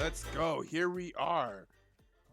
Let's go. Here we are.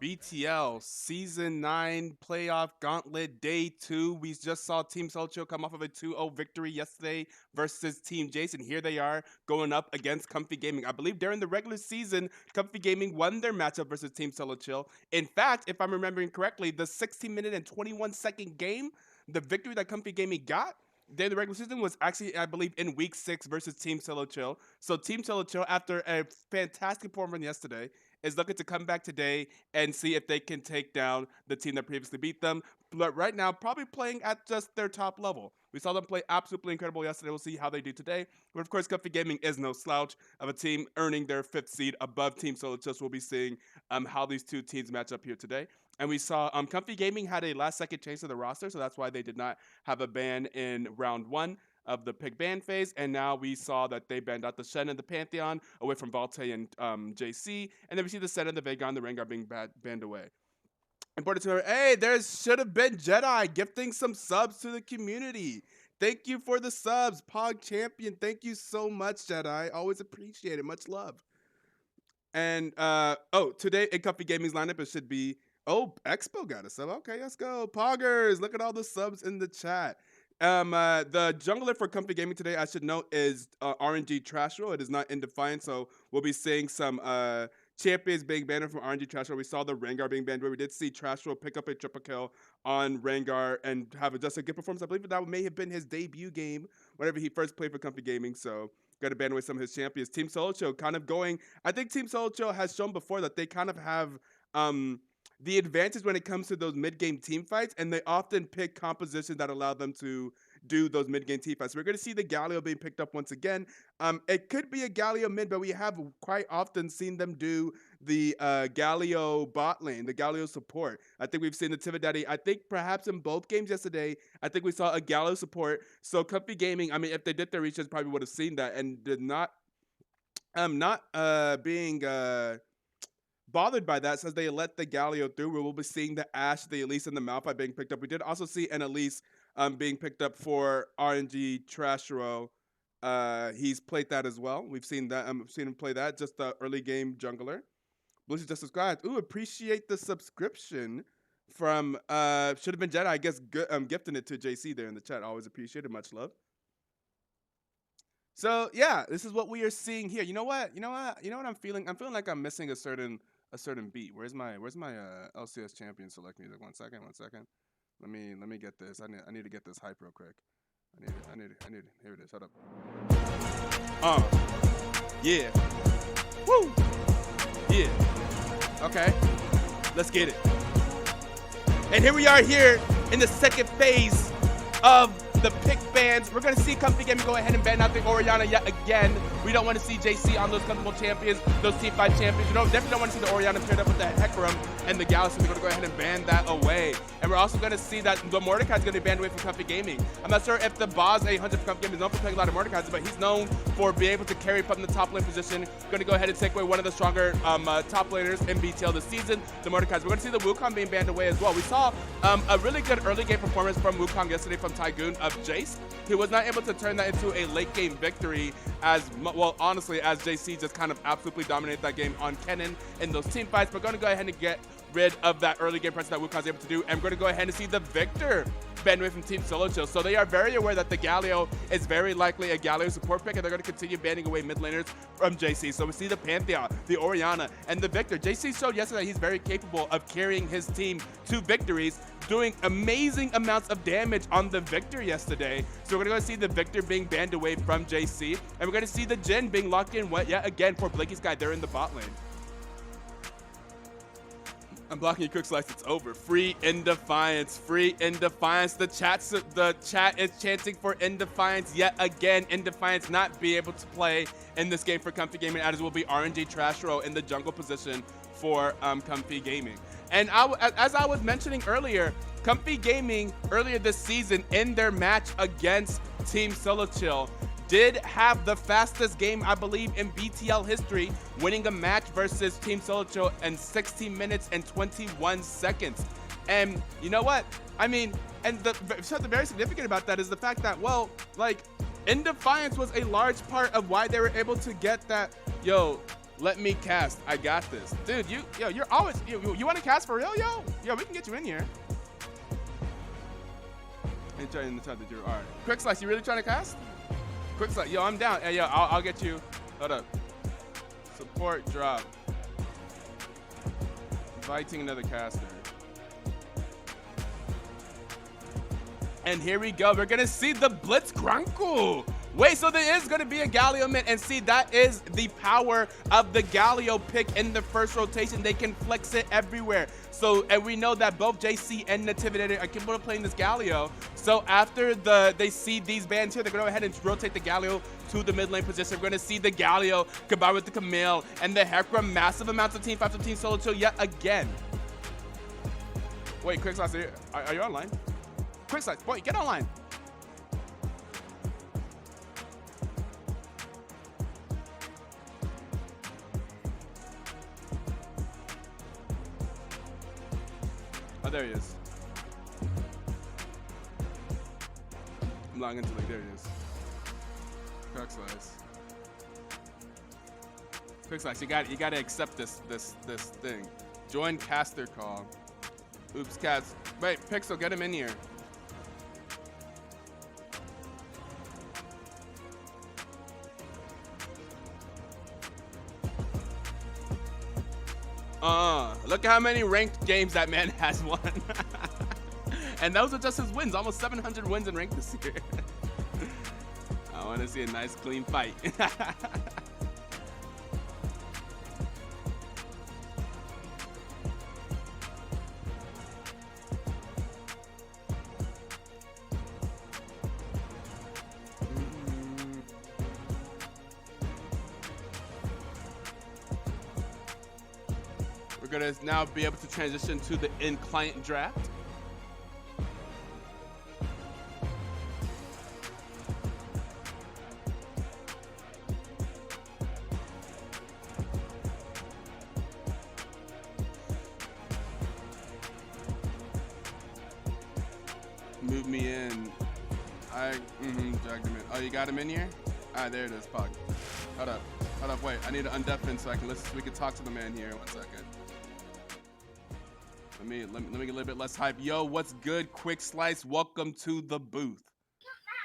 BTL Season 9 Playoff Gauntlet Day 2. We just saw Team Solcho come off of a 2-0 victory yesterday versus Team Jason. Here they are going up against Comfy Gaming. I believe during the regular season, Comfy Gaming won their matchup versus Team Solo Chill. In fact, if I'm remembering correctly, the 16-minute and 21-second game, the victory that Comfy Gaming got during the regular season was actually, I believe, in week 6 versus Team Solo Chill. So Team Solo Chill, after a fantastic performance yesterday, is looking to come back today and see if they can take down the team that previously beat them. But right now, probably playing at just their top level. We saw them play absolutely incredible yesterday. We'll see how they do today. But of course, Comfy Gaming is no slouch of a team earning their 5th seed above Team Solo Chill. So we'll be seeing how these two teams match up here today. And we saw Comfy Gaming had a last-second change to the roster, so that's why they did not have a ban in round 1 of the pick ban phase, and now we saw that they banned out the Shen and the Pantheon away from Valte and JC, and then we see the Sen and the Vega and the Rengar being banned away. Important to remember, hey, there should have been Jedi gifting some subs to the community. Thank you for the subs, Pog Champion. Thank you so much, Jedi. Always appreciate it. Much love. And today in Comfy Gaming's lineup, it should be Expo got a sub. Okay, let's go. Poggers, look at all the subs in the chat. The jungler for Comfy Gaming today, I should note, is RNG Trash Roll. It is not in Defiance, so we'll be seeing some champions being banned from RNG Trash Roll. We saw the Rengar being banned, where we did see Trash Roll pick up a triple kill on Rengar and have just a good performance. I believe that may have been his debut game whenever he first played for Comfy Gaming, so got to ban away some of his champions. Team Solo Chill kind of going, I think Team Solo Chill has shown before that they kind of have the advantage when it comes to those mid-game team fights, and they often pick compositions that allow them to do those mid-game team fights. We're going to see the Galio being picked up once again. It could be a Galio mid, but we have quite often seen them do the Galio bot lane, the Galio support. I think we've seen the Tividaddy, I think perhaps in both games yesterday, I think we saw a Galio support. So Comfy Gaming, I mean, if they did their research, probably would have seen that and did not being bothered by that, says they let the Galio through. We will be seeing the Ashe, the Elise, and the Malphite being picked up. We did also see an Elise being picked up for RNG Trashro. He's played that as well. We've seen that. Seen him play that. Just the early game jungler. Blues just subscribed. Ooh, appreciate the subscription from should have been Jedi. I guess gifting it to JC there in the chat. Always appreciate it. Much love. So yeah, this is what we are seeing here. You know what I'm feeling? I'm feeling like I'm missing a certain beat. Where's my LCS champion select music? One second. Let me get this. I need to get this hype real quick. I need it. Here it is. Hold up. Yeah. Woo. Yeah. Okay. Let's get it. And here we are here in the second phase of the pick bans. We're going to see Comfy Gaming go ahead and ban out the Orianna yet again. We don't want to see JC on those comfortable champions, those Team 5 champions. Definitely don't want to see the Orianna paired up with the Hecarim and the Galaxy. We're going to go ahead and ban that away. And we're also going to see that the Mordecai is going to be banned away from Comfy Gaming. I'm not sure if the Boz 800 for Comfy Gaming is known for playing a lot of Mordecais, but he's known for being able to carry from the top lane position. Going to go ahead and take away one of the stronger top laners in BTL this season, the Mordecais. We're going to see the Wukong being banned away as well. We saw a really good early game performance from Wukong yesterday from Tygoon of Jace. He was not able to turn that into a late game victory honestly, as JC just kind of absolutely dominated that game on Kennen in those team fights. We're going to go ahead and get rid of that early game pressure that Wukong was able to do, and we're going to go ahead and see the Victor banned away from Team Solo Chill. So they are very aware that the Galio is very likely a Galio support pick, and they're going to continue banning away mid laners from JC. So we see the Pantheon, the Orianna, and the Victor. JC showed yesterday he's very capable of carrying his team to victories, doing amazing amounts of damage on the Victor yesterday. So we're going to see the Victor being banned away from JC, and we're going to see the Jhin being locked in yet again for Blakey's guy there in the bot lane. I'm blocking your quick slice. It's over. Free in Defiance. Free in Defiance. The chat is chanting for in Defiance yet again. In Defiance not be able to play in this game for Comfy Gaming, as will be RNG Trash Row in the jungle position for Comfy Gaming. And as I was mentioning earlier, Comfy Gaming earlier this season in their match against Team Solo Chill did have the fastest game, I believe, in BTL history, winning a match versus Team Solo Chill in 16 minutes and 21 seconds. And you know what? I mean, and something very significant about that is the fact that, well, like, In Defiance was a large part of why they were able to get that, Let me cast. I got this. Dude, you're always, you want to cast for real, yo? Yo, we can get you in here. In the time that you're, all right. Quick Slice, you really trying to cast? Quick Slice, yo, I'm down. Hey, yo, I'll get you. Hold up. Support drop. Inviting another caster. And here we go. We're going to see the Blitz Grunkle. Wait, so there is going to be a Galio mint. And see, that is the power of the Galio pick in the first rotation. They can flex it everywhere. So, and we know that both JC and Nativity are capable of playing this Galio. So after they see these bans here, they're going to go ahead and rotate the Galio to the mid lane position. We're going to see the Galio combine with the Camille and the Hecra. Massive amounts of team fights with Team Solo Chill yet again. Wait, Quick Slice, are you online? Quick Slice, boy, get online. Oh, there he is. I'm logging into like, there he is. Quick Slice. Quick Slice, you got to accept this thing. Join caster call. Oops, cats. Wait, Pixel, get him in here. Look at how many ranked games that man has won. And those are just his wins. Almost 700 wins in ranked this year. I want to see a nice, clean fight. We're going to now be able to transition to the in-client draft. Move me in. Dragged him in. Oh, you got him in here? Ah, there it is, Pog. Hold up, wait. I need to undeafen so I can listen. So we can talk to the man here. 1 second. Let me get a little bit less hype. Yo, what's good, Quick Slice? Welcome to the booth.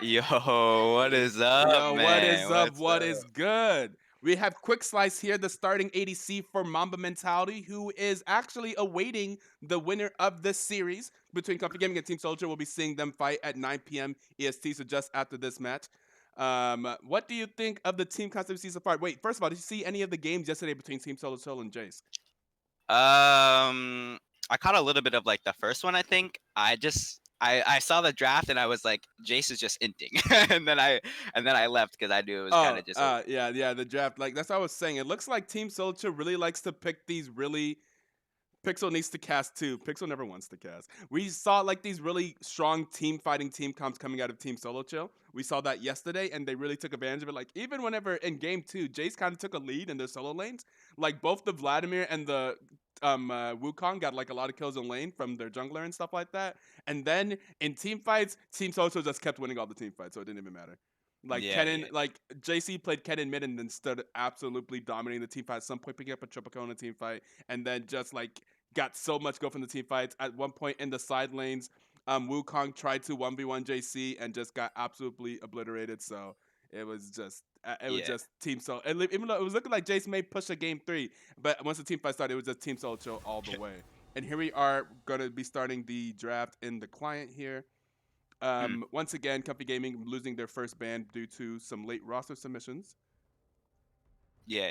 Yo, what is up, Yo, man? what is up? What is good? We have Quick Slice here, the starting ADC for Mamba Mentality, who is actually awaiting the winner of this series between Comfy Gaming and Team Soldier. We'll be seeing them fight at 9 p.m. EST, so just after this match. What do you think of the team concept you see so far? Wait, first of all, did you see any of the games yesterday between Team Solo Chill and Jace? I caught a little bit of like the first one. I think I saw the draft and I was like, Jace is just inting, and then I left because I knew it was kind of just. Yeah, the draft. Like that's what I was saying. It looks like Team Soldier really likes to pick these really. Pixel needs to cast too. Pixel never wants to cast. We saw like these really strong team fighting team comps coming out of Team Solo Chill. We saw that yesterday, and they really took advantage of it. Like even whenever in game 2, Jace kind of took a lead in their solo lanes. Like both the Vladimir and the Wukong got like a lot of kills in lane from their jungler and stuff like that. And then in team fights, Team Solo Chill just kept winning all the team fights, so it didn't even matter. Like like JC played Kennen mid and then started absolutely dominating the team fight. At some point, picking up a triple kill in a team fight, and then just like got so much go from the team fights. At one point in the side lanes, Wukong tried to 1v1 JC and just got absolutely obliterated. So it was just just Team Solo. And even though it was looking like Jace may push a game 3, but once the team fight started, it was just Team Solo Chill all the way. And here we are going to be starting the draft in the client here. Once again, Comfy Gaming losing their first ban due to some late roster submissions. Yeah.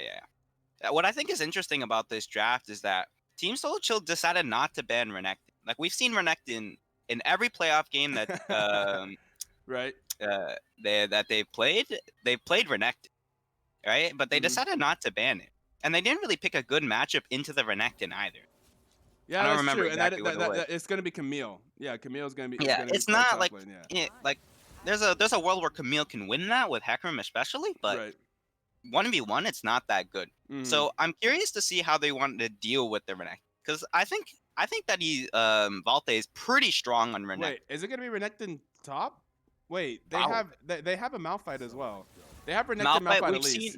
What I think is interesting about this draft is that Team Solo Chill decided not to ban Renekton. Like we've seen Renekton in every playoff game that right. They've played Renekton, right? But they decided not to ban it, and they didn't really pick a good matchup into the Renekton either. Yeah, that's true. Exactly and it's gonna be Camille. Yeah, Camille's gonna be. Yeah, it's not like like there's a world where Camille can win that with Hecarim especially, but 1v1 it's not that good. So I'm curious to see how they want to deal with the Renekton, because I think that Valte is pretty strong on Renekton. Wait, is it gonna be Renekton top? Wait, they have a Malphite as well. They have Renekton Malphite at least.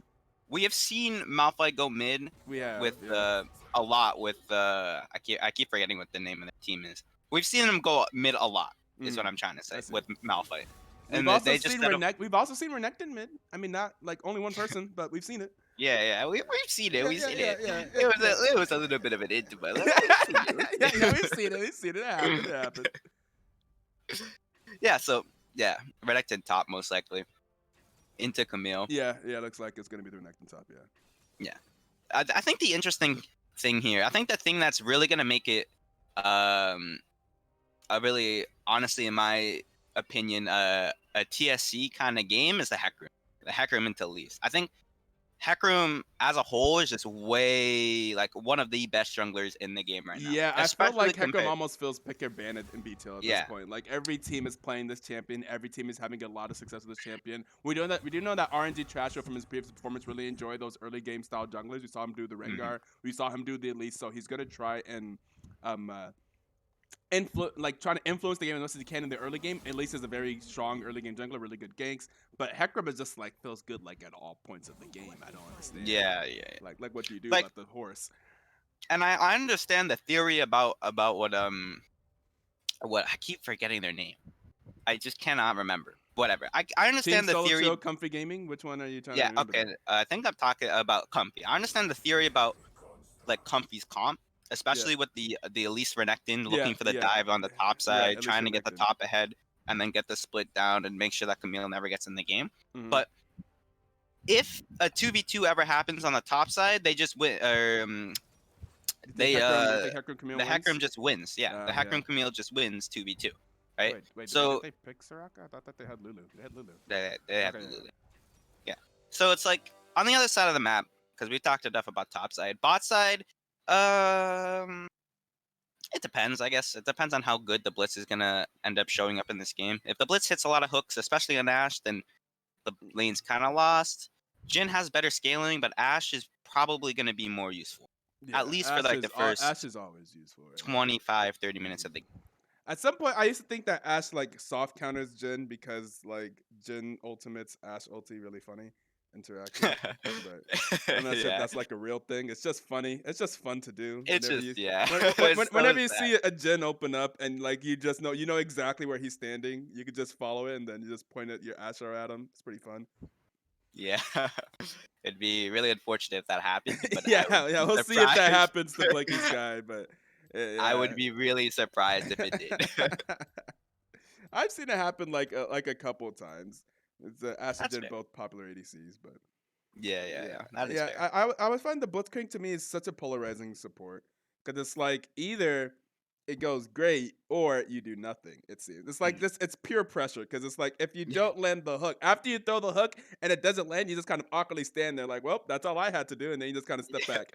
we have seen Malphite go mid We have, with yeah. a lot with I keep forgetting what the name of the team is. We've seen them go mid a lot. Is what I'm trying to say with Malphite. We've And also they just seen set up. We've also seen Renekton mid. I mean, not like only one person, but we've seen it. Yeah, we've seen it. Yeah, We've yeah, seen yeah, it. yeah, It was a little bit of an int, but we've seen it. yeah, we've seen it. We've seen it. It happened. It happened. Yeah, so yeah, Renekton top most likely into Camille. Yeah, looks like it's gonna be the Renekton top. Yeah, I think the interesting thing here, I think the thing that's really gonna make it, a really honestly, in my opinion, a TSC kind of game is the Hack Room. The Hack Room into Leafs. I think Hack Room as a whole is just way like one of the best junglers in the game right now. Yeah, I felt Especially like Hecarim compared. almost feels pick or ban in BTL at this point. Like every team is playing this champion, every team is having a lot of success with this champion. We do know that RNG Trasho from his previous performance really enjoyed those early game style junglers. We saw him do the Rengar, we saw him do the Elise, so he's gonna try and trying to influence the game as much as he can in the early game. At least is a very strong early game jungler, really good ganks. But Hecarim is just like feels good like at all points of the game. I don't understand. Yeah. Like what do you do like, about the horse? And I understand the theory about what I keep forgetting their name. I just cannot remember. Whatever. I understand Team the theory. Solo, Comfy Gaming. Which one are you trying to Yeah. remember? Okay. I think I'm talking about Comfy. I understand the theory about like Comfy's comp, especially with the Elise Renekton looking for the dive on the top side, trying to get the top ahead, and then get the split down and make sure that Camille never gets in the game. But if a 2v2 ever happens on the top side, they just win. The Hecarim just wins. Yeah, the Hecarim Camille just wins 2v2. Right. Wait. So did they pick Soraka? I thought that they had Lulu. They had Lulu. They have Lulu. Yeah. So it's like on the other side of the map, because we talked enough about top side. Bot side, it depends, I guess. It depends on how good the Blitz is gonna end up showing up in this game. If the Blitz hits a lot of hooks, especially on Ashe, then the lane's kind of lost. Jhin has better scaling, but Ashe is probably gonna be more useful. At least Ashe for like the first Ashe is always useful. Right? 25-30 minutes of the game. At some point, I used to think that Ashe like soft counters Jhin because like Jhin ultimates Ashe ulti really funny interaction. But I'm not sure if that's like a real thing. It's just funny. It's just fun to do. It's Whenever you see a Jhin open up and like you know exactly where he's standing, you could just follow it and then you just point at your Ashe at him. It's pretty fun. Yeah, it'd be really unfortunate if that happened. But we'll see if that happens to Blakey's guy. But I would be really surprised if it did. I've seen it happen like a couple of times. It's Ashe did both popular ADCs, but yeah. That is fair. I would find the Blitzcrank to me is such a polarizing support because it's like either it goes great or you do nothing. It seems it's like this. It's pure pressure because it's like if you don't land the hook after you throw the hook and it doesn't land, you just kind of awkwardly stand there like, well, that's all I had to do, and then you just kind of step back.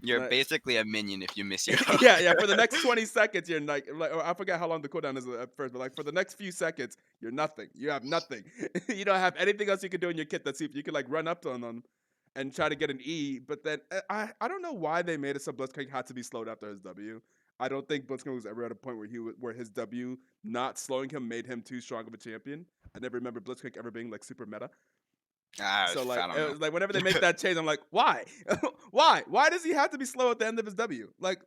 You're basically a minion if you miss your hook. yeah. For the next 20 seconds, you're like I forget how long the cooldown is at first, but like for the next few seconds, you're nothing. You have nothing. You don't have anything else you can do in your kit that's you can like run up on them and try to get an E. But then I don't know why they made it so Blitzcrank had to be slowed after his W. I don't think Blitzcrank was ever at a point where his W not slowing him made him too strong of a champion. I never remember Blitzcrank ever being like super meta. So like whenever they make that change, I'm like, why? Why does he have to be slow at the end of his W? Like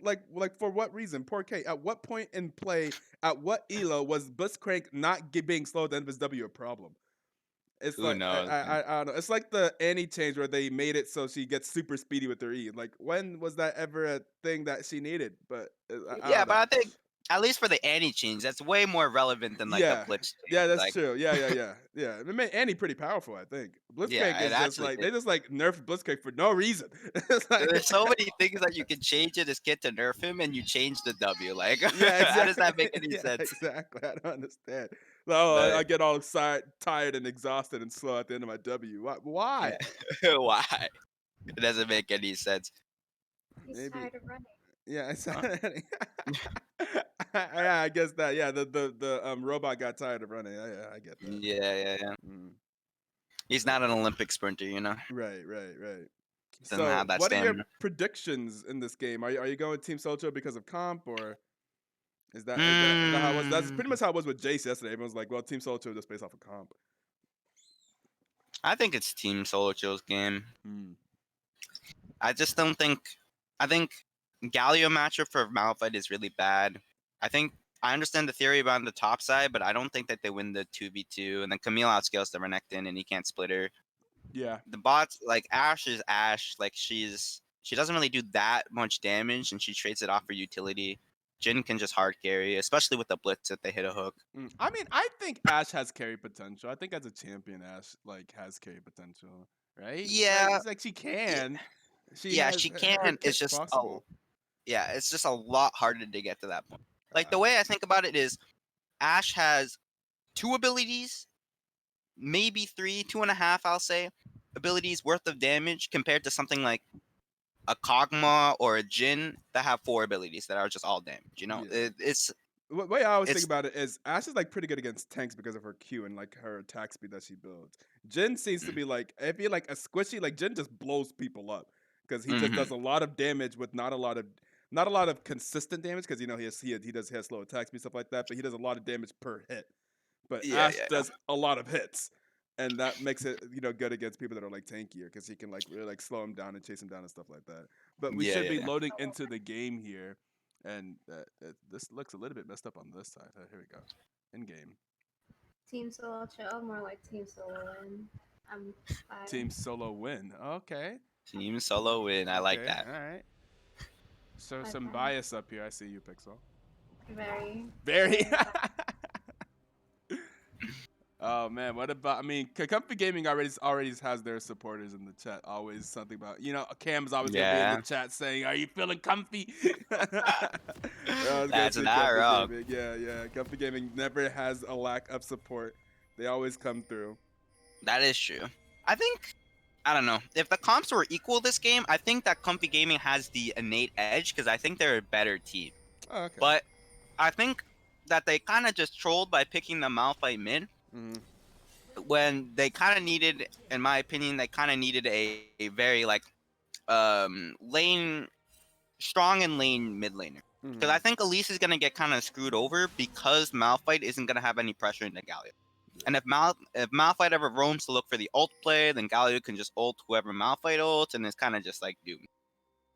for what reason? Poor K. At what point in play, at what elo was Blitzcrank not being slow at the end of his W a problem? It's Who like knows, I don't know. It's like the Annie change where they made it so she gets super speedy with her E. Like when was that ever a thing that she needed? But but I think at least for the Annie change, that's way more relevant than like the Blitz change. Yeah, that's true. Yeah. It made Annie pretty powerful, I think. Blitzcrank is just like they just like nerfed Blitzcrank for no reason. There's so many things that you can change in this kit to nerf him, and you change the W. Like, exactly. How does that make any sense? Exactly. I don't understand. Oh, I get all tired and exhausted and slow at the end of my W. Why? Yeah. Why? It doesn't make any sense. He's tired of running. Yeah, it's yeah, I guess that. Yeah, the robot got tired of running. I get that. Yeah. He's not an Olympic sprinter, you know. Right. Doesn't have that what stamina. are your predictions in this game? Are you going Team Socho because of comp, or is that how it was? That's pretty much how it was with Jace yesterday. Everyone's like, well, Team Socho just based off of comp. I think it's Team Solo Chill's game. Hmm. I just don't think. I think Galio matchup for Malphite is really bad. I understand the theory about the top side, but I don't think that they win the 2v2. And then Camille outscales the Renekton, and he can't split her. Yeah. The bots, like Ashe is Ashe. Like she doesn't really do that much damage, and she trades it off for utility. Jhin can just hard carry, especially with the blitz if they hit a hook. I mean, I think Ashe has carry potential. I think as a champion, Ashe like has carry potential, right? Like Yeah, it's like she can. She yeah, has she her can. It's kit's just possible. it's just a lot harder to get to that point. Like the Uh, way I think about it is, Ashe has 2 abilities, maybe 3, 2.5, I'll say, abilities worth of damage compared to something like a Kog'Maw or a Jhin that have 4 abilities that are just all damage. You know, yeah. it's The way I always think it's about it is Ashe is like pretty good against tanks because of her Q and like her attack speed that she builds. Jhin seems to be like, I feel like a squishy, like Jhin just blows people up because he just mm-hmm. does a lot of damage with not a lot of consistent damage because you know he has slow attack speed stuff like that, but he does a lot of damage per hit. But Yeah, Ashe yeah, does a lot of hits, and that makes it good against people that are like tankier because he can like really like slow him down and chase him down and stuff like that. But we yeah, should yeah, be yeah. loading into the game here, and this looks a little bit messed up on this side. Here we go, in game. Team Solo Chill, more like Team Solo Win. I'm Team fine. solo win. Okay, Team Solo win. I like okay, that. all right. So some Okay. bias up here. I see you, Pixel. Very, Very. very bad. Oh man, what about? I mean, Comfy Gaming already has their supporters in the chat. Always something about Cam's always gonna be in the Yeah, chat saying, "Are you feeling comfy?" that's Say not Comfy wrong. Gaming. Yeah, yeah. Comfy Gaming never has a lack of support. They always come through. That is true. I think I don't know if the comps were equal this game. I think that Comfy Gaming has the innate edge because I think they're a better team. Oh, okay. But I think that they kind of just trolled by picking the Malphite mid when they kind of needed, in my opinion, they kind of needed a very like lane strong and lane mid laner. Because I think Elise is gonna get kind of screwed over because Malphite isn't gonna have any pressure in the Galio. And if Malphite ever roams to look for the ult play, then Galio can just ult whoever Malphite ults, and it's kind of just like doomed.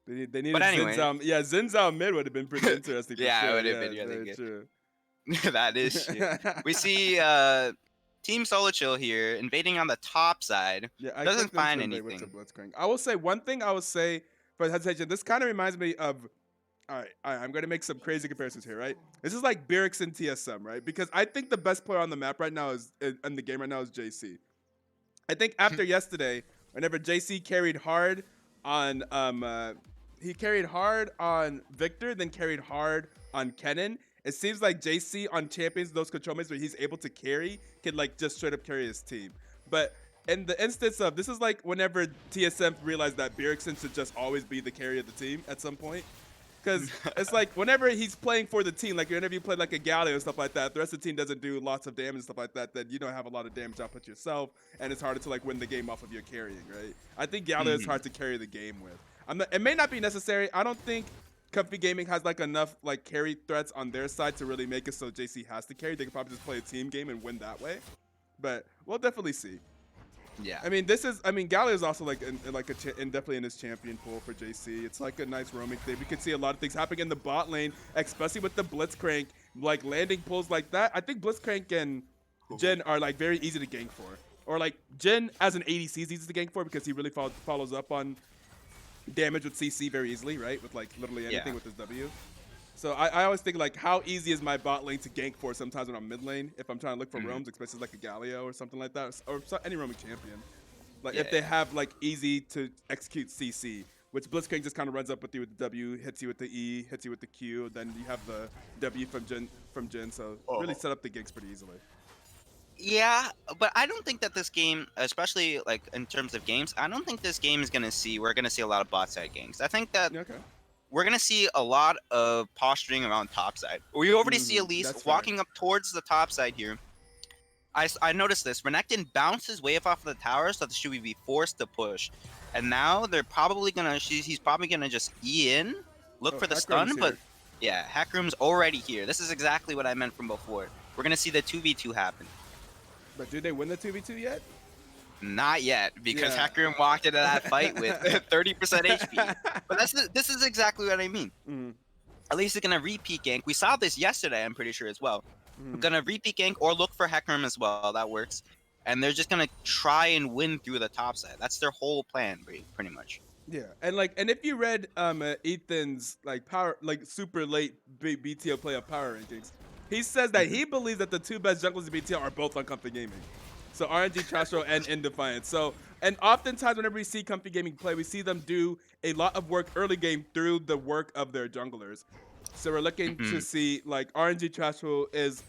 They But needed anyway, Zinzao. Yeah, Zinzao mid would have been pretty interesting for yeah, it sure. would have Yeah, been it's really very good. true. That is true. We see Team Solo Chill here invading on the top side. Yeah, I Doesn't expect them find to invade with the anything. Blitzcrank. I will say one thing. I will say for hesitation. This kind of reminds me of. All right, I'm going to make some crazy comparisons here, right? This is like Byrix and TSM, right? Because I think the best player on the map right now is in the game right now is JC. I think after yesterday, whenever JC carried hard on he carried hard on Victor, then carried hard on Kennen. It seems like JC on champions, those control mates where he's able to carry, can like just straight up carry his team. But in the instance of this is like whenever TSM realized that Bjergsen should just always be the carry of the team at some point. Because it's like whenever he's playing for the team, like whenever you play like a Galio and stuff like that, the rest of the team doesn't do lots of damage and stuff like that, then you don't have a lot of damage output yourself, and it's harder to like win the game off of your carrying, right? I think Galio is hard to carry the game with. It may not be necessary. I don't think Comfy Gaming has like enough like carry threats on their side to really make it so JC has to carry. They could probably just play a team game and win that way. But we'll definitely see. Yeah. I mean, Galio is also like definitely in his champion pool for JC. It's like a nice roaming thing. We could see a lot of things happening in the bot lane, especially with the Blitzcrank, like landing pulls like that. I think Blitzcrank and Jhin are like very easy to gank for. Or like Jhin as an ADC is easy to gank for because he really follows up on damage with CC very easily, right? With like literally anything with his W. So I always think like how easy is my bot lane to gank for sometimes when I'm mid lane if I'm trying to look for roams, especially like a Galio or something like that, or any roaming champion. Like if they have like easy to execute CC, which Blitzcrank just kind of runs up with you with the W, hits you with the E, hits you with the Q, then you have the W from Jhin, so really set up the ganks pretty easily. Yeah, but I don't think that this game, especially like in terms of games, I don't think this game is we're gonna see a lot of bot side ganks. I think that we're gonna see a lot of posturing around top side. We already see Elise walking up towards the top side here. I noticed this. Renekton bounces wave off of the tower so that she would be forced to push. And now they're probably gonna he's probably gonna just E in, look for the stun, but yeah, Hackroom's already here. This is exactly what I meant from before. We're gonna see the 2v2 happen. But did they win the 2v2 yet? Not yet, because Yeah. Hecarim walked into that fight with 30% HP. But this is exactly what I mean. At least it's gonna repeat gank. We saw this yesterday, I'm pretty sure as well. We're gonna repeat gank or look for Hecarim as well. That works. And they're just gonna try and win through the top side. That's their whole plan, pretty much. Yeah, and if you read Ethan's super late BTL playoff power rankings, he says that he believes that the two best junglers in BTL are both on Comfy Gaming. So RNG, Trashro, and Indefiant. So, and oftentimes whenever we see Comfy Gaming play, we see them do a lot of work early game through the work of their junglers. So we're looking to see like RNG, Trashro is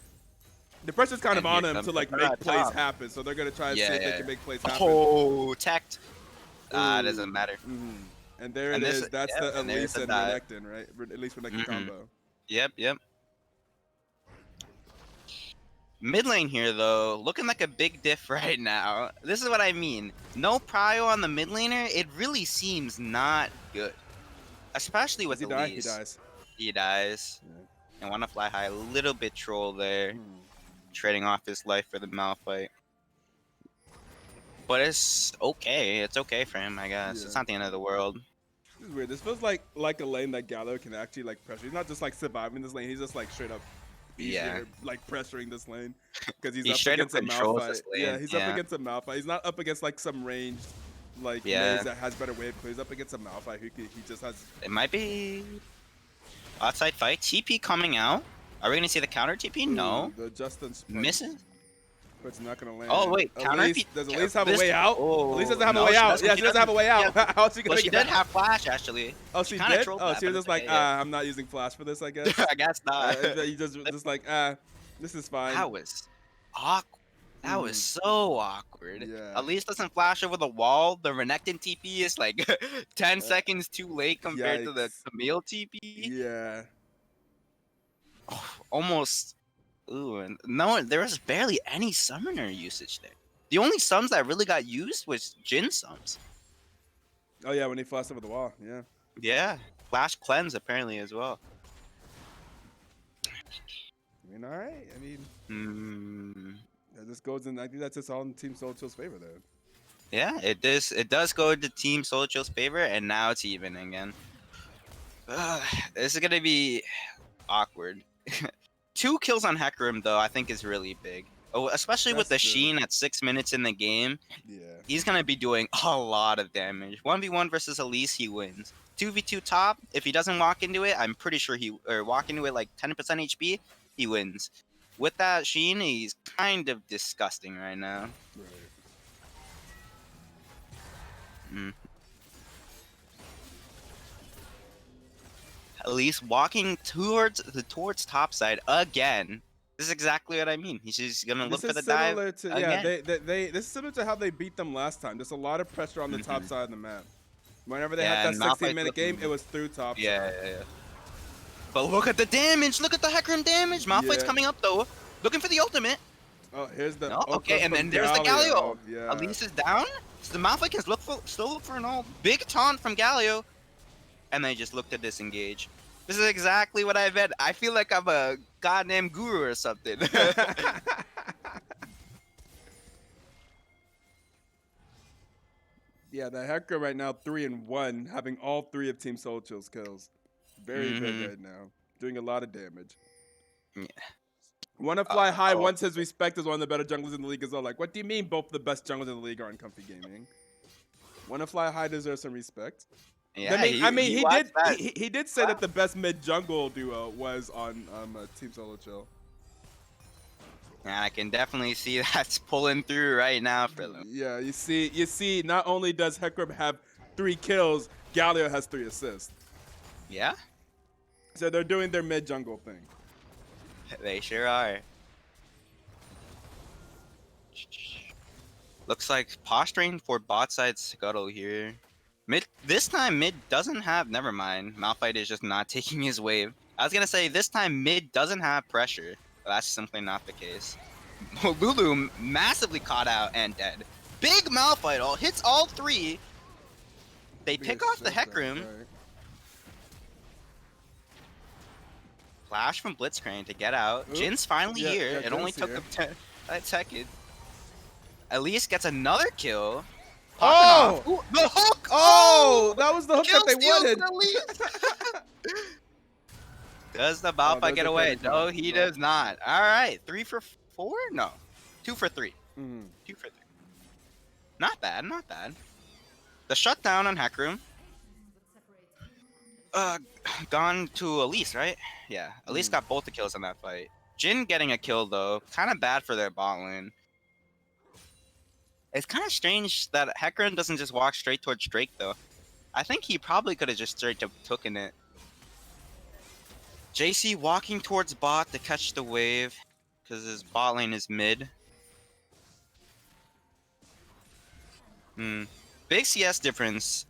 the pressure's kind of on them to like make plays happen. So they're gonna try to see if they can make plays happen. Oh, teched. It doesn't matter. And there it is. That's the Elise and Renekton, right? At least Renekton combo. Yep. Mid lane here, though, looking like a big diff right now. This is what I mean. No prio on the mid laner, it really seems not good. Especially with Elise. He dies. Yeah. And wanna fly high, a little bit troll there. Trading off his life for the Malphite. But it's okay. It's okay for him, I guess. Yeah. It's not the end of the world. This is weird. This feels like a lane that Gallo can actually like pressure. He's not just like surviving this lane. He's just like straight up, like pressuring this lane because he's up against a Malphite. Yeah, he's up against a Malphite. He's not up against like some ranged maze that has better wave. He's up against a Malphite who he just has. It might be outside fight. TP coming out. Are we gonna see the counter TP? No. The Justin missing. But it's not gonna land. Oh wait, counter TP. Does Elise have a way out? Elise doesn't have a way out. Yeah, she doesn't have a way out. How's she gonna get out? She did have flash actually. Oh, she did? Oh, she was just like, I'm not using flash for this, I guess. I guess not. You just like, this is fine. That was awkward. That was so awkward. Yeah. Elise doesn't flash over the wall. The Renekton TP is like 10 seconds too late compared to the Camille TP. Yeah. Oh, almost. Ooh, and no, there was barely any summoner usage there. The only sums that really got used was Jhin sums. Oh yeah, when he flashed over the wall, yeah. Yeah, flash cleanse apparently as well. I mean, all right. I mean, this goes in. I think that's just all in Team Solchill's favor there. Yeah, it does. It does go into Team Solchill's favor, and now it's even again. This is gonna be awkward. 2 kills on Hecarim, though, I think is really big. Oh, especially with the Sheen at 6 minutes in the game. Yeah. He's going to be doing a lot of damage. 1v1 versus Elise, he wins. 2v2 top, if he doesn't walk into it, I'm pretty sure walk into it like 10% HP, he wins. With that Sheen, he's kind of disgusting right now. Right. Elise walking towards top side again. This is exactly what I mean. He's just gonna look for the dive again. This is similar to how they beat them last time. There's a lot of pressure on the top side of the map. Whenever they had that 16-minute game, it was through top side. Yeah. But look at the damage. Look at the Hecarim damage. Malphite's coming up though, looking for the ultimate. Oh, here's the. Okay, and then there's the Galio. Yeah. Elise is down. So the Malphite can still look for an ult. Big taunt from Galio. And they just look to disengage. This is exactly what I meant. I feel like I'm a goddamn guru or something. Yeah, the Hecarim right now 3-1, having all 3 of Team Solchill's kills. Very big right now, doing a lot of damage. Yeah. Wanna fly high wants his respect as one of the better junglers in the league as well. Like, what do you mean both the best junglers in the league are in Comfy Gaming? Wanna fly high deserves some respect. Yeah, he did say that the best mid jungle duo was on Team Solchill. Yeah, I can definitely see that's pulling through right now for them. Yeah, you see. Not only does Hecarim have 3 kills, Galio has 3 assists. Yeah. So they're doing their mid jungle thing. They sure are. Looks like posturing for bot side scuttle here. This time mid doesn't have. Never mind. Malphite is just not taking his wave. I was gonna say this time mid doesn't have pressure, but that's simply not the case. Lulu massively caught out and dead. Big Malphite hits all 3. They pick off the Hecarim. Flash from Blitzcrank to get out. Jin's finally here. It only took him 10 seconds. Elise gets another kill. Oh! Ooh, the hook! Oh! That was the hook Kill that they steals wanted. Elise. Does the Malphite get away? No, he does not. All right, 3 for 4? No, 2 for 3. 2 for 3. Not bad, not bad. The shutdown on Hack Room. Gone to Elise, right? Yeah, Elise got both the kills in that fight. Jin getting a kill though, kind of bad for their bot lane. It's kind of strange that Hecarim doesn't just walk straight towards Drake though. I think he probably could have just straight up taken it. JC walking towards bot to catch the wave because his bot lane is mid. Big CS difference,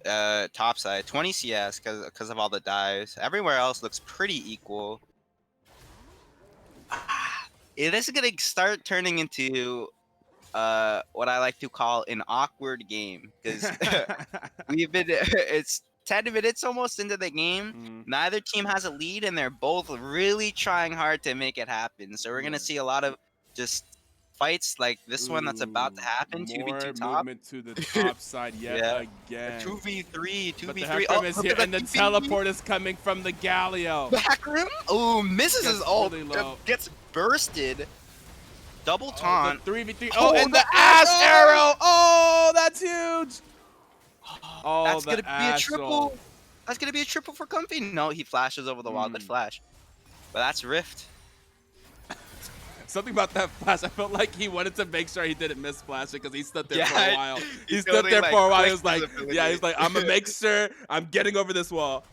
top side, 20 CS because of all the dives. Everywhere else looks pretty equal. It is gonna start turning into what I like to call an awkward game because we've been it's 10 minutes almost into the game. Neither team has a lead and they're both really trying hard to make it happen. So we're gonna see a lot of just fights like this one that's about to happen. 2v2 top. Movement to the top side yet again. 2v3, 2v3. But the Hecarim is here, and the teleport is coming from the Galio. The Hecarim? Oh, misses his ult. Really gets bursted. Double taunt. 3v3. Oh, and the ash arrow. Oh, that's huge. Oh, that's gonna be a triple. That's gonna be a triple for Comfy. No, he flashes over the wall. Good flash. But that's Rift. Something about that flash, I felt like he wanted to make sure he didn't miss flashing because he stood there for a while. He stood there for a while. He was like, he's like, I'm gonna make sure I'm getting over this wall.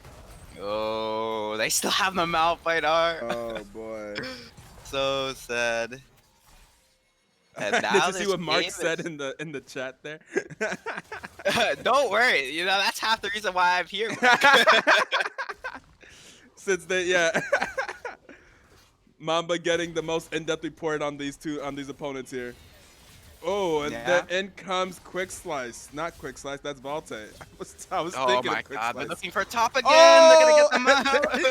Oh, they still have the Malphite R. Oh boy. So sad. And now did you see what Mark said in the chat there? Don't worry, you know that's half the reason why I'm here. Since they, Mamba getting the most in-depth report on these opponents here. Oh, and then in comes Quick Slice. Not Quick Slice, that's Valte. I was thinking of Quick Slice. They're looking for top again. They're gonna get them out.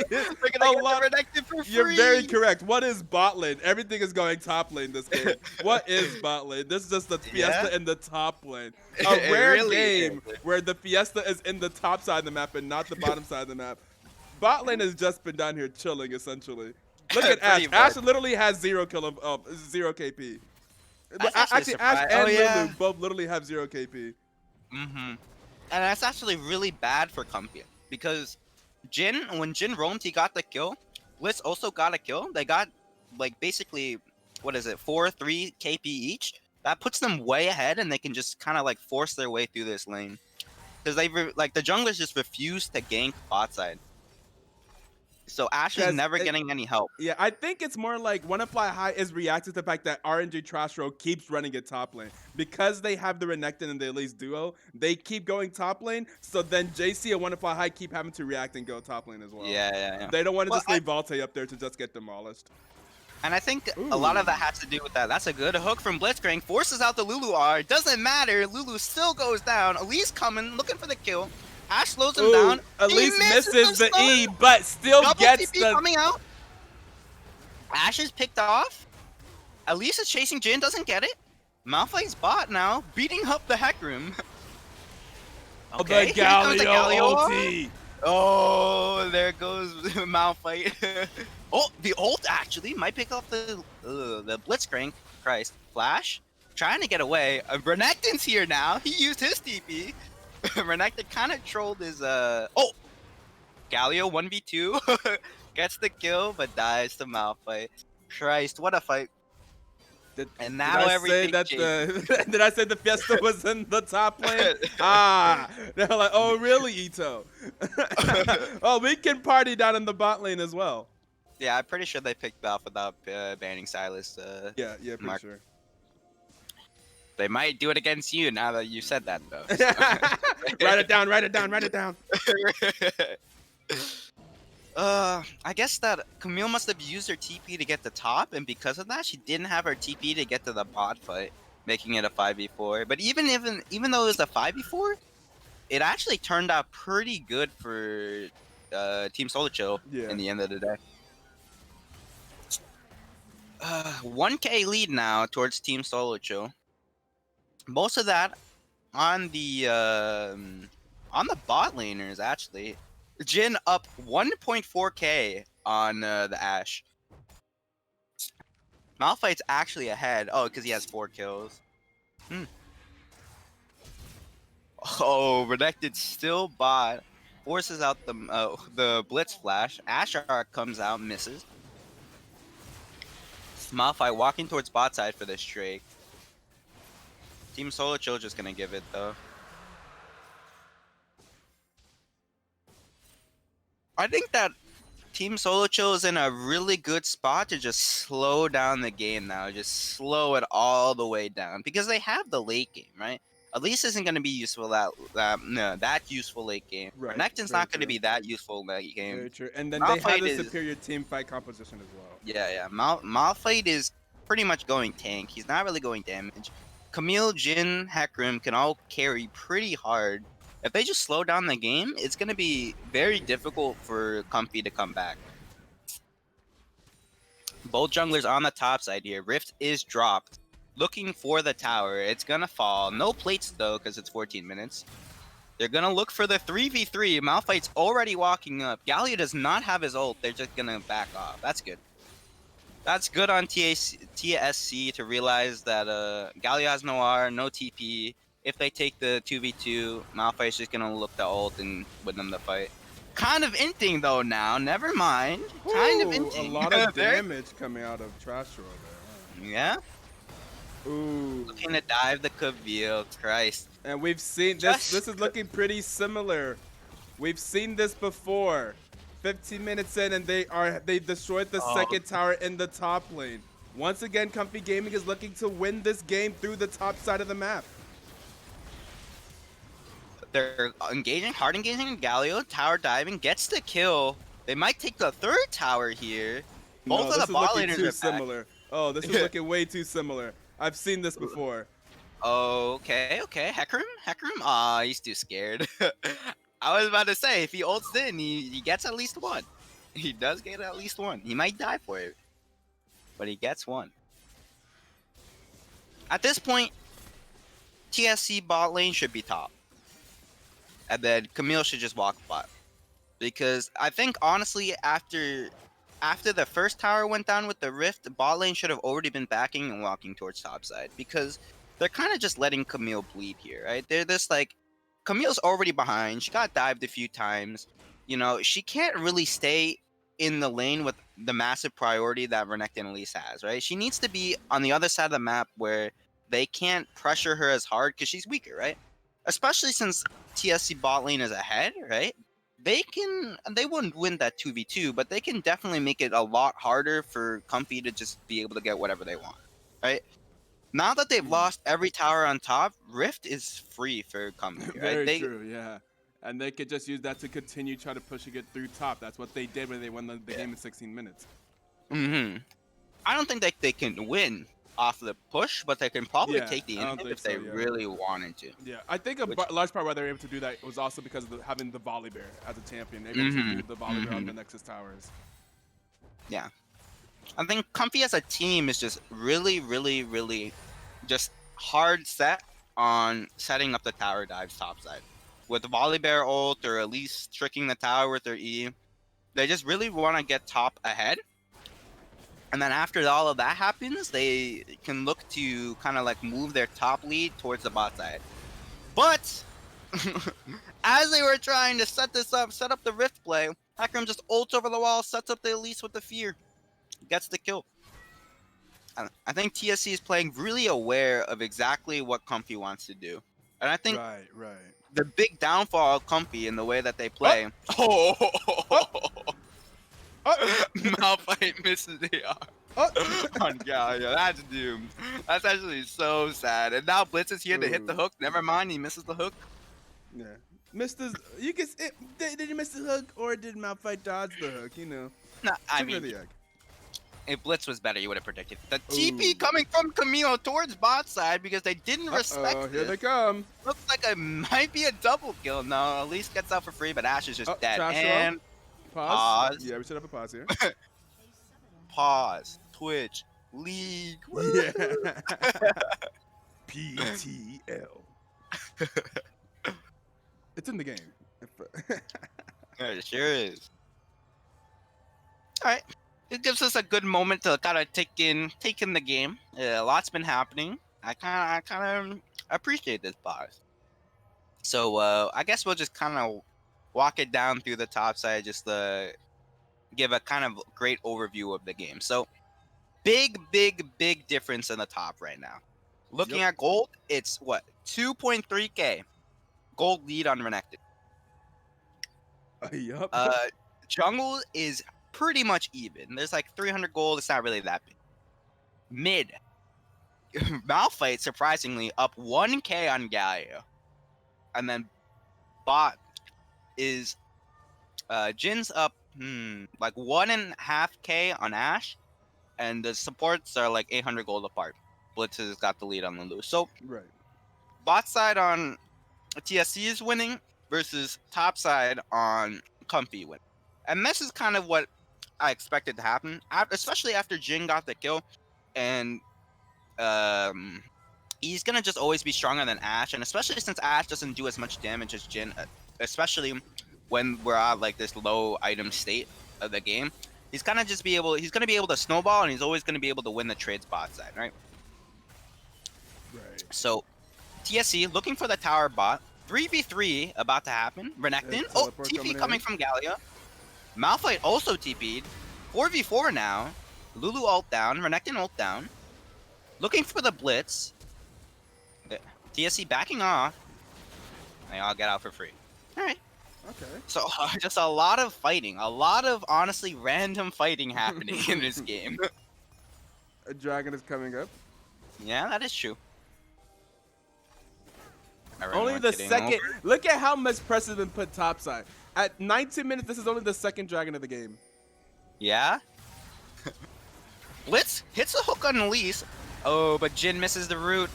They're gonna get Renekton for free. You're very correct. What is bot lane? Everything is going top lane this game. What is bot lane? This is just the Fiesta in the top lane. A rare game where the Fiesta is in the top side of the map and not the bottom side of the map. Bot lane has just been down here chilling, essentially. Look at Ash. Ash literally has 0 KP. Actually, Ash and Lulu both literally have 0 KP. And that's actually really bad for Comfy because when Jin roamed, he got the kill. Blitz also got a kill. They got like basically, what is it, 4-3 KP each. That puts them way ahead, and they can just kind of like force their way through this lane because they like the junglers just refuse to gank bot side. So Ash is never getting any help. Yeah, I think it's more like Wanna Fly High is reacting to the fact that RNG Trash Row keeps running at top lane. Because they have the Renekton and the Elise duo, they keep going top lane, so then JC and Wanna Fly High keep having to react and go top lane as well. Yeah. They don't want to just leave Valte up there to just get demolished. And I think a lot of that has to do with that. That's a good hook from Blitzcrank. Forces out the Lulu R. Doesn't matter. Lulu still goes down. Elise coming, looking for the kill. Ash slows him down. Elise misses the E, but still gets the... coming out. Ash is picked off. Elise is chasing Jin, doesn't get it. Malphite's bot now, beating up the Hecarim. Okay, the Galio ulti. Oh, there goes Malphite. Oh, the ult actually might pick up the Blitzcrank. Christ, Flash trying to get away. Renekton's here now. He used his TP. Renekton kind of trolled his Galio 1v2 gets the kill but dies to Malphite. Christ, what a fight! And now everything changes. Did I say the Fiesta was in the top lane? They're like, oh really, Ito? Oh, we can party down in the bot lane as well. Yeah, I'm pretty sure they picked Valve without banning Silas. Yeah, pretty sure. They might do it against you now that you said that, though. Write it down. I guess that Camille must have used her TP to get the top, and because of that, she didn't have her TP to get to the bot fight, making it a 5v4. But even though it was a 5v4, it actually turned out pretty good for Team Solo Chill in the end of the day. 1K lead now towards Team Solo Chill. Most of that on the bot laners actually. Jin up 1.4k on the Ashe. Malphite's actually ahead. Oh, because he has 4 kills. Oh, Renekton still bot. Forces out the Blitz Flash. Asher comes out, misses. Malphite walking towards bot side for this Drake. Team Solo Chill just gonna give it though. I think that Team Solo Chill is in a really good spot to just slow down the game now. Just slow it all the way down because they have the late game, right? Elise isn't going to be useful that useful late game. Right. Renekton's not going to be that useful late game. Very true. And then Malphite they have the superior team fight composition as well. Yeah. Malphite is pretty much going tank. He's not really going damage. Camille, Jin, Hecarim can all carry pretty hard. If they just slow down the game, it's going to be very difficult for Comfy to come back. Both junglers on the top side here. Rift is dropped. Looking for the tower. It's going to fall. No plates, though, because it's 14 minutes. They're going to look for the 3v3. Malphite's already walking up. Galio does not have his ult. They're just going to back off. That's good. That's good on TSC to realize that Galio has no R, no TP. If they take the 2v2, Malphite's just gonna look to ult and win them the fight. Kind of inting though now, never mind. Kind of inting. A lot of damage coming out of Trash Roll there. Yeah? Ooh. Looking to dive the Cavill, Christ. And we've seen this. This is looking pretty similar. We've seen this before. 15 minutes in, and they destroyed the second tower in the top lane. Once again, Comfy Gaming is looking to win this game through the top side of the map. They're hard engaging Galio, tower diving, gets the kill. They might take the third tower here. Both of the bot laners are similar. Oh, this is looking way too similar. I've seen this before. Okay. Hecarim? Aw, he's too scared. I was about to say, if he ults in, he gets at least one. He does get at least one. He might die for it, but he gets one. At this point, TSC bot lane should be top. And then Camille should just walk bot. Because I think, honestly, after the first tower went down with the Rift, the bot lane should have already been backing and walking towards top side. Because they're kind of just letting Camille bleed here, right? They're just like, Camille's already behind. She got dived a few times. You know, she can't really stay in the lane with the massive priority that Renekton Elise has, right? She needs to be on the other side of the map where they can't pressure her as hard because she's weaker, right? Especially since TSC bot lane is ahead, right? They wouldn't win that 2v2, but they can definitely make it a lot harder for Comfy to just be able to get whatever they want, right? Now that they've lost every tower on top, Rift is free for Comfy, right? Very true, yeah. And they could just use that to continue try to pushing it through top. That's what they did when they won the game in 16 minutes. I don't think that they can win off the push, but they can probably take the inhib if they really wanted to. Yeah, I think a large part why they were able to do that was also because of having the Volley Bear as a champion. Able to do the Volley Bear on the Nexus towers. Yeah. I think Comfy as a team is just really just hard set on setting up the tower dives topside. With the Volley Bear ult or at least tricking the tower with their E, they just really want to get top ahead. And then after all of that happens, they can look to kind of like move their top lead towards the bot side. But as they were trying to set up the Rift play, Hecarim just ults over the wall, sets up the Elise with the fear, gets the kill. I think TSC is playing really aware of exactly what Comfy wants to do. And I think the big downfall of Comfy in the way that they play. Malphite misses the R. On Galio, that's doomed. That's actually so sad. And now Blitz is here to hit the hook. Never mind, he misses the hook. Yeah, missed the. Did you miss the hook or did Malphite dodge the hook? You know. No, I mean, if Blitz was better, you would have predicted the TP coming from Camille towards bot side because they didn't respect it. Here they come. Looks like it might be a double kill. No, Elise gets out for free, but Ash is just dead. And pause. Yeah, we should have a pause here. Pause. Twitch. League. Yeah. BTL. It's in the game. It sure is. All right. It gives us a good moment to kind of take in the game. A lot's been happening. I kind of appreciate this pause. So I guess we'll just kind of walk it down through the top side, just to give a kind of great overview of the game. So big difference in the top right now. Looking at gold, it's what, 2.3k gold lead on Renekton. Yup. Jungle is pretty much even. There's like 300 gold. It's not really that big. Mid, Malphite surprisingly up 1k on Galio, and then bot is Jin's up like 1.5k on Ashe, and the supports are like 800 gold apart. Blitz has got the lead on Lulu. So Right. bot side on TSC is winning versus top side on Comfy winning. And this is kind of what I expected to happen, especially after Jin got the kill. And he's going to just always be stronger than Ashe. And especially since Ashe doesn't do as much damage as Jin, especially when we're at like this low item state of the game, he's going to be able to snowball, and he's always going to be able to win the trade spot side, right? Right. So TSC looking for the tower bot. 3v3 about to happen. Renekton. Oh, TP coming from Galio. Malphite also TP'd. 4v4 now. Lulu ult down. Renekton ult down. Looking for the blitz. TSC backing off. They all get out for free. Alright. Okay. So just a lot of fighting. A lot of honestly random fighting happening in this game. A dragon is coming up. Yeah, that is true. Only the second. Look at how much press has been put topside. At 19 minutes, this is only the second dragon of the game. Yeah? Blitz hits a hook on Elise. Oh, but Jin misses the root.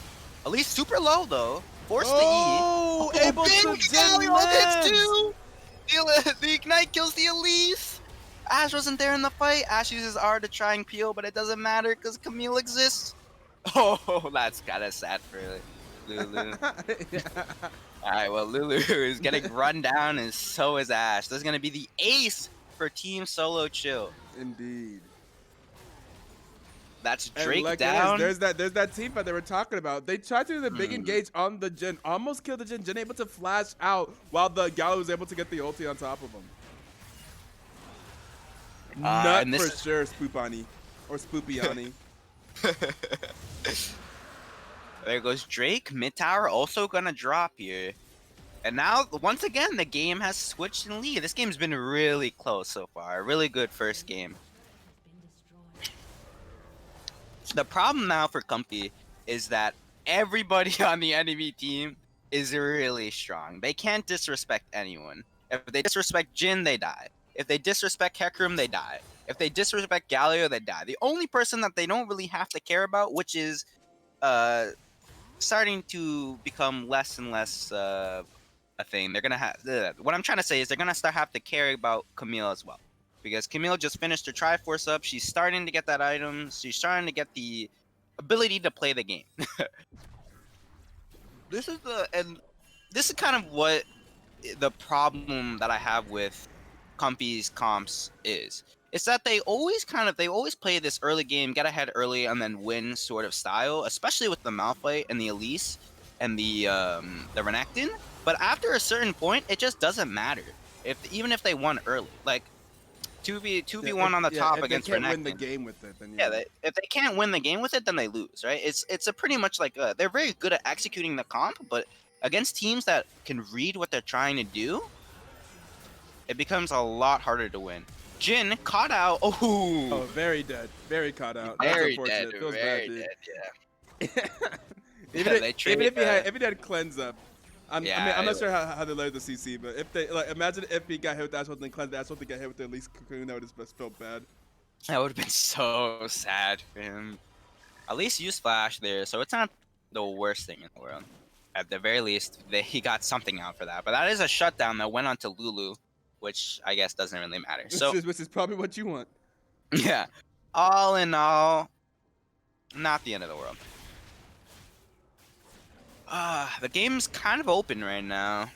Elise super low, though. Forced the E. Oh, able to hits too! The Ignite kills the Elise. Ashe wasn't there in the fight. Ashe uses R to try and peel, but it doesn't matter because Camille exists. Oh, that's kind of sad for Lulu. Yeah. Alright, well, Lulu is getting run down, and so is Ashe. This is going to be the ace for Team Solo Chill. Indeed. That's And Drake like down. There's that team fight they were talking about. They tried to do the big engage on the Jin, almost killed the Jin. Jin able to flash out while the Gallo was able to get the ulti on top of him. Nut for sure, Spoopani. Or Spoopiani. There goes Drake. Mid tower also gonna drop here. And now, once again, the game has switched in lead. This game's been really close so far. Really good first game. The problem now for Comfy is that everybody on the enemy team is really strong. They can't disrespect anyone. If they disrespect Jin, they die. If they disrespect Hecarim, they die. If they disrespect Galio, they die. The only person that they don't really have to care about, which is starting to become less and less a thing. They're gonna have. What I'm trying to say is they're gonna have to care about Camille as well, because Camille just finished her Triforce up. She's starting to get that item. She's starting to get the ability to play the game. This is kind of what the problem that I have with Comfy's comps is. It's that they always play this early game, get ahead early, and then win sort of style, especially with the Malphite and the Elise and the Renekton. But after a certain point, it just doesn't matter. Even if they won early, like 2v1 on the top against Renekton. If they can't win the game with it, then if they can't win the game with it, then they lose, right? It's a pretty much like they're very good at executing the comp, but against teams that can read what they're trying to do, it becomes a lot harder to win. Jin caught out. Oh, very dead. Very caught out. Very That's dead. Feels Very bad, dead. Yeah. even if he had cleanse up. I'm not sure how they learned the CC, but if they imagine if he got hit with Asphalt and cleanse, Asphalt got hit with at least Cocoon, that would have just felt bad. That would have been so sad for him. At least use Flash there, so it's not the worst thing in the world. At the very least, he got something out for that. But that is a shutdown that went on to Lulu, which I guess doesn't really matter. Which is probably what you want. Yeah. All in all, not the end of the world. The game's kind of open right now.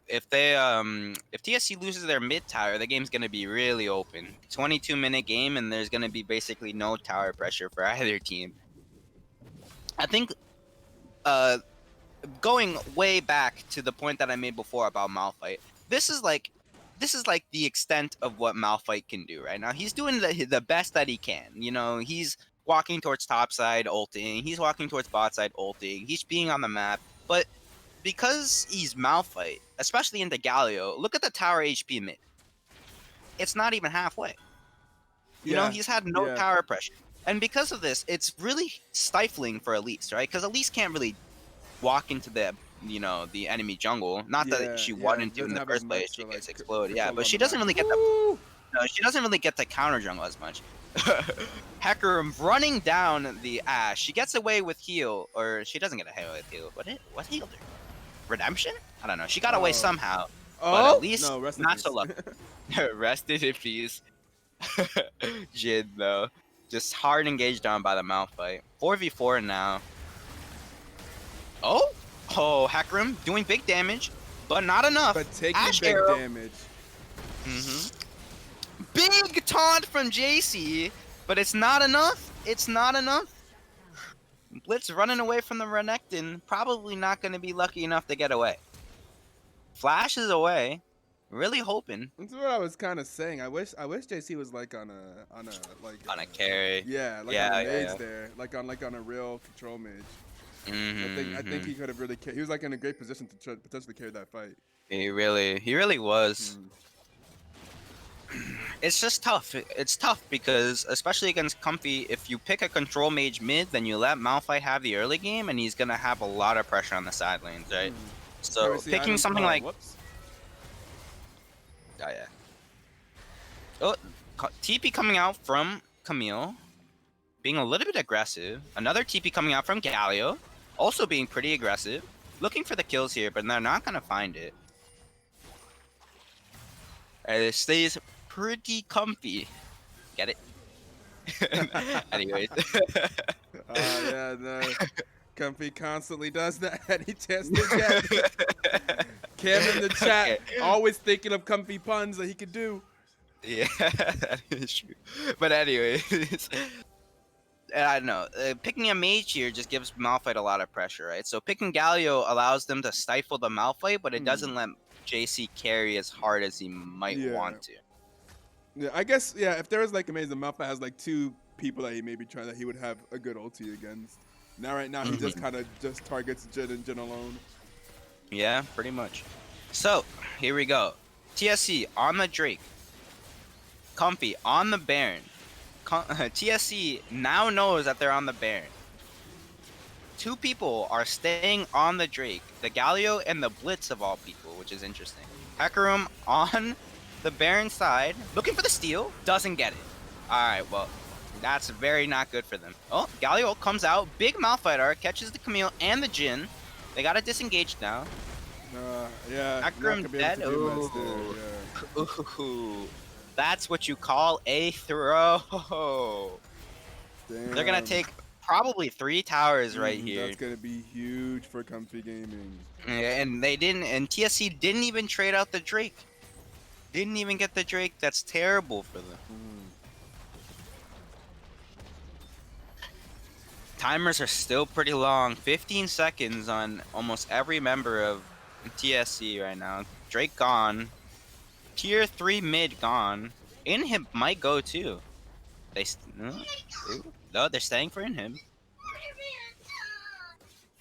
If TSC loses their mid tower, the game's gonna be really open. 22-minute game, and there's gonna be basically no tower pressure for either team. I think, going way back to the point that I made before about Malphite, this is like the extent of what Malphite can do right now. He's doing the best that he can. You know, he's walking towards top side ulting. He's walking towards bot side ulting. He's being on the map, but because he's Malphite, especially into Galio, look at the tower HP mid. It's not even halfway. You know, he's had no tower pressure. And because of this, it's really stifling for Elise, right? Because Elise can't really walk into the the enemy jungle. Not that she wanted to in the first place. She gets exploded. Yeah, but she doesn't really get she doesn't really get to counter jungle as much. Hecarim running down the Ashe. She gets away with heal, or she doesn't get away with heal. What healed her? Redemption? I don't know. She got away somehow. But at least not so lucky. Rested in peace. Jin though. Just hard engaged on by the Malphite. 4v4 now. Oh, Hecarim doing big damage, but not enough. But taking Ashe big arrow. damage. Big taunt from JC, but it's not enough. It's not enough. Blitz running away from the Renekton, probably not going to be lucky enough to get away. Flash is away. Really hoping. That's what I was kind of saying. I wish JC was like on a carry. Yeah, like on a mage there, like on a real control mage. I think he could have really. He was like in a great position to potentially carry that fight. He really was. It's just tough. It's tough because, especially against Comfy, if you pick a control mage mid, then you let Malphite have the early game, and he's gonna have a lot of pressure on the side lanes, right? So picking something like, TP coming out from Camille, being a little bit aggressive. Another TP coming out from Galio, also being pretty aggressive, looking for the kills here, but they're not gonna find it. It stays pretty comfy. Get it? Anyways. Comfy constantly does that. He tested that. Cam in the chat, always thinking of Comfy puns that he could do. Yeah, that is true. But anyways, I don't know. Picking a mage here just gives Malphite a lot of pressure, right? So picking Galio allows them to stifle the Malphite, but it doesn't let JC carry as hard as he might want to. Yeah, I guess, if there was like amazing, Malphite has like two people that he maybe try that he would have a good ulti against. Right now he just kind of just targets Jin and Jin alone. Yeah, pretty much. So here we go. TSC on the Drake. Comfy on the Baron. TSC now knows that they're on the Baron. Two people are staying on the Drake, the Galio and the Blitz of all people, which is interesting. Hecarim on the Baron side, looking for the steal, doesn't get it. Alright, well, that's very not good for them. Oh, Galio comes out, big Malphite arc, catches the Camille and the Jin. They gotta disengage now. Hecarim dead. Ooh. That's what you call a throw. Damn. They're gonna take probably 3 towers right here. That's gonna be huge for Comfy Gaming. Yeah, and they didn't, and TSC didn't even trade out the Drake. Didn't even get the Drake. That's terrible for them. Timers are still pretty long. 15 seconds on almost every member of TSC right now. Drake gone. Tier 3 mid gone. Inhib might go too. No, they're staying for Inhib.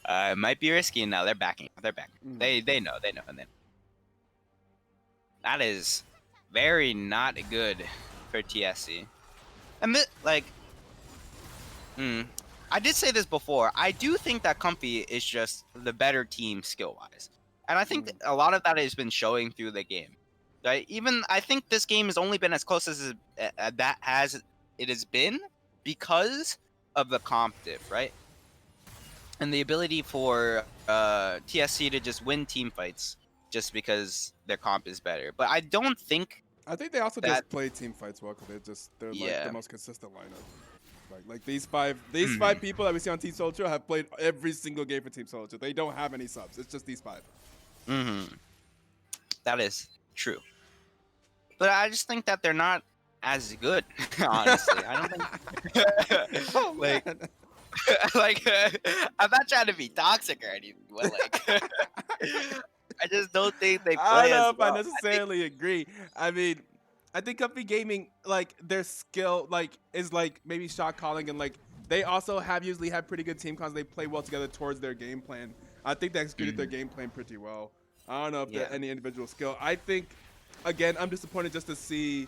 It might be risky now. They're backing. They're back. They know. That is very not good for TSC. I did say this before. I do think that Comfy is just the better team skill-wise. And I think a lot of that has been showing through the game. Right? I think this game has only been as close as it has been because of the comp diff, right? And the ability for TSC to just win team fights just because their comp is better. But I think they also just play team fights well because they're like the most consistent lineup. expect. Like these five people that we see on Team Soldier have played every single game for Team Soldier. They don't have any subs. It's just these five. Mm-hmm. That is true. But I just think that they're not as good, honestly. I don't think Oh like man. like I'm not trying to be toxic or anything, but like I just don't think they I don't play know as if I well. I think necessarily agree. I mean, I think Comfy Gaming, like their skill, like is like maybe shot calling and like they also have usually have pretty good team cons. They play well together towards their game plan. I think they executed their Mhm. game plan pretty well. I don't know if there Yeah. any individual skill. I think, again, I'm disappointed just to see.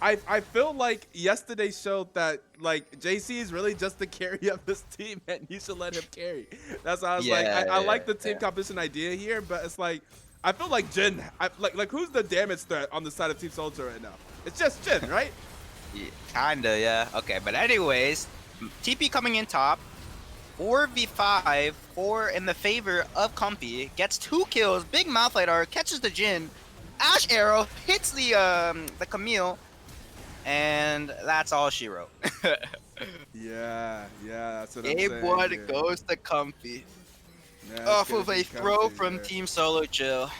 I feel like yesterday showed that like JC is really just the carry of this team, and you should let him carry. That's why I was like, I Yeah, like the team composition idea here, but it's like I feel like Jin, like who's the damage threat on the side of Team Soldier right now? It's just Jin, right? yeah. Kinda, yeah. Okay, but anyways, TP coming in top. 4v5, 4 in the favor of Comfy, gets 2 kills, big mouth lidar, catches the Jin, Ash Arrow hits the Camille, and that's all she wrote. Yeah, that's what I'm Game saying 1 here. goes to Comfy. Yeah, it's Off gonna of a be throw Comfy from there. Team Solo Chill.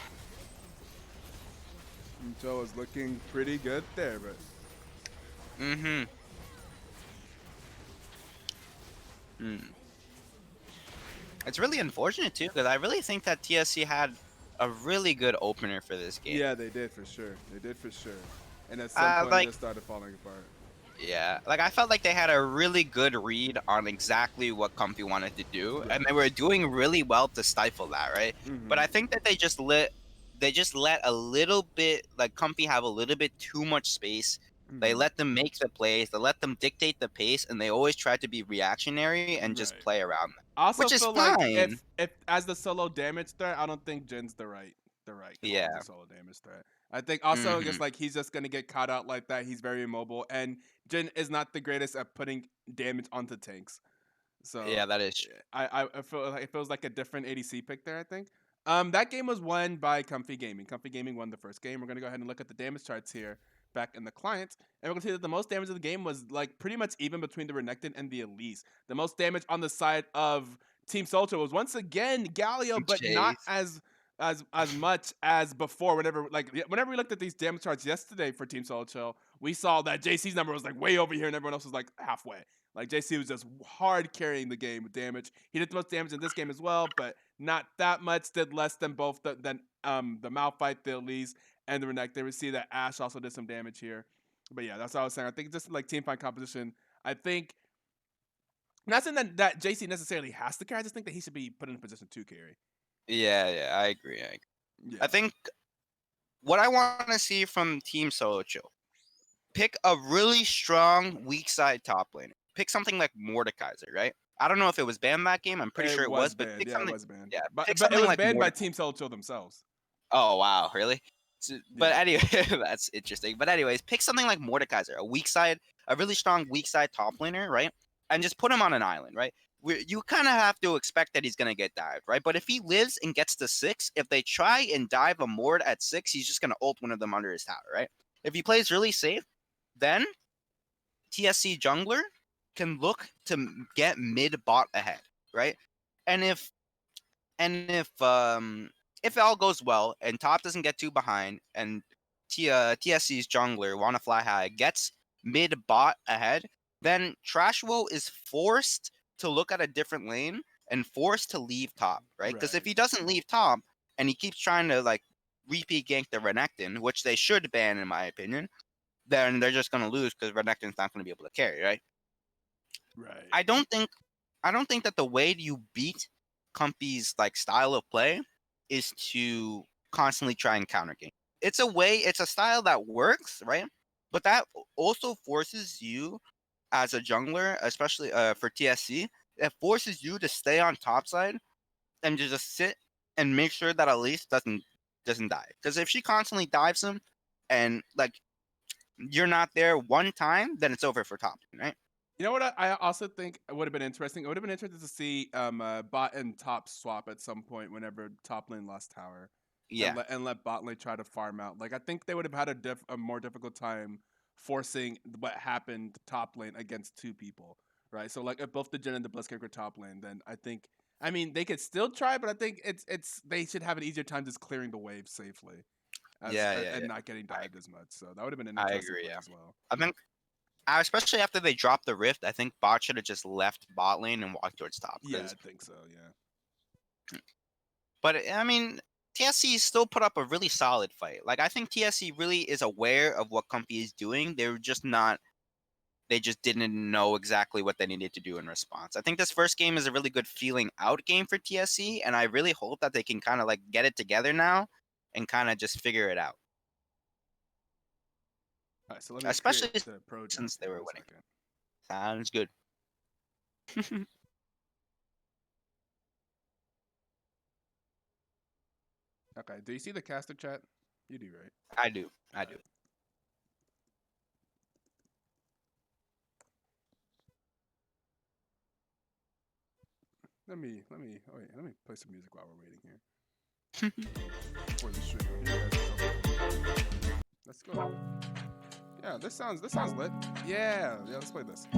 Joe is looking pretty good there, but Mm-hmm. Mm. It's really unfortunate too, because I really think that TSC had a really good opener for this game. yeah, they did for sure. They did for sure. And at some point, it Like, just started falling apart. yeah, like I felt like they had a really good read on exactly what Comfy wanted to do, and they were doing really well to stifle that, right? But I think that they just let a little bit, like Comfy have a little bit too much space. They let them make the plays, they let them dictate the pace, and they always try to be reactionary and just Right. play around them, I also which is feel like fine. if as the solo damage threat, I don't think Jin's the right call as Yeah. a solo damage threat. I think also Hmm. just like he's just gonna get caught out like that. He's very immobile, and Jin is not the greatest at putting damage onto tanks. So Yeah, that is true. I feel like it feels like a different ADC pick there. I think. That game was won by Comfy Gaming. Comfy Gaming won the first game. We're gonna go ahead and look at the damage charts here back in the client, and we're gonna see that the most damage of the game was like pretty much even between the Renekton and the Elise. The most damage on the side of Team Soldier was once again Galio, but not Chase. as much as before. Whenever we looked at these damage charts yesterday for Team Soldier, we saw that JC's number was like way over here, and everyone else was like halfway. Like JC was just hard carrying the game with damage. He did the most damage in this game as well, but not that much. Did less than both the Malphite, the Elise, and the Renekton. We see that Ash also did some damage here. But yeah, that's what I was saying. I think just like team fight composition, I think not saying that JC necessarily has to carry. I just think that he should be put in a position to carry. Yeah, I agree. Yeah. I think what I want to see from Team Solo Chill, pick a really strong weak side top laner. Pick something like Mordekaiser, right? I don't know if it was banned that game. I'm pretty It sure it was was, but banned. pick Yeah, it something. was banned. Yeah, But pick it something was like banned by Mordekaiser. Team Soldier themselves. Oh wow, really? But Yeah. anyway, that's interesting. But anyways, pick something like Mordekaiser, a weak side, a really strong weak side top laner, right? And just put him on an island, right? You kind of have to expect that he's gonna get dived, right? But if he lives and gets to 6, if they try and dive a Mord at 6, he's just gonna ult one of them under his tower, right? If he plays really safe, then TSC jungler can look to get mid bot ahead, right? And if it all goes well and top doesn't get too behind and TSC's jungler wanna fly high gets mid bot ahead, then Trashwell is forced to look at a different lane and forced to leave top, right? Because if Right. he doesn't leave top and he keeps trying to like repeat gank the Renekton, which they should ban in my opinion, then they're just gonna lose because Renekton's not gonna be able to carry, right? Right. I don't think that the way you beat Comfy's like style of play is to constantly try and counter game. It's a style that works, right? But that also forces you as a jungler, especially for TSC, it forces you to stay on top side and to just sit and make sure that Elise doesn't die. Because if she constantly dives him and like you're not there one time, then it's over for top, right? You know what? I also think it would have been interesting. It would have been interesting to see bot and top swap at some point whenever top lane lost tower, Yeah. and let bot lane try to farm out. Like I think they would have had a more difficult time forcing what happened top lane against 2 people, right? So like if both the Jhin and the Blitzcrank were top lane, then I mean they could still try, but I think it's they should have an easier time just clearing the wave safely, and not getting dived as much. So that would have been an interesting play as well. I think, especially after they dropped the rift, I think bot should have just left bot lane and walked towards top. Yeah, I think so. Yeah. But I mean, TSC still put up a really solid fight. Like I think TSC really is aware of what Comfy is doing. They're just not. They just didn't know exactly what they needed to do in response. I think this first game is a really good feeling out game for TSC, and I really hope that they can kind of like get it together now and kind of just figure it out. All right, so let me especially the since they were winning. Sounds good. Okay, do you see the caster chat? You do, right? I do. I do. Let me play some music while we're waiting here. For the stream. Let's go. Yeah, this sounds lit. Yeah, let's play this.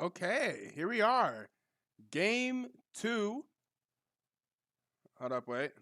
Okay, here we are. Game 2. Hold up, wait.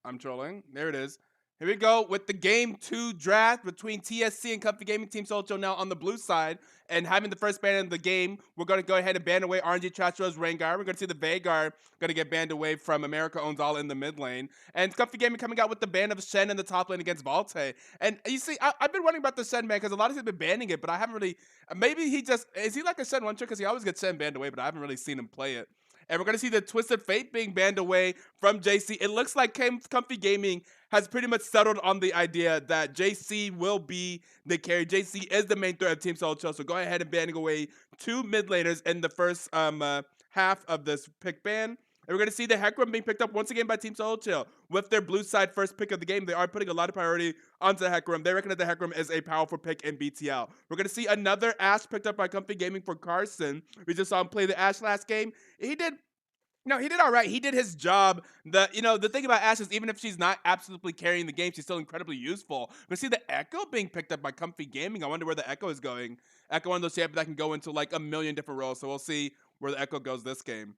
I'm trolling. There it is. Here we go with the Game 2 draft between TSC and Comfy Gaming. Team Solcho now on the blue side. And having the first ban in the game, we're going to go ahead and ban away RNG Trash Rose Rengar. We're going to see the Veigar going to get banned away from America Owns All in the mid lane. And Comfy Gaming coming out with the ban of Shen in the top lane against Volte. And you see, I've been wondering about the Shen ban because a lot of people have been banning it, but I haven't really. Maybe he just. Is he like a Shen one trick? Because he always gets Shen banned away, but I haven't really seen him play it. And we're going to see the Twisted Fate being banned away from JC. It looks like Comfy Gaming has pretty much settled on the idea that JC will be the carry. JC is the main threat of Team Solcho, so go ahead and banning away 2 mid laners in the first half of this pick ban. And we're going to see the Hecarim being picked up once again by Team Solcho. With their blue side first pick of the game, they are putting a lot of priority onto the Hecarim. They reckon that the Hecarim is a powerful pick in BTL. We're going to see another Ashe picked up by Comfy Gaming for Carson. We just saw him play the Ashe last game. He did all right. He did his job. The thing about Ashe is even if she's not absolutely carrying the game, she's still incredibly useful. We see the Echo being picked up by Comfy Gaming. I wonder where the Echo is going. Echo, one of those champions that can go into like a million different roles. So we'll see where the Echo goes this game.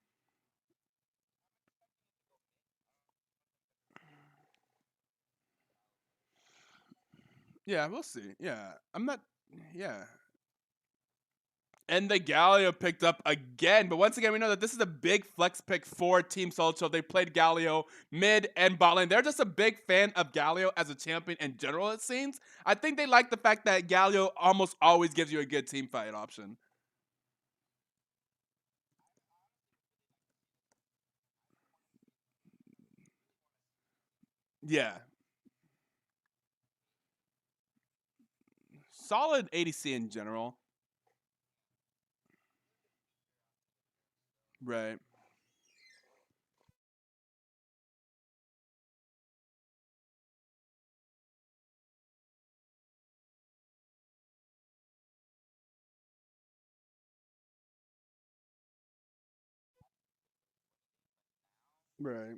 Yeah, we'll see. Yeah, And the Galio picked up again. But once again, we know that this is a big flex pick for Team Solcho. They played Galio mid and bot lane. They're just a big fan of Galio as a champion in general, it seems. I think they like the fact that Galio almost always gives you a good team fight option. Yeah. Solid ADC in general. Right. Right.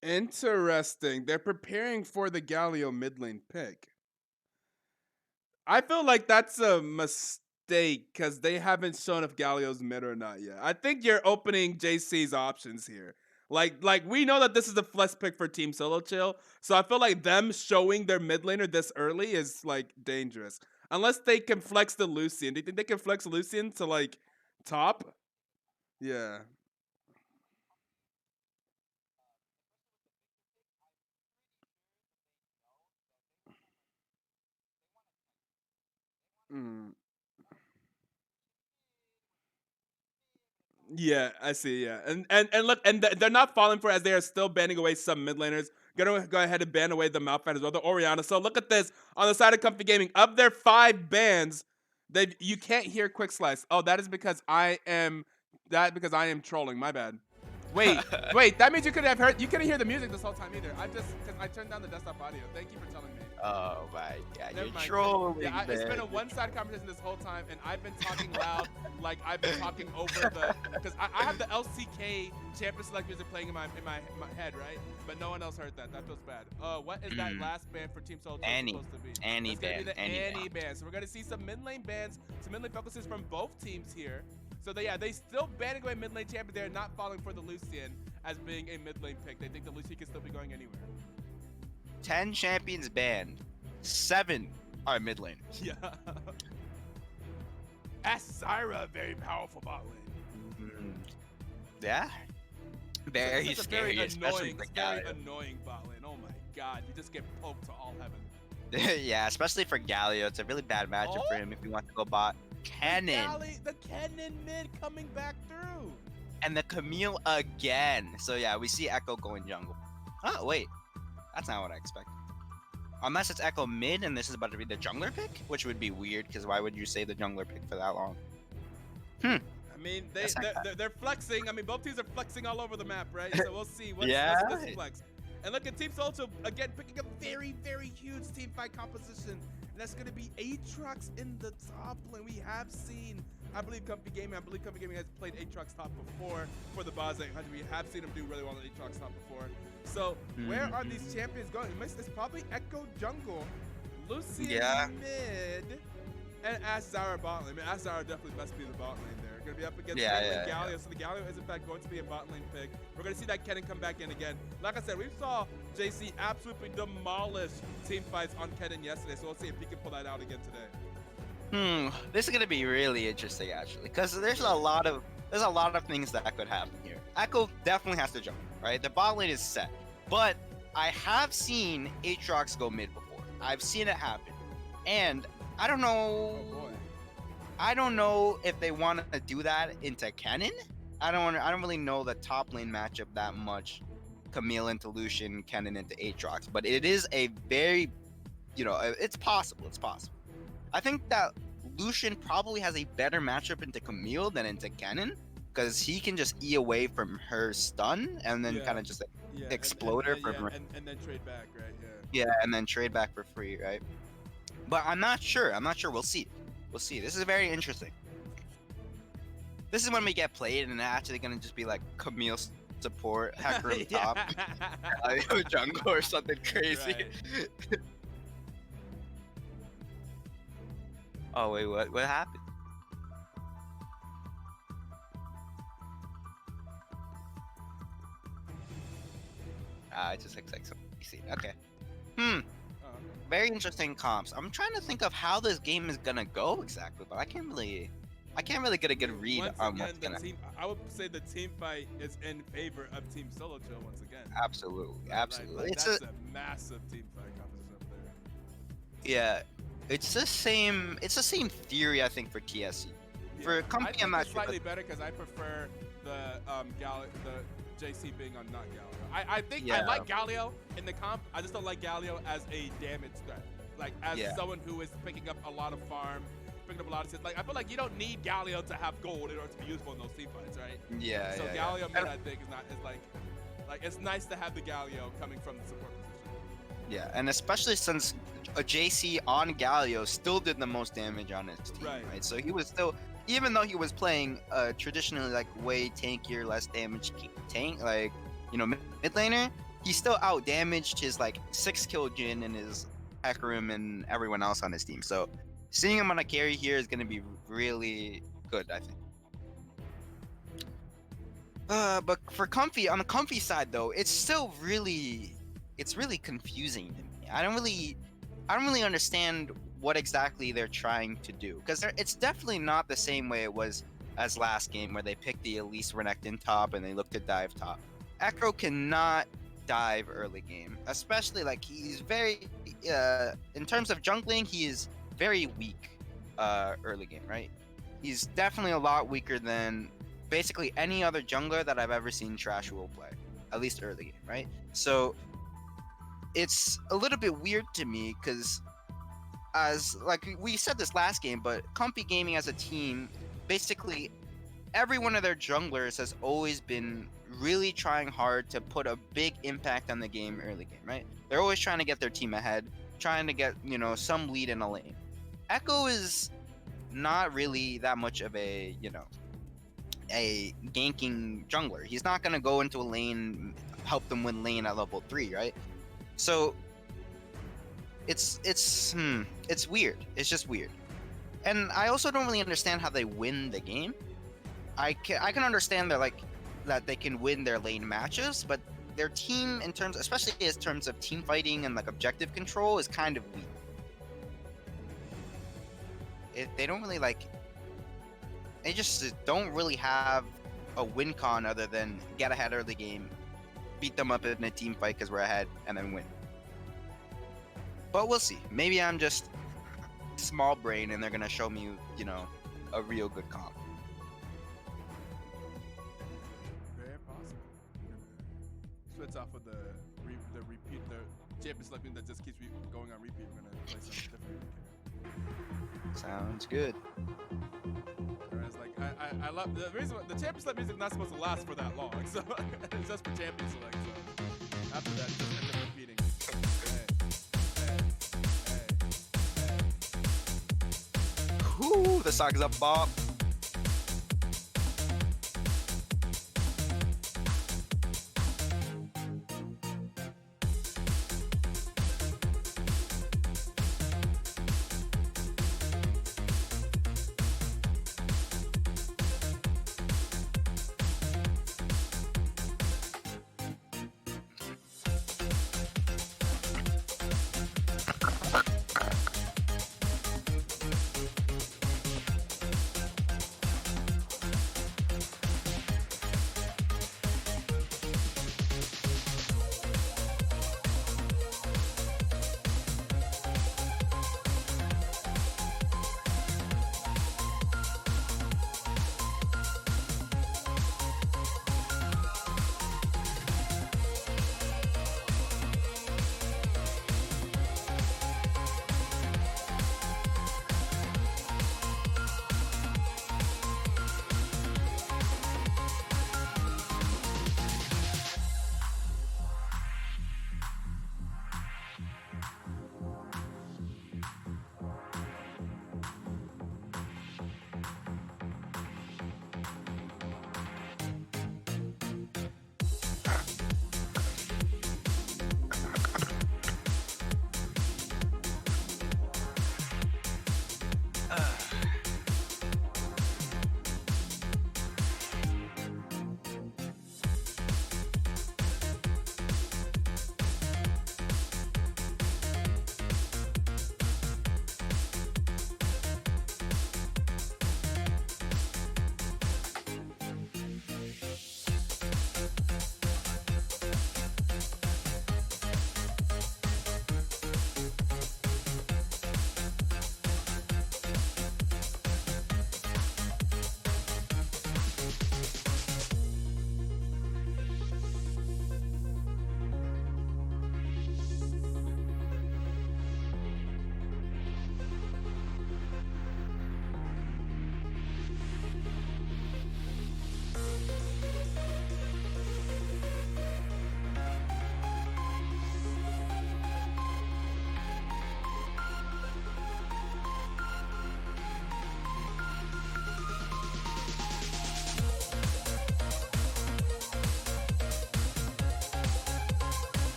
Interesting. They're preparing for the Galio mid lane pick. I feel like that's a mistake because they haven't shown if Galio's mid or not yet. I think you're opening JC's options here. Like we know that this is the flex pick for Team Solo Chill, so I feel like them showing their mid laner this early is like dangerous. Unless they can flex the Lucian. Do you think they can flex Lucian to like top? Yeah. Mm. Yeah, I see. Yeah, and look, and they're not falling for it as they are still banning away some mid laners. Gonna go ahead and ban away the Malphite as well, the Orianna. So look at this on the side of Comfy Gaming. Of their 5 bans, you can't hear Quick Slice. Oh, that is because I am trolling. My bad. Wait. That means you couldn't have heard. You couldn't hear the music this whole time either. Because I turned down the desktop audio. Thank you for telling me. Oh my god, Never you're mind. trolling, Yeah, it's been a one-sided conversation this whole time, and I've been talking loud, like I've been talking over because I have the LCK champion select music playing in my head, right? But no one else heard that. That feels bad. What is that last ban for Team Soldier supposed to be? Any it's ban. Be the Annie ban. So we're gonna see some mid lane bans, some mid lane focuses from both teams here. So they still banning away mid lane champion. They're not falling for the Lucian as being a mid lane pick. They think the Lucian can still be going anywhere. 10 champions banned. 7 are mid lane. Yeah. Asira, very powerful bot lane. Yeah. Very scary, very especially annoying, for Galio. very annoying bot lane. Oh my god, you just get poked to all heaven. Yeah, especially for Galio. It's a really bad matchup for him if he wants to go bot. Cannon. The Cannon mid coming back through. And the Camille again. So yeah, we see Echo going jungle. Oh, wait. That's not what I expected. Unless it's Echo mid and this is about to be the jungler pick, which would be weird because why would you say the jungler pick for that long? I mean, they're flexing. I mean, both teams are flexing all over the map, right? So we'll see what's this flex. And look at Team Solcho again picking a very, very huge team fight composition. And that's going to be Aatrox in the top lane. We have seen, I believe Comfy Gaming has played Aatrox top before for the Baz 800. We have seen him do really well on Aatrox top before. So where are these champions going? It's probably Echo Jungle. Lucian Yeah. mid. And Azara bot lane. I mean, Azara definitely best be the bot lane there. Going to be up against Galio. So the Galio is, in fact, going to be a bot lane pick. We're going to see that Kennen come back in again. Like I said, we saw JC absolutely demolish team fights on Kennen yesterday. So we'll see if he can pull that out again today. This is going to be really interesting, actually. Because there's a lot of things that could happen here. Echo definitely has to jump, right? The bot lane is set. But I have seen Aatrox go mid before. I've seen it happen. And I don't know. Oh boy. I don't know if they want to do that into Kennen. I don't really know the top lane matchup that much. Camille into Lucian, Kennen into Aatrox, but it is a very, it's possible. It's possible. I think that Lucian probably has a better matchup into Camille than into Kennen, because he can just E away from her stun and then kind of just explode her from her. And then trade back, right? Yeah, and then trade back for free, right? But I'm not sure. We'll see. We'll see. This is very interesting. This is when we get played, and it's actually gonna just be like Camille support, hacker on top, jungle or something crazy. Right. Oh wait, what happened? It just looks like some PC. Okay. Very interesting comps. I'm trying to think of how this game is gonna go exactly, but I can't really get a good read on what's gonna. I would say the team fight is in favor of Team Solo Chill once again. Absolutely. Like, that's a massive team fight composition up there. Yeah, it's the same theory I think for TSC. Yeah. For Comfy, I'm not sure. Slightly better because I prefer the JC being on not Galio. I think I like Galio in the comp. I just don't like Galio as a damage threat. Like as someone who is picking up a lot of farm, picking up a lot of shit. Like I feel like you don't need Galio to have gold in order to be useful in those team fights, right? Yeah. So Galio mid I think is like it's nice to have the Galio coming from the support position. Yeah, and especially since a JC on Galio still did the most damage on his team, right? So he was still, even though he was playing traditionally like way tankier, less damage tank, like mid laner, he still out damaged his like 6-kill Jhin and his Hecarim and everyone else on his team. So seeing him on a carry here is going to be really good, I think. But for Comfy, on the Comfy side though, it's still really confusing to me. I don't really understand what exactly they're trying to do, because it's definitely not the same way it was as last game where they picked the Elise Renekton top and they looked to dive top. Echo cannot dive early game, especially like he's very in terms of jungling, he is very weak early game, right? He's definitely a lot weaker than basically any other jungler that I've ever seen Trash will play, at least early game, right? So it's a little bit weird to me because, as like we said this last game, but Comfy Gaming as a team, basically every one of their junglers has always been really trying hard to put a big impact on the game early game, right? They're always trying to get their team ahead, trying to get, some lead in a lane. Echo is not really that much of a ganking jungler. He's not going to go into a lane, help them win lane at level 3, right? So it's weird. It's just weird. And I also don't really understand how they win the game. I can understand that they can win their lane matches, but their team, especially in terms of team fighting and like objective control, is kind of weak. They don't really they just don't really have a win con other than get ahead early game, beat them up in a team fight because we're ahead, and then win. But we'll see. Maybe I'm just small brain and they're gonna show me, a real good comp. Very possible. Switch off of the champion selecting that just keeps going on repeat. We're gonna play something different. Sounds good. Whereas, I love the reason the champion select music is not supposed to last for that long, so it's just for champion select. So after that, just end up repeating. Whoo, the song is up, Bob.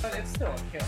But it's still a kill.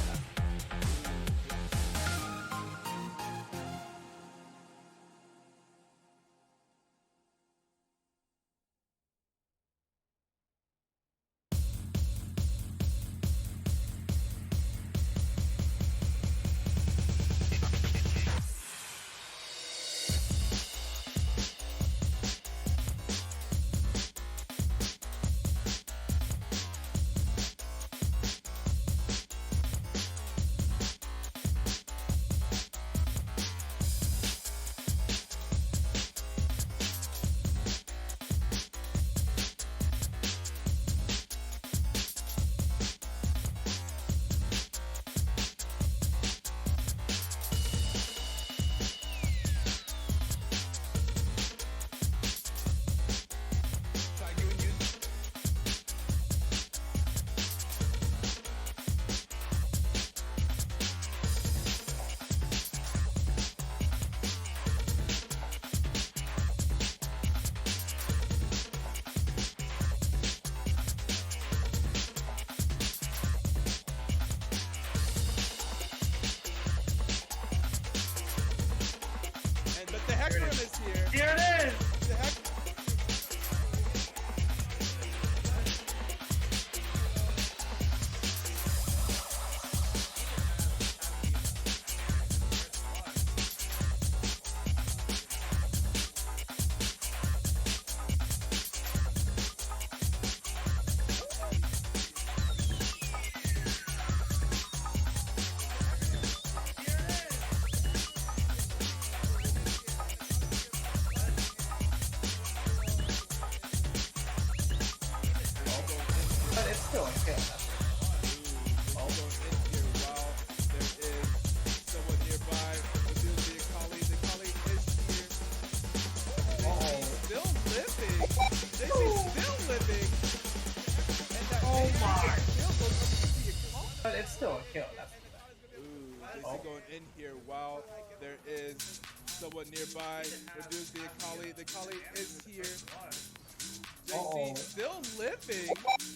Here it is! But it's still a kill. But it's still a kill. That's JC going in here while there is someone nearby. Reduce the Akali. The Akali is here. JC still living.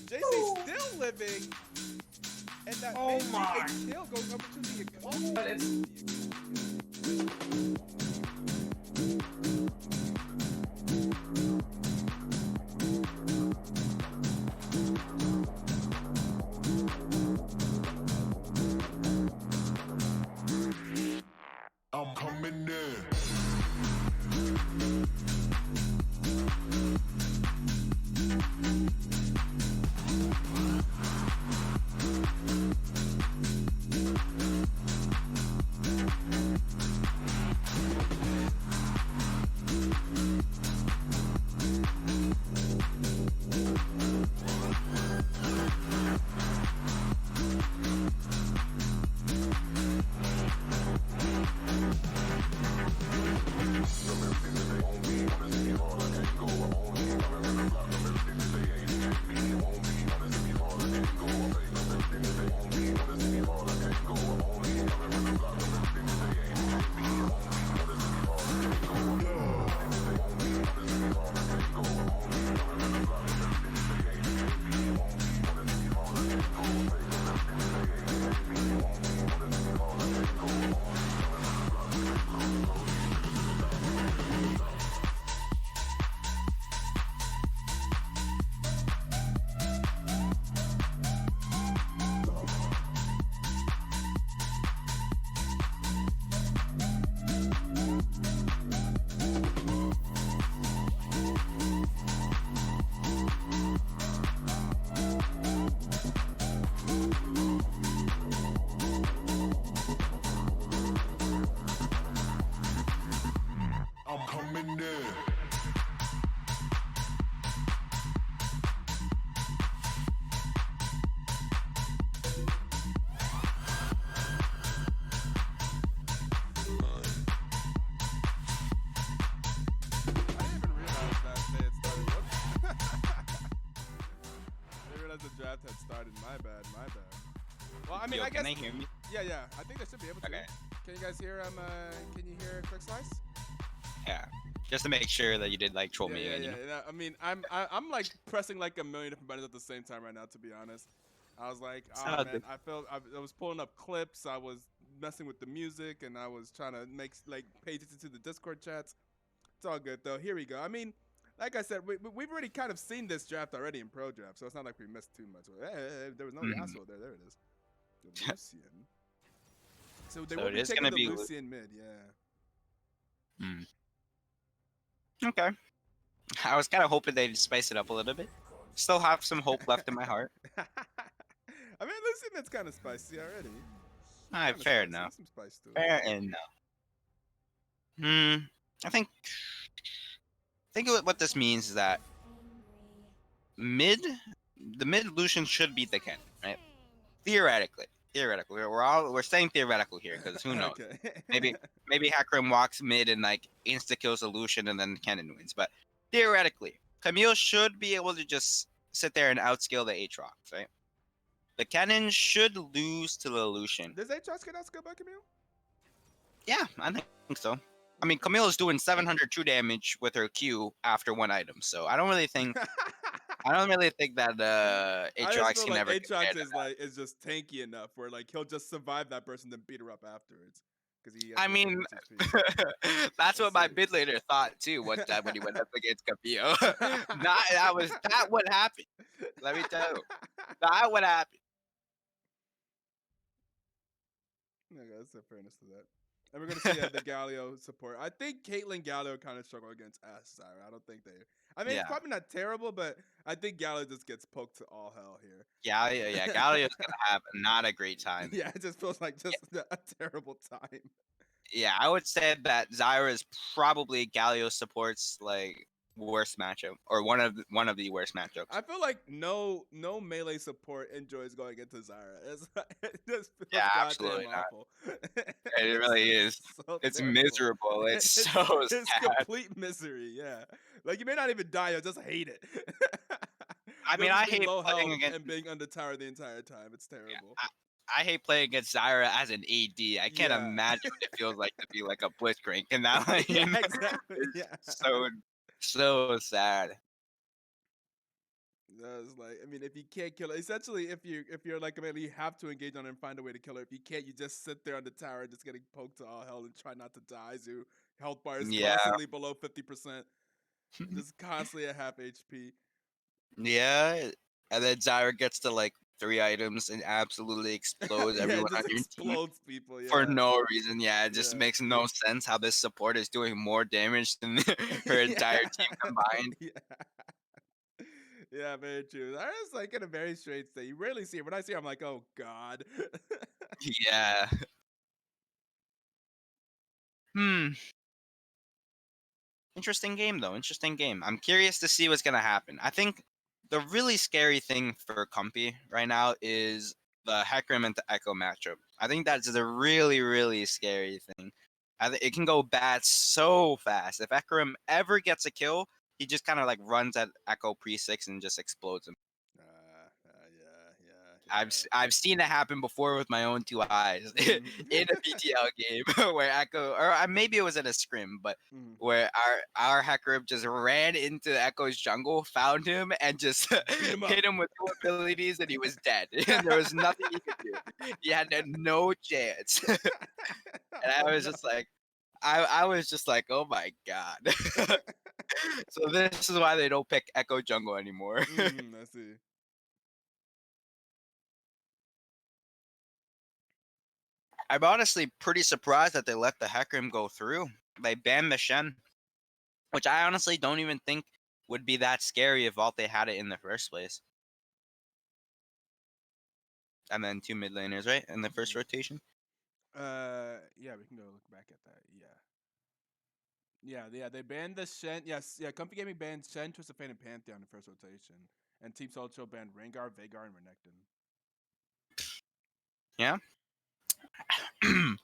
JC still living. And that a kill goes over to the Akali. But it's I'm coming in. I'm coming in. Draft had started. My bad. Well, I mean, Yo, I guess. Can they hear me? Yeah. I think they should be able to. Okay. Can you guys hear? Can you hear Quick Slice? Yeah. Just to make sure that you did like troll me. Yeah. I mean, I'm like pressing like a million different buttons at the same time right now. To be honest. I was like, oh So man, I was pulling up clips, I was messing with the music, and I was trying to make like pay attention to the Discord chats. It's all good though. Here we go. I mean, like I said, we've already kind of seen this draft already in pro draft, so it's not like we missed too much. There was no Yasuo there. There it is. The Lucian. So they So will it be is taking gonna the be Lucian mid, yeah. Okay. I was kind of hoping they'd spice it up a little bit. Still have some hope left in my heart. I mean, Lucian mid's kind of spicy already. Alright, Kinda fair spicy. enough. There's some spice to it. Fair enough. I think what this means is that mid, the mid Lucian should beat the Ken, right? Theoretically, we're saying theoretical here because who knows? Okay. Maybe Hakrim walks mid and like insta kills the Lucian and then Kennen wins. But theoretically, Camille should be able to just sit there and outscale the Aatrox, right? The Kennen should lose to the Lucian. Does Aatrox get outscaled by Camille? Yeah, I think so. I mean, Camille is doing 700 true damage with her Q after one item, so I don't really think that I just Aatrox feel can like ever compare Aatrox to that. is just tanky enough where like he'll just survive that person then beat her up afterwards because he has I the mean, most HP. that's We'll what my see. mid laner thought too one time when he went up against Camille. That what happened. Let me tell you, that what happened. Okay, that's a fairness to that. And we're gonna see the Galio support. I think Caitlyn Galio kind of struggle against Ash Zyra. I don't think they. I mean, it's Yeah, probably not terrible, but I think Galio just gets poked to all hell here. yeah. Galio's gonna have not a great time. Yeah, it just feels like just a terrible time. Yeah, I would say that Zyra is probably Galio supports like worst matchup or one of the worst matchups. I feel like no melee support enjoys going into Zyra. It just feels Yeah, goddamn absolutely not. awful. It really is. So It's terrible. miserable. It's so It's sad. complete misery. Yeah, like you may not even die, you'll just hate it. I You'll mean, just I be hate low playing health against. and being under tower the entire time. It's terrible. I hate playing against Zyra as an AD. I can't Yeah. imagine what it feels like to be like a Blitzcrank in that lane. Yeah, exactly. It's Yeah. so sad. That's like, I mean, if you can't kill her, essentially, if you're like a melee, you have to engage on her and find a way to kill her. If you can't, you just sit there on the tower, just getting poked to all hell and try not to die. Zoo health bar is Yeah. constantly below 50%, just constantly at half HP. Yeah. And then Zyra gets to like 3 items and absolutely explodes Yeah, it everyone on just your team explodes people. for Yeah, no reason. Yeah, it just yeah. makes no sense how this support is doing more damage than her entire team combined. Yeah. Yeah, very true. I was like in a very strange state. You rarely see it. When I see her, I'm like, oh god. Yeah. Hmm. Interesting game though. Interesting game. I'm curious to see what's gonna happen. I think the really scary thing for Comfy right now is the Hecarim and the Echo matchup. I think that's a really scary thing. It can go bad so fast. If Hecarim ever gets a kill, he just kind of like runs at Echo pre-6 and just explodes him. I've seen it happen before with my own 2 eyes in a BTL game where Echo, or maybe it was in a scrim, but where our Hecarim just ran into Echo's jungle, found him, and just hit him with 2 abilities, and he was dead. And there was nothing he could do. He had no chance. And I was just like, I was just like, oh my god. So this is why they don't pick Echo jungle anymore. I see. I'm honestly pretty surprised that they let the Hecarim go through. They banned the Shen, which I honestly don't even think would be that scary if Valte had it in the first place. And then 2 mid laners, right? In the first rotation? Yeah, we can go look back at that. Yeah, they banned the Shen. Yes, yeah, Comfy Gaming banned Shen, Twisted Fate, and Pantheon in the first rotation. And Team Solcho banned Rengar, Veigar, and Renekton. Yeah. I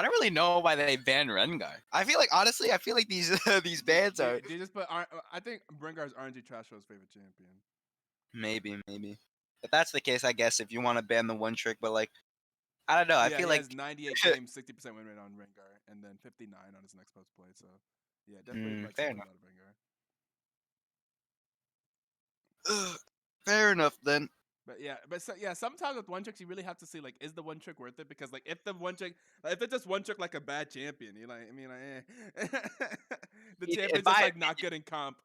don't really know why they banned Rengar. I feel like honestly, these these bans are They just put. I think Rengar's RNG Trashow's favorite champion. maybe. If that's the case, I guess if you want to ban the one trick, but like I don't know. I feel he like has 98 games, 60% win rate on Rengar, and then 59 on his next post play. So, yeah, definitely likes fair to play enough. a lot of Rengar. Fair enough then. But yeah, sometimes with one tricks you really have to see like, is the one trick worth it? Because like, if the one trick, like, if it's just one trick like a bad champion, you're like, I mean, like, the In champion's just my like not good in comp.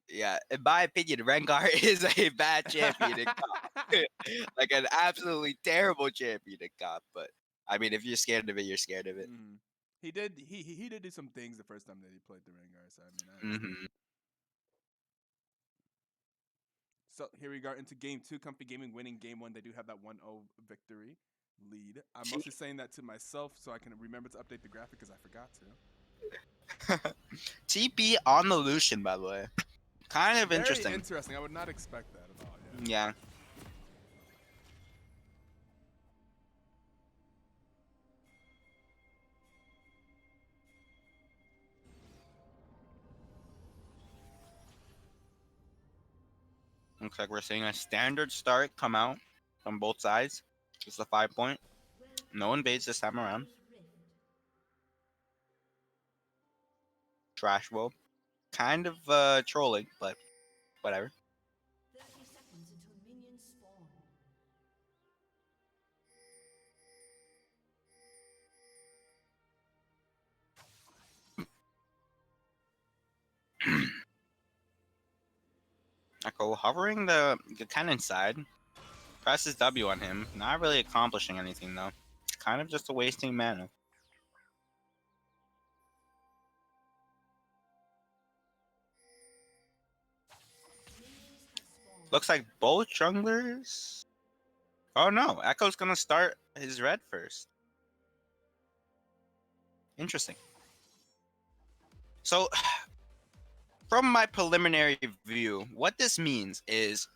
Yeah, in my opinion, Rengar is a bad champion in comp. Like an absolutely terrible champion in comp. But I mean, if you're scared of it, you're scared of it. He did do some things the first time that he played the Rengar, so I mean, I understand. So here we go into game 2. Comfy Gaming winning game 1. They do have that 1-0 victory lead. I'm mostly saying that to myself so I can remember to update the graphic because I forgot to. TP on the Lucian, by the way. Kind of Very interesting. interesting. I would not expect that at all. Yeah. Looks like we're seeing a standard start come out from both sides. Just a 5-point. No invades this time around. Trash will. Kind of trolling, but whatever. 30 seconds until minions spawn. Echo hovering the cannon side. Presses W on him. Not really accomplishing anything though. Kind of just a wasting mana. Looks like both junglers. Oh no, Echo's gonna start his red first. Interesting. So, from my preliminary view, what this means is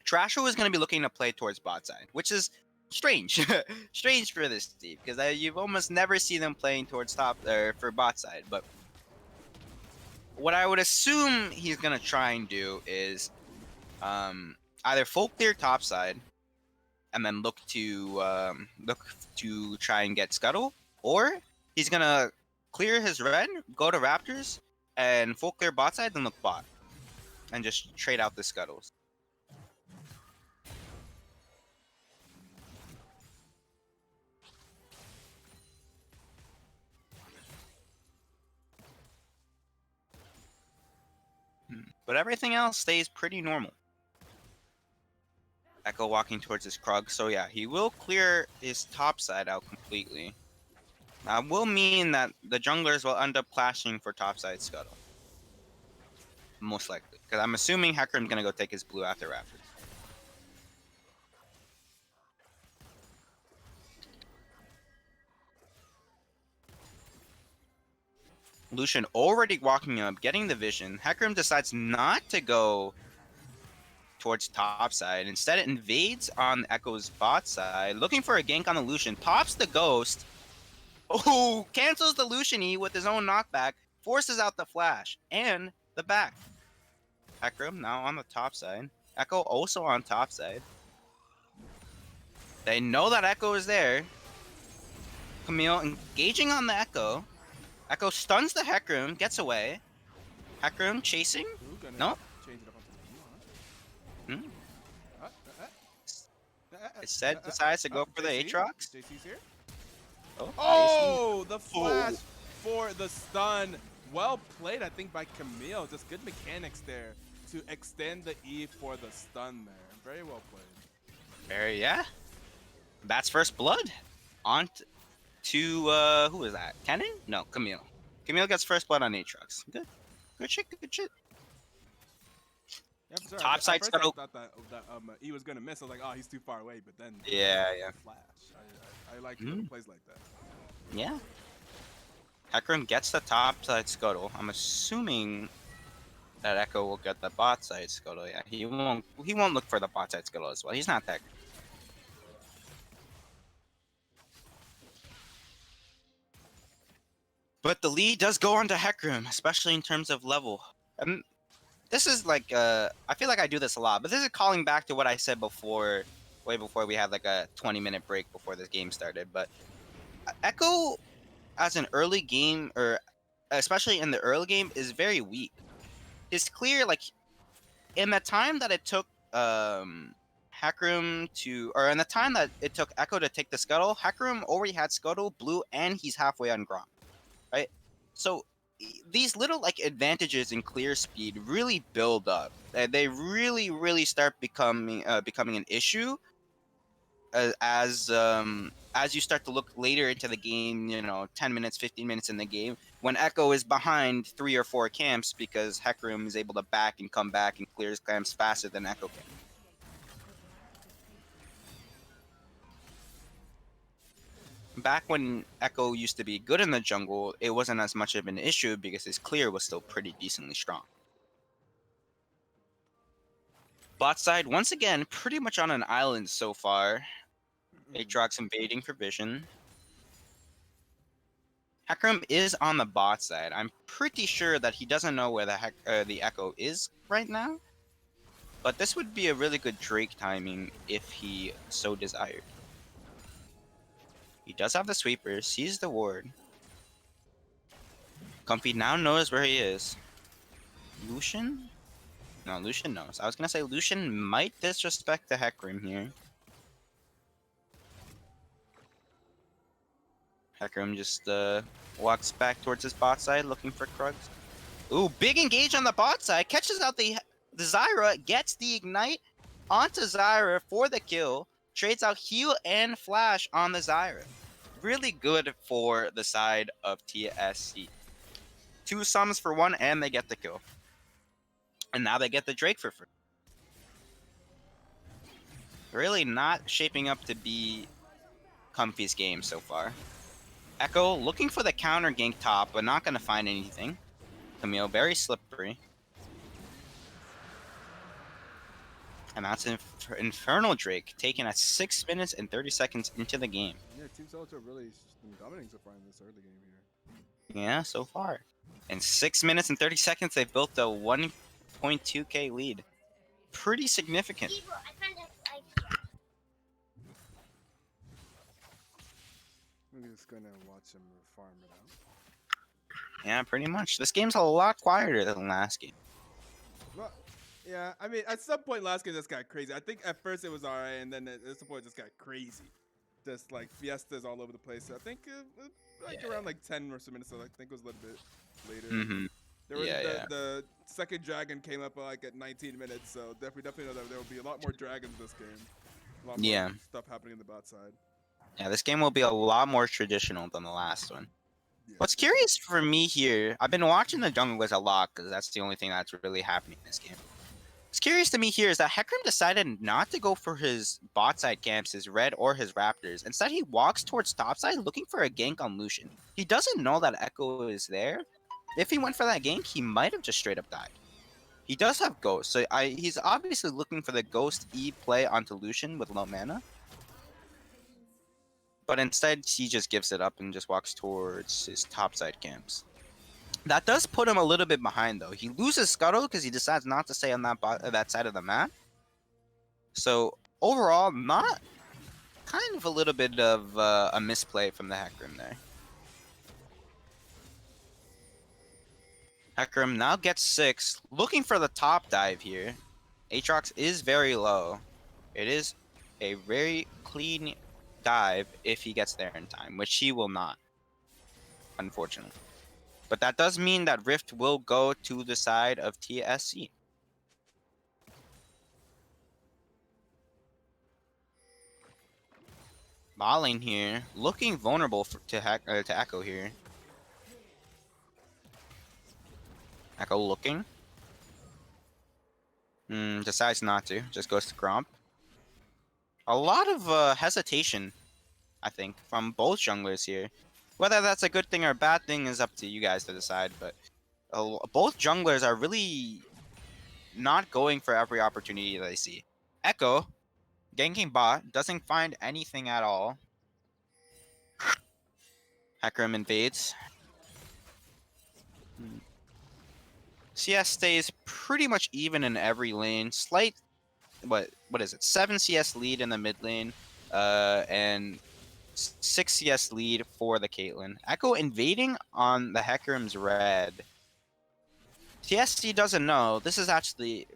Trasho is going to be looking to play towards bot side, which is strange. Strange for this team, because you've almost never seen them playing towards top for bot side. But what I would assume he's going to try and do is either full clear top side and then look to try and get Scuttle, or he's going to clear his red, go to Raptors, and full clear bot side, then look bot. And just trade out the Scuttles. But everything else stays pretty normal. Echo walking towards his Krug, so yeah, he will clear his top side out completely. That will mean that the junglers will end up clashing for top side Scuttle. Most likely. Because I'm assuming Hecarim's going to go take his blue after Raptors. Lucian already walking up, getting the vision. Hecarim decides not to go towards top side. Instead, it invades on Echo's bot side, looking for a gank on the Lucian. Pops the Ghost. Oh, cancels the Lucian E with his own knockback. Forces out the flash and the back. Hecarim now on the top side. Echo also on top side. They know that Echo is there. Camille engaging on the Echo. Echo stuns the Hecarim, gets away. Hecarim chasing. No. Instead decides to go for the Aatrox. JC's here. Oh, the flash for the stun. Well played, I think, by Camille. Just good mechanics there to extend the E for the stun there. Very well played. Yeah. That's first blood. On to, who is that? Kennen? No, Camille. Camille gets first blood on Aatrox. Good. Good shit, good shit. Yeah, for sure. Top side Scuttle. I thought that he was gonna miss. I was like, oh, he's too far away. But then Yeah. flash. I like plays like that. Yeah. Hecarim gets the top side Scuttle. I'm assuming that Echo will get the bot side Scuttle. Yeah, he won't look for the bot side Scuttle as well. He's not that good. But the lead does go on to Hecarim, especially in terms of level. And this is like, I feel like I do this a lot, but this is calling back to what I said before, way before we had like a 20-minute break before this game started. But Echo, as an early game, or especially in the early game, is very weak. It's clear, like, in the time that it took Hackroom to, or in the time that it took Echo to take the Scuttle, Hackroom already had Scuttle, Blue, and he's halfway on Grom, right? So these little like advantages in clear speed really build up. They really start becoming an issue as you start to look later into the game. 10 minutes, 15 minutes in the game, when Echo is behind 3 or 4 camps because Hecarim is able to back and come back and clears camps faster than Echo can. Back when Echo used to be good in the jungle, it wasn't as much of an issue because his clear was still pretty decently strong. Bot side, once again, pretty much on an island so far. Aatrox invading for vision. Hecarim is on the bot side. I'm pretty sure that he doesn't know where the Echo is right now. But this would be a really good Drake timing if he so desired. He does have the sweeper, sees the ward. Comfy now knows where he is. Lucian? No, Lucian knows. I was gonna say Lucian might disrespect the Hecarim here. Hecarim just walks back towards his bot side looking for Krugs. Ooh, big engage on the bot side. Catches out the Zyra, gets the ignite onto Zyra for the kill. Trades out heal and flash on the Zyra. Really good for the side of TSC. 2 sums for 1 and they get the kill. And now they get the Drake for free. Really not shaping up to be Comfy's game so far. Echo looking for the counter gank top, but not going to find anything. Camille very slippery. And that's Infernal Drake taken at 6 minutes and 30 seconds into the game. Yeah, Team Soldier really been dominating so far in this early game here. Yeah, so far. In 6 minutes and 30 seconds, they've built a 1.2k lead. Pretty significant. I'm just gonna watch him farm it out. Yeah, pretty much. This game's a lot quieter than last game. Well, yeah, I mean, at some point last game just got crazy. I think at first it was alright, and then at some point it just got crazy. Just like fiestas all over the place. So I think around like 10 or so minutes. So I think it was a little bit later. Mm-hmm. There was the second dragon came up like at 19 minutes. So definitely know that there will be a lot more dragons this game. A lot more stuff happening in the bot side. Yeah, this game will be a lot more traditional than the last one. Yeah. What's curious for me here, I've been watching the junglers a lot because that's the only thing that's really happening in this game. What's curious to me here is that Hecarim decided not to go for his bot side camps, his red or his raptors. Instead, he walks towards top side looking for a gank on Lucian. He doesn't know that Echo is there. If he went for that gank, he might have just straight up died. He does have Ghost, so he's obviously looking for the Ghost E play onto Lucian with low mana. But instead, he just gives it up and just walks towards his topside camps. That does put him a little bit behind, though. He loses Scuttle because he decides not to stay on that side of the map. So, overall, not kind of a little bit of a misplay from the Hecarim there. Hecarim now gets 6, looking for the top dive here. Aatrox is very low. It is a very clean dive if he gets there in time, which he will not, unfortunately. But that does mean that Rift will go to the side of TSC. Bot lane here, looking vulnerable to Echo here. Echo looking. Decides not to, just goes to Gromp. A lot of hesitation, I think, from both junglers here. Whether that's a good thing or a bad thing is up to you guys to decide, but both junglers are really not going for every opportunity they see. Echo, ganking bot, doesn't find anything at all. Hecarim invades. CS stays pretty much even in every lane. Slight, what is it? 7 CS lead in the mid lane, and 6 CS lead for the Caitlyn. Echo invading on the Hecarim's red. TSC doesn't know. This is actually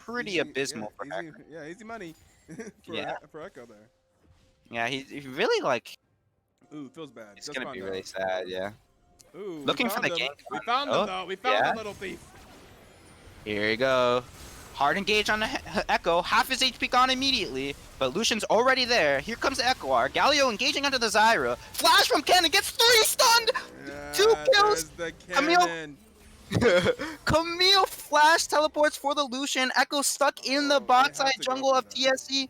pretty abysmal for easy, Hecarim. yeah, easy money Yeah. for Echo there. Yeah, he really like. Ooh, feels bad. It's Just gonna found be out. really sad. Yeah. Ooh, Looking for the him. gank. We on- found him oh, though. We found yeah. the little thief. Here we go. Hard engage on the Echo. Half his HP gone immediately, but Lucian's already there. Here comes the Echoar. Galio engaging onto the Zyra. Flash from Cannon gets 3 stunned. Yeah, 2 kills. there's the Camille. cannon. Camille flash teleports for the Lucian. Echo stuck in the Oh, bot they side have to go jungle for of that. TSC.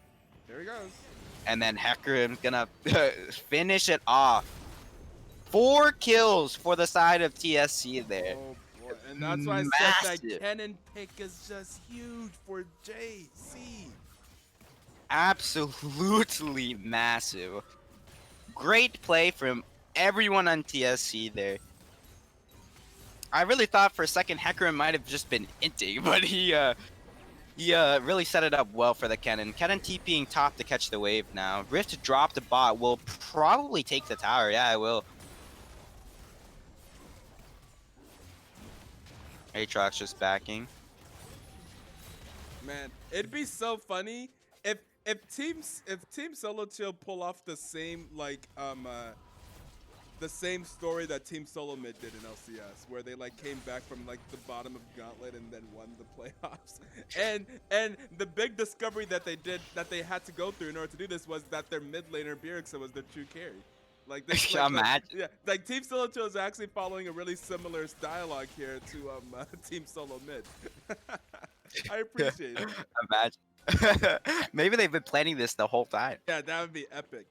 There he goes. And then Hecarim's gonna finish it off. 4 kills for the side of TSC there. Oh boy, and that's why I said Massive. that cannon pick is just huge for JC. Absolutely massive. Great play from everyone on TSC there. I really thought for a second Hecarim might have just been inting, but he really set it up well for the Cannon. Cannon TPing top to catch the wave now. Rift dropped the bot. Will probably take the tower. Yeah, it will. Aatrox just backing. Man, it'd be so funny if Team Solo Chill pull off the same the same story that Team Solo Mid did in LCS, where they like came back from like the bottom of Gauntlet and then won the playoffs. And the big discovery that they had to go through in order to do this was that their mid laner Bjergsen was their true carry. Like this, Imagine. like Team Solo Chill is actually following a really similar dialogue here to Team Solo Mid. I appreciate it. Imagine. Maybe they've been planning this the whole time. Yeah, that would be epic.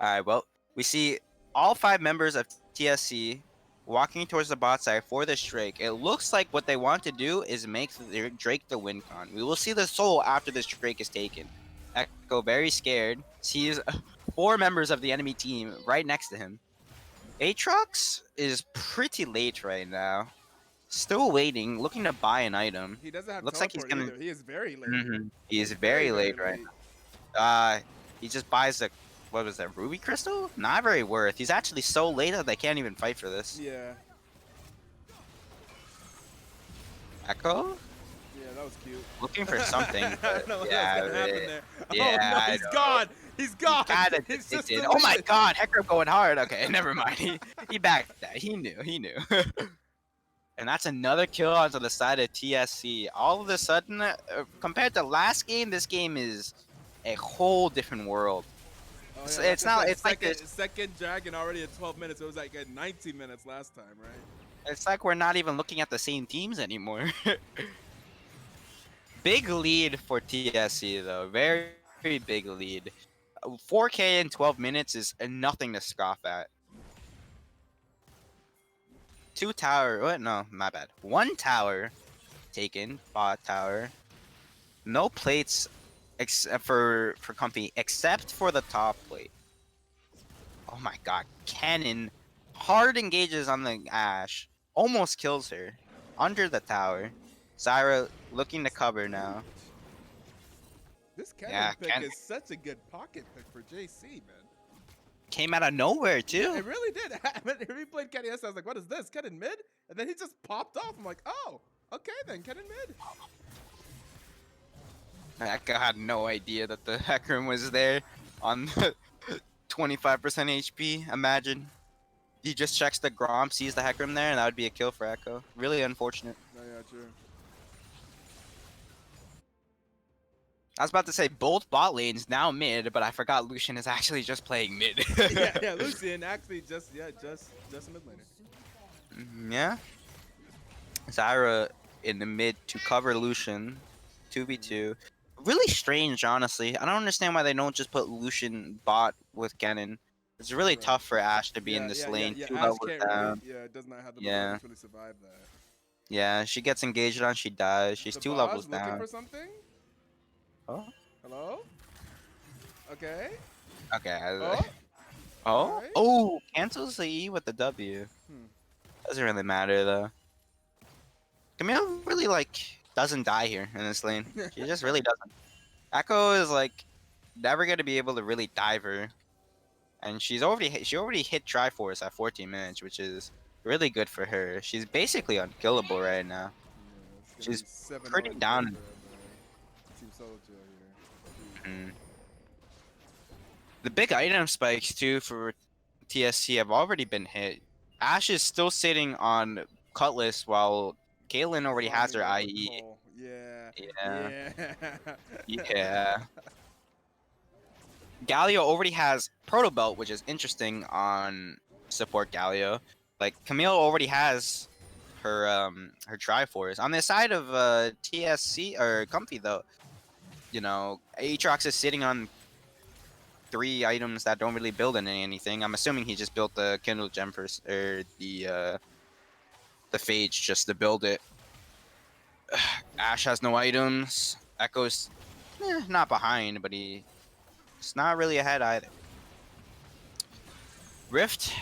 Alright, well, we see all 5 members of TSC walking towards the bot side for this Drake. It looks like what they want to do is make the Drake the win con. We will see the soul after this Drake is taken. Echo very scared. Sees 4 members of the enemy team right next to him. Aatrox is pretty late right now. Still waiting, looking to buy an item. He doesn't have Looks like he's teleport gonna. either. He is very late. He is very late right now. He just buys the, what was that, ruby crystal? Not very worth. He's actually so late that they can't even fight for this. Yeah. Echo? Yeah, that was cute. Looking for something. I don't know what yeah, was gonna happen there. yeah, oh no, I he's know. gone. He's gone. Kinda He's did. just Oh my deleted. god, Hecarim going hard. Okay, never mind. He backed that. He knew. And that's another kill onto the side of TSC. All of a sudden, compared to last game, this game is a whole different world. Oh, It's- yeah, it's not- it's like second, this- second dragon already at 12 minutes. It was like at 19 minutes last time, right? It's like we're not even looking at the same teams anymore. Big lead for TSC though, very, very big lead. 4K in 12 minutes is nothing to scoff at. 2 tower, what? No, my bad. 1 tower taken, bot tower. No plates for Comfy except for the top plate. Oh my god, Cannon hard engages on the Ashe, almost kills her under the tower. Zyra looking to cover now. This cannon Yeah, pick is such a good pocket pick for JC, man. Came out of nowhere too. It really did. When he played Kenny S, I was like, what is this? Kennen mid? And then he just popped off. I'm like, oh, okay then, Kennen mid. Echo had no idea that the Hecarim was there on the 25% HP. Imagine. He just checks the Grom, sees the Hecarim there, and that would be a kill for Echo. Really unfortunate. Oh, yeah, true. I was about to say both bot lanes now mid, but I forgot Lucian is actually just playing mid. yeah, Lucian actually just a mid laner. Yeah. Zyra in the mid to cover Lucian. 2v2. Really strange, honestly. I don't understand why they don't just put Lucian bot with Kennen. It's really Right. tough for Ashe to be in this lane. Yeah, 2 Ashe levels can't down. really, it does not have the Yeah. ability to really survive that. Yeah, she gets engaged on, she dies. She's The 2 boss levels looking down. for something? Oh, Hello? Okay. okay. Oh? Oh, Alright. oh, cancels the E with the W. Hmm. Doesn't really matter though. Camille really doesn't die here in this lane. She just really doesn't. Echo is never gonna be able to really dive her, and she already hit Triforce at 14 minutes, which is really good for her. She's basically unkillable right now. Yes. She's be 7-0 pretty in down. favor of, Team Solo here. Mm. The big item spikes too for TSC have already been hit. Ash is still sitting on Cutlass while Caitlyn already has her Farming up with IE. Cole. Yeah. Yeah. Yeah. Yeah. Galio already has Proto Belt, which is interesting on support Galio. Like Camille already has her Triforce. On the side of TSC or Comfy though, you know, Aatrox is sitting on 3 items that don't really build into anything. I'm assuming he just built the Kindle Gem first, or the Phage just to build it. Ash has no items. Echo's not behind, but he's not really ahead either. Rift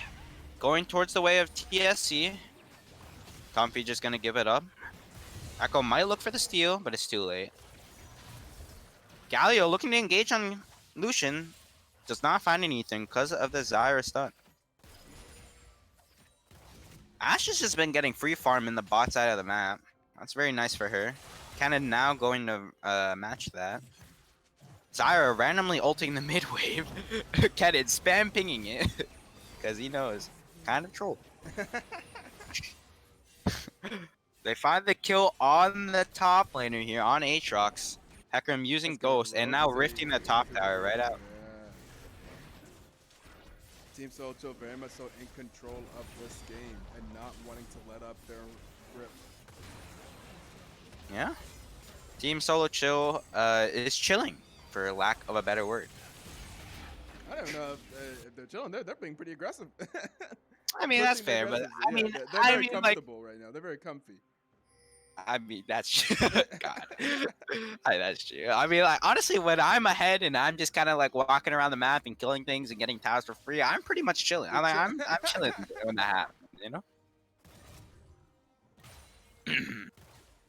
going towards the way of TSC. Comfy just gonna give it up. Echo might look for the steal, but it's too late. Galio looking to engage on Lucian. Does not find anything because of the Zyra stun. Ash has just been getting free farm in the bot side of the map. That's very nice for her. Cannon now going to match that. Zyra randomly ulting the mid wave. Cannon spam pinging it. Because he knows. Kind of troll. They find the kill on the top laner here on Aatrox. Hecarim using Ghost and now rifting the top tower right out. Team Solcho very much so in control of this game and not wanting to let up their grip. Yeah. Team Solo Chill is chilling, for lack of a better word. I don't know if they're chilling. They're being pretty aggressive. I mean, that's fair, but I mean, they're very comfortable right now. They're very comfy. I mean, that's God. That's true. I mean, like honestly, when I'm ahead and I'm just kind of like walking around the map and killing things and getting towers for free, I'm pretty much chilling. I'm chilling when that happens, you know.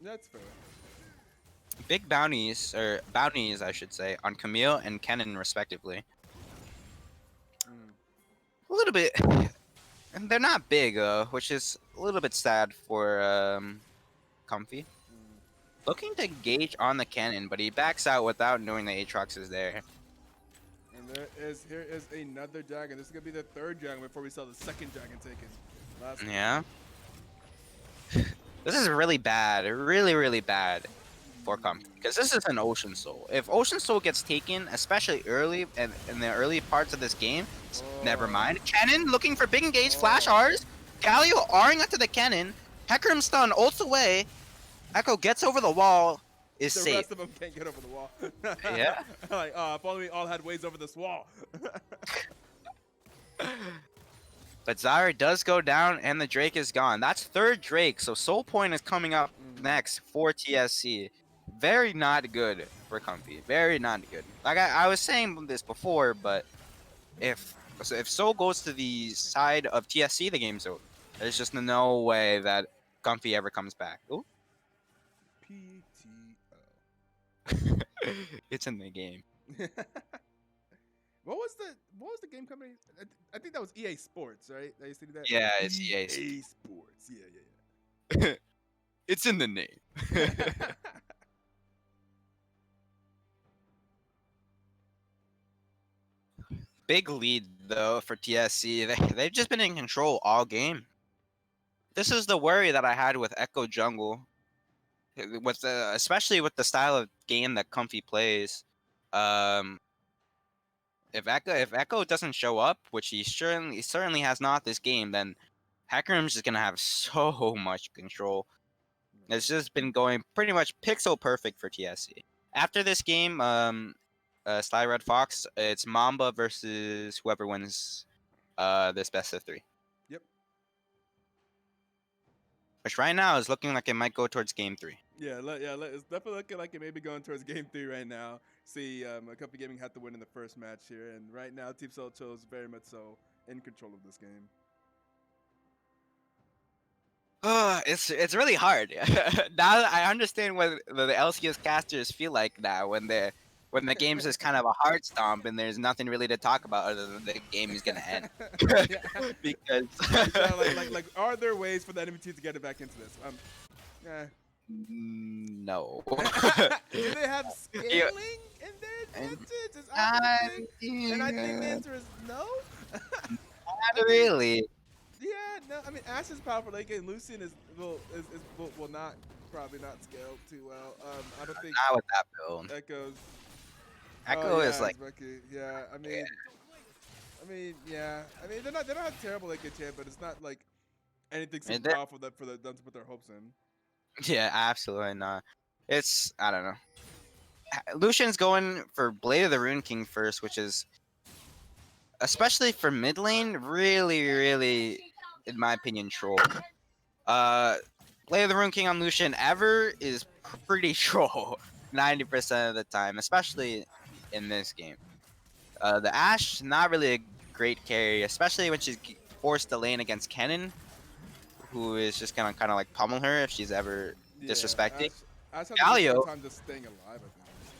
That's fair. Big bounties, I should say, on Camille and Kennen respectively. A little bit, and they're not big, which is a little bit sad for Comfy. Looking to engage on the cannon, but he backs out without knowing that Aatrox is there. And here is another dragon. This is gonna be the 3rd dragon before we saw the 2nd dragon taken. Yeah. This is really bad, really bad for Comfy, because this is an Ocean Soul. If Ocean Soul gets taken, especially early and in the early parts of this game, never mind. Cannon looking for big engage, flash R's. Galio R'ing onto the cannon. Hecarim stun ults away. Echo gets over the wall, is The safe. rest of them can't get over the wall. Yeah. Like, if only we all had ways over this wall. But Zyra does go down and the Drake is gone. That's 3rd Drake, so Soul Point is coming up next for TSC. Very not good for Comfy. Very not good. Like I was saying this before, but if Soul goes to the side of TSC, the game's over. There's just no way that Comfy ever comes back. Ooh. PTL. It's in the game. What was the game company? I think that was EA Sports, right? That used to do that. Yeah, it's EA Sports. Yeah. It's in the name. Big lead though for TSC. They've just been in control all game. This is the worry that I had with Echo Jungle, with especially with the style of game that Comfy plays. If Echo doesn't show up, which he certainly has not this game, then Hecarim's just gonna have so much control. It's just been going pretty much pixel perfect for TSC. After this game, Sly Red Fox, it's Mamba versus whoever wins this best of 3. Yep. Which right now is looking like it might go towards game 3. Yeah, it's definitely looking like it may be going towards game 3 right now. See, Comfy Gaming had to win in the first match here, and right now Team Solcho is very much so in control of this game. It's really hard. Now that I understand what the LCS casters feel like now when the game's just kind of a hard stomp and there's nothing really to talk about other than the game is gonna end. Because like, are there ways for the enemy team to get it back into this? No. Do they have scaling in their advantage? Is I think, and I think the answer is no. Not really. Yeah, no. I mean, Ash is powerful late game. Lucian will not probably not scale too well. I don't think Not with that build. Echoes. Echo yeah, is like. Becky. Yeah, I mean, yeah. I mean, they're not terrible like a champ, but it's not like anything super powerful that for them to put their hopes in. Yeah, absolutely not. It's I don't know. Lucian's going for Blade of the Rune King first, which is especially for mid lane, really, really, in my opinion, troll. Blade of the Rune King on Lucian ever is pretty troll 90% of the time, especially in this game. The Ashe, not really a great carry, especially when she's forced to lane against Kennen, who is just gonna kind of like pummel her if she's ever disrespecting. Ash has Galio. a time just staying alive, I think.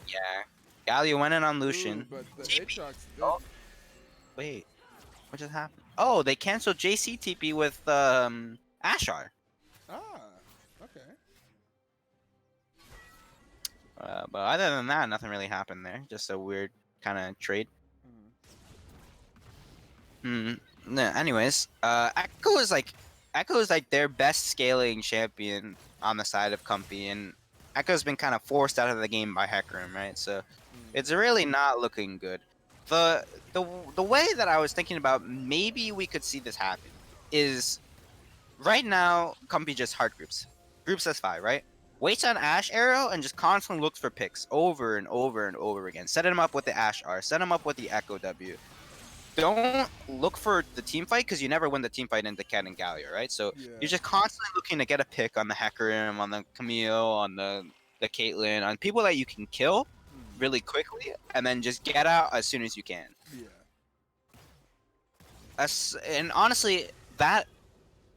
Yeah. Galio went in on Lucian. Ooh, but the Aatrox. Oh. Wait. What just happened? Oh, they canceled JC TP with Ashar. Ah, okay. But other than that, nothing really happened there. Just a weird kind of trade. Anyways, Echo is like their best scaling champion on the side of Comfy, and Echo's been kind of forced out of the game by Hecarim, right? So it's really not looking good. The way that I was thinking about maybe we could see this happen is right now Comfy just hard groups S5, right? Waits on Ashe Arrow and just constantly looks for picks over and over and over again. Set him up with the Ashe R, set him up with the Echo W. Don't look for the team fight because you never win the team fight into Cat and Galio, right? So you're just constantly looking to get a pick on the Hecarim, on the Camille, on the Caitlyn, on people that you can kill really quickly, and then just get out as soon as you can. Yeah. And honestly, that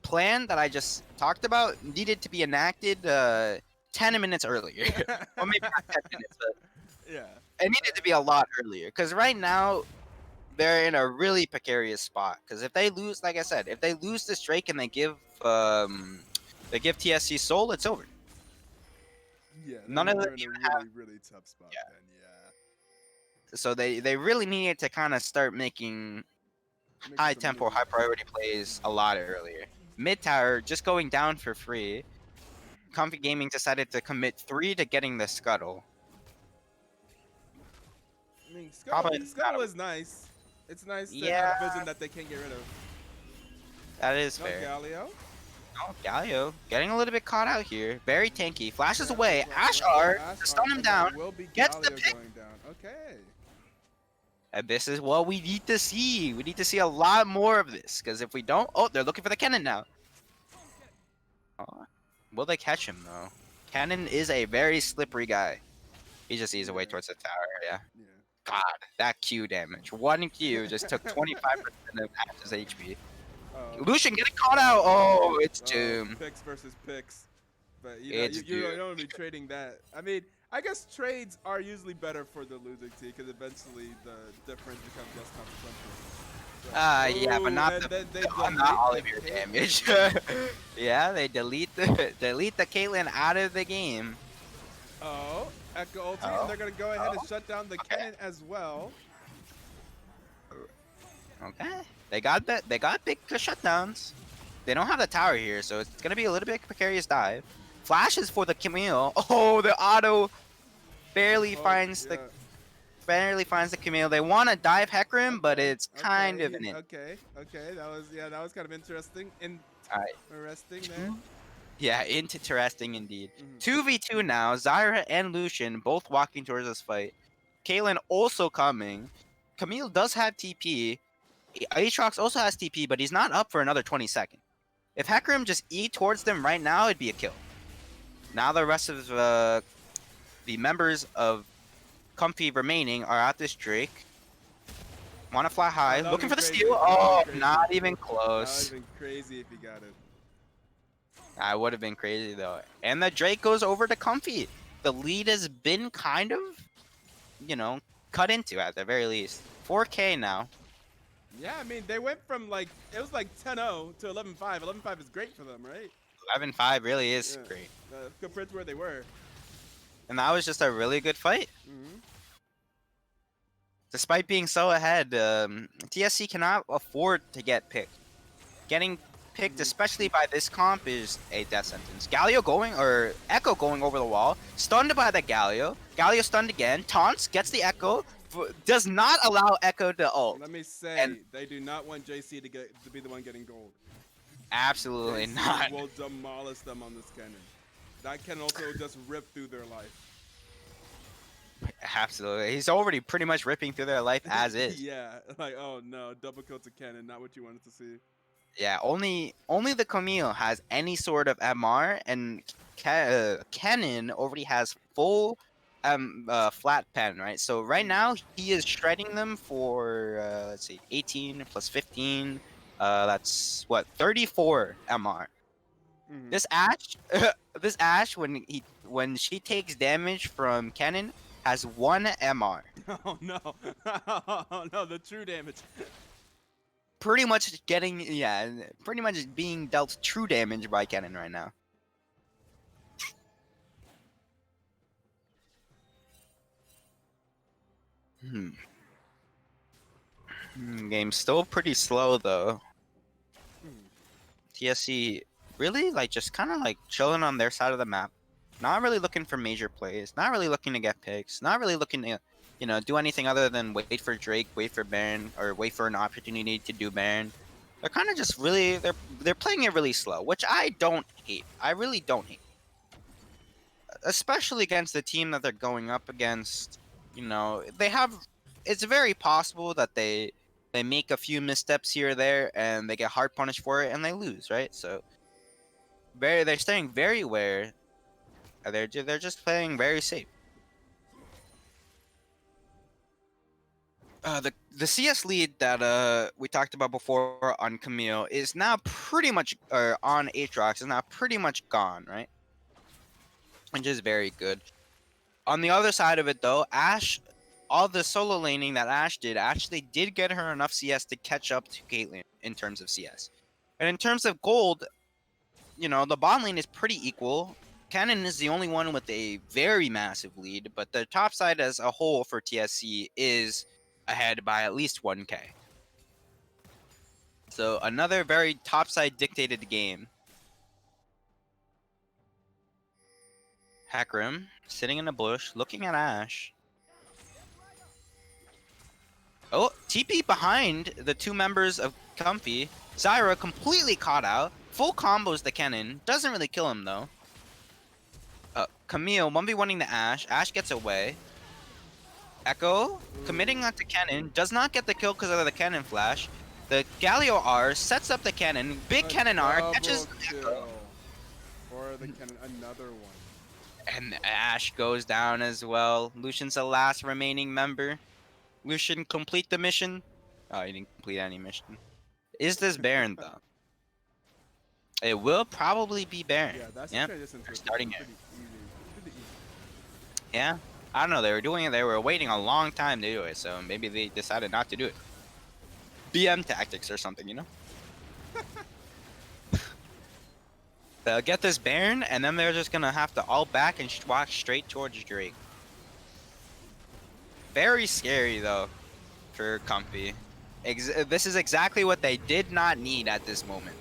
plan that I just talked about needed to be enacted 10 minutes earlier. Or maybe not 10 minutes, but yeah. It needed to be a lot earlier. Because right now, they're in a really precarious spot. Because if they lose, like I said, if they lose this Drake and they give TSC Soul, it's over. Yeah, none of them in a really tough spot. Yeah. Then, yeah. So they really needed to kind of start making high tempo, high priority plays a lot earlier. Mid tower just going down for free. Comfy Gaming decided to commit 3 to getting the scuttle. I mean, scuttle is nice. It's nice to have vision that they can't get rid of. That is fair. Galio. Oh, Galio getting a little bit caught out here. Very tanky. Flashes away. Ashar to stun him down. Gets the pick. Going down. Okay. And this is what we need to see. We need to see a lot more of this. Because if we don't... Oh, they're looking for the Kennen now. Oh, will they catch him, though? Kennen is a very slippery guy. He just eats away towards the tower, yeah. God, that Q damage. One Q just took 25% of Ash's HP. Lucian getting caught out. Oh, it's Doom. Picks versus picks. But you don't want to be trading that. I mean, I guess trades are usually better for the losing team because eventually the difference becomes less consequential. Yeah, but not all of your damage. Yeah, they delete the Caitlyn out of the game. Oh, Echo ulti, and they're gonna go ahead and shut down the Kennen as well. Okay, they got big shutdowns. They don't have the tower here, so it's gonna be a little bit precarious dive. Flashes for the Camille. Oh, the auto barely finds the Camille. They want to dive Hecarim, but it's kind of an in. Okay, that was kind of interesting. Interesting there. Yeah, interesting indeed. 2v2 now. Zyra and Lucian both walking towards this fight. Caitlyn also coming. Camille does have TP. Aatrox also has TP, but he's not up for another 20 seconds. If Hecarim just E towards them right now, it'd be a kill. Now the rest of the members of Comfy remaining are at this Drake. Want to fly high, looking for the steal. Oh, not even close. That would have been crazy if he got it. I would have been crazy though. And the Drake goes over to Comfy. The lead has been kind of, cut into at the very least. 4K now. Yeah, I mean, they went from it was like 10-0 to 11-5. 11-5 is great for them, right? 11-5 really is Yeah. great. Compared to where they were. And that was just a really good fight. Mm-hmm. Despite being so ahead, TSC cannot afford to get picked. Getting picked, especially by this comp, is a death sentence. Galio going, or Echo going over the wall, stunned by the Galio. Galio stunned again, taunts, gets the Echo, does not allow Echo to ult. Let me say, they do not want JC to be the one getting gold. Absolutely JC not. will demolish them on this cannon. That can also just rip through their life. Absolutely. He's already pretty much ripping through their life as is. Yeah, like, oh no, double kill to cannon, not what you wanted to see. Yeah, only the Camille has any sort of MR, and Kennen already has full flat pen, right? So right now he is shredding them for let's see, 18 plus 15. That's what, 34 MR. Mm-hmm. This Ashe, this Ashe, when she takes damage from Kennen, has 1 MR. Oh no, oh no, the true damage. Pretty much getting, yeah, pretty much being dealt true damage by Kennen right now. Game's still pretty slow though. TSC really like just kind of like chilling on their side of the map, not really looking for major plays, not really looking to get picks, not really looking to, you know, do anything other than wait for Drake, wait for Baron, or wait for an opportunity to do Baron. They're kind of just really they're playing it really slow, which I don't hate. I really don't hate, especially against the team that they're going up against. You know, they have. It's very possible that they make a few missteps here or there, and they get hard punished for it, and they lose, right? So, they're staying very aware. They're just playing very safe. The CS lead that we talked about before on Camille is now pretty much, or on Aatrox is now pretty much gone, right? Which is very good. On the other side of it though, Ashe, all the solo laning that Ashe did actually did get her enough CS to catch up to Caitlyn in terms of CS. And in terms of gold, you know, the bot lane is pretty equal. Cannon is the only one with a very massive lead, but the top side as a whole for TSC is ahead by at least 1k. So another very topside dictated game. Hackrim sitting in a bush looking at Ashe. Oh, TP behind the two members of Comfy. Zyra completely caught out. Full combos the Kennen. Doesn't really kill him though. Camille 1v1ing the Ashe. Ashe gets away. Echo committing onto Kennen, does not get the kill because of the Kennen flash. The Galio R sets up the Kennen, big Kennen R catches Echo. For the Kennen, another one. And Ashe goes down as well. Lucian's the last remaining member. Lucian complete the mission. Oh, he didn't complete any mission. Is this Baron though? It will probably be Baron. Yeah, that's yep. They're starting it. Pretty easy. Yeah. I don't know, they were doing it, they were waiting a long time to do it, so maybe they decided not to do it. BM tactics or something, you know? They'll get this Baron, and then they're just gonna have to all back and walk straight towards Drake. Very scary, though, for Comfy. This is exactly what they did not need at this moment.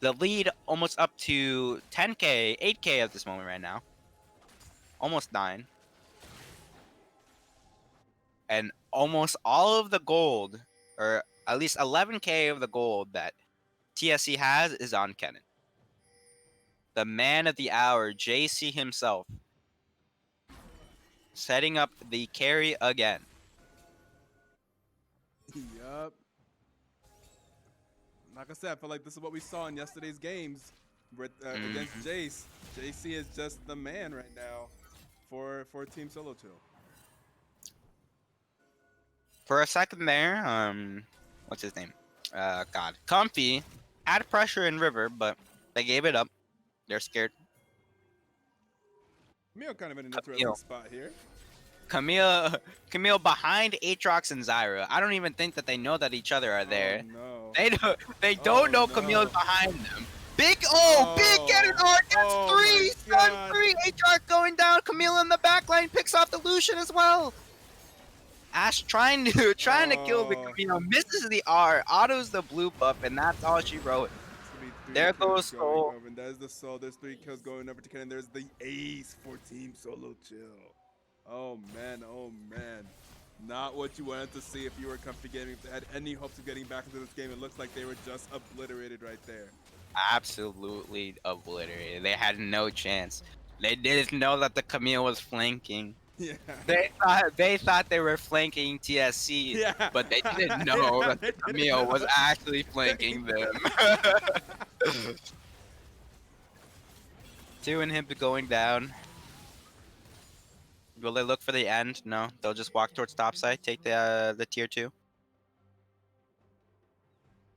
The lead almost up to 10k, 8k at this moment right now. Almost 9. And almost all of the gold, or at least 11k of the gold that TSC has is on Kennen. The man of the hour, JC himself, setting up the carry again. Yup. Like I said, I feel like this is what we saw in yesterday's games against Jace. JC is just the man right now for Team Solo 2. For a second there, what's his name? God. Comfy had pressure in River, but they gave it up. They're scared. Camille kind of in an interesting spot here. Camille behind Aatrox and Zyra. I don't even think that they know that each other are there. Oh, no. They don't know no. Camille's behind them. Big big get it hard. That's three. Stun three. HR going down. Camille in the backline picks off the Lucian as well. Ash trying to kill the Camille, misses the R, autos the blue buff, and that's all she wrote. There goes Soul. And there's the Soul. There's 3 kills going over to Kennen. There's the ace for Team Solo Chill. Oh man, oh man. Not what you wanted to see if you were Comfy Gaming. If they had any hopes of getting back into this game, it looks like they were just obliterated right there. Absolutely obliterated. They had no chance. They didn't know that the Camille was flanking. Yeah. They thought they were flanking TSC, but they didn't know that the Camille was actually flanking them. 2 inhib going down. Will they look for the end? No, they'll just walk towards topside, take the tier 2.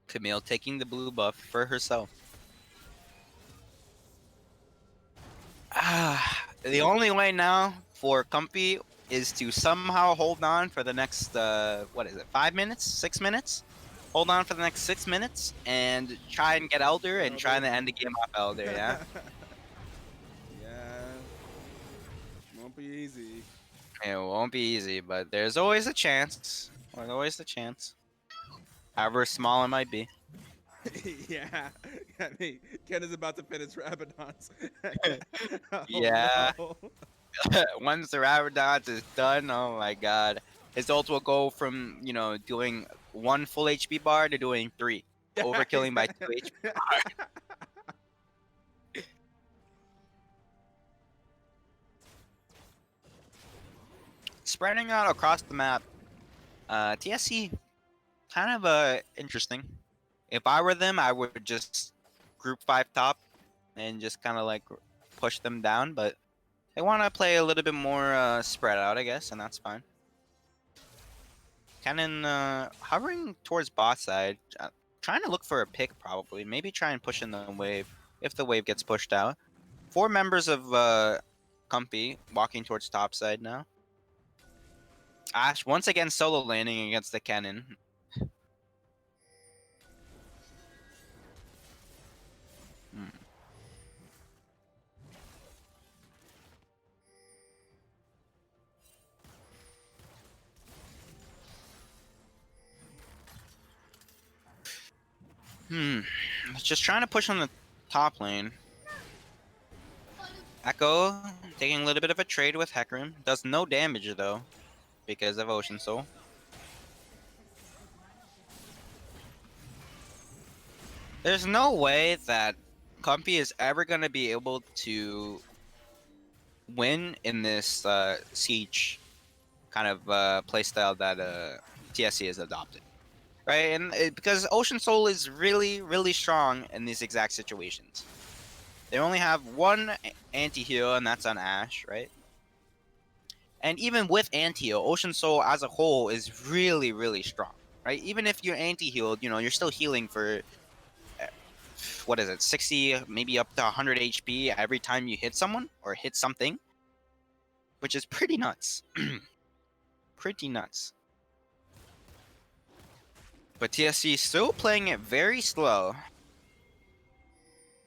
Camille taking the blue buff for herself. The only way now for Comfy is to somehow hold on for the next, what is it, 5 minutes? 6 minutes? Hold on for the next 6 minutes and try and get Elder and try to end the game off Elder, yeah? Yeah. Won't be easy. It won't be easy, but there's always a chance. There's always a chance. However small it might be. Yeah. I mean, Ken is about to finish Rabadon's. Yeah. No. Once the Rabadon is done, oh my god. His ult will go from, you know, doing 1 full HP bar to doing 3. Overkilling by 2 HP bar. Spreading out across the map. TSC, kind of interesting. If I were them, I would just group 5 top and just kind of like push them down, but they want to play a little bit more spread out, I guess, and that's fine. Kennen hovering towards bot side, trying to look for a pick probably. Maybe try and push in the wave if the wave gets pushed out. 4 members of Comfy walking towards top side now. Ash once again solo landing against the Kennen. Just trying to push on the top lane. Echo taking a little bit of a trade with Hecarim. Does no damage though, because of Ocean Soul. There's no way that Comfy is ever going to be able to win in this siege kind of playstyle that TSC has adopted. Right, and because Ocean Soul is really, really strong in these exact situations. They only have 1 anti-heal, and that's on Ash, right? And even with anti-heal, Ocean Soul as a whole is really, really strong, right? Even if you're anti-healed, you know, you're still healing for, what is it, 60, maybe up to 100 HP every time you hit someone or hit something, which is pretty nuts. Pretty nuts. But TSC still playing it very slow.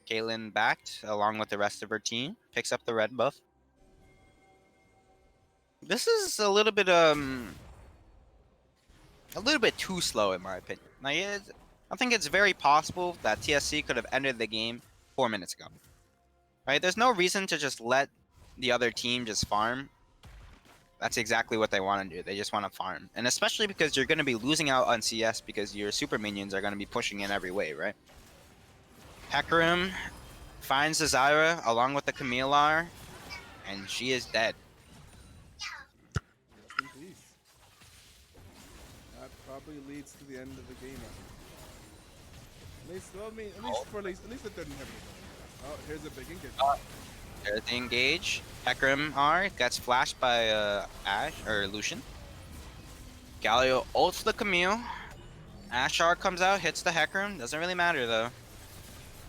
Caitlyn backed along with the rest of her team. Picks up the red buff. This is a little bit too slow in my opinion. Like, I think it's very possible that TSC could have ended the game 4 minutes ago. Right? There's no reason to just let the other team just farm. That's exactly what they want to do. They just want to farm. And especially because you're going to be losing out on CS because your super minions are going to be pushing in every way, right? Hecarim finds the Zyra along with the Camillear, and she is dead. Rest in peace. That probably leads to the end of the game. At least the third inhibitor. Oh, here's a big engagement. There's the engage. Hecarim R gets flashed by Ash or Lucian. Galio ults the Camille. Ash R comes out, hits the Hecarim. Doesn't really matter though.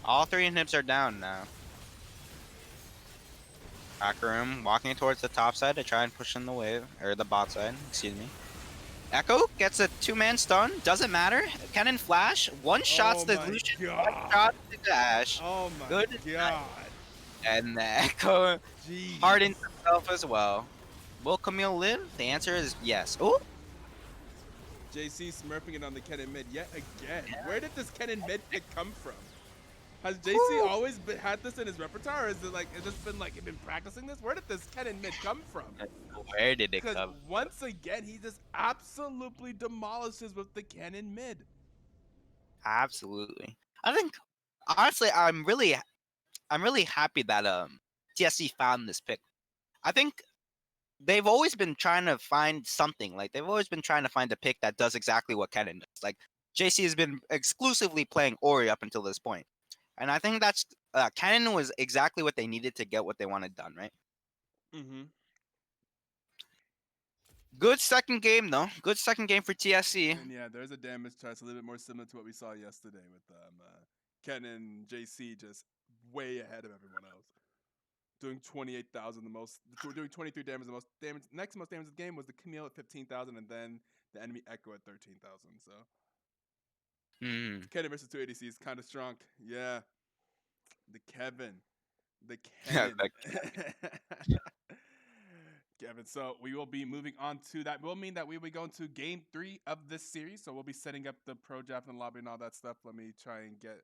All 3 inhibs are down now. Hecarim walking towards the top side to try and push in the wave, or the bot side, excuse me. Echo gets a 2-man stun. Doesn't matter. Cannon flash. One shots the my Lucian. God. One shot the Dash. Oh my Good god. And the Echo Jeez. hardens himself as well. Will Camille live? The answer is yes. Oh, JC smurfing it on the Kennen mid yet again. Where did this Kennen mid pick come from? Has JC always had this in his repertoire, or is it like it's just been like been practicing this? Where did this Kennen mid come from? where did it Because come? once again, he just absolutely demolishes with the Kennen mid. Absolutely. I think honestly, I'm really happy that TSC found this pick. I think they've always been trying to find something. Like they've always been trying to find a pick that does exactly what Kennen does. Like JC has been exclusively playing Ori up until this point. And I think that's Kennen was exactly what they needed to get what they wanted done, right? Mm-hmm. Good second game though. Good second game for TSC. And yeah, there's a damage chart, a little bit more similar to what we saw yesterday with Kennen JC just way ahead of everyone else. Doing 28,000 the most, doing 23 damage the most damage. Next most damage of the game was the Camille at 15,000, and then the enemy Echo at 13,000. So Kennen versus 2 ADC is kind of strong. Yeah, the Kennen. Kevin, so we will be moving on to that. Will mean that we will be going to game 3 of this series. So we'll be setting up the pro draft and lobby and all that stuff. Let me try and get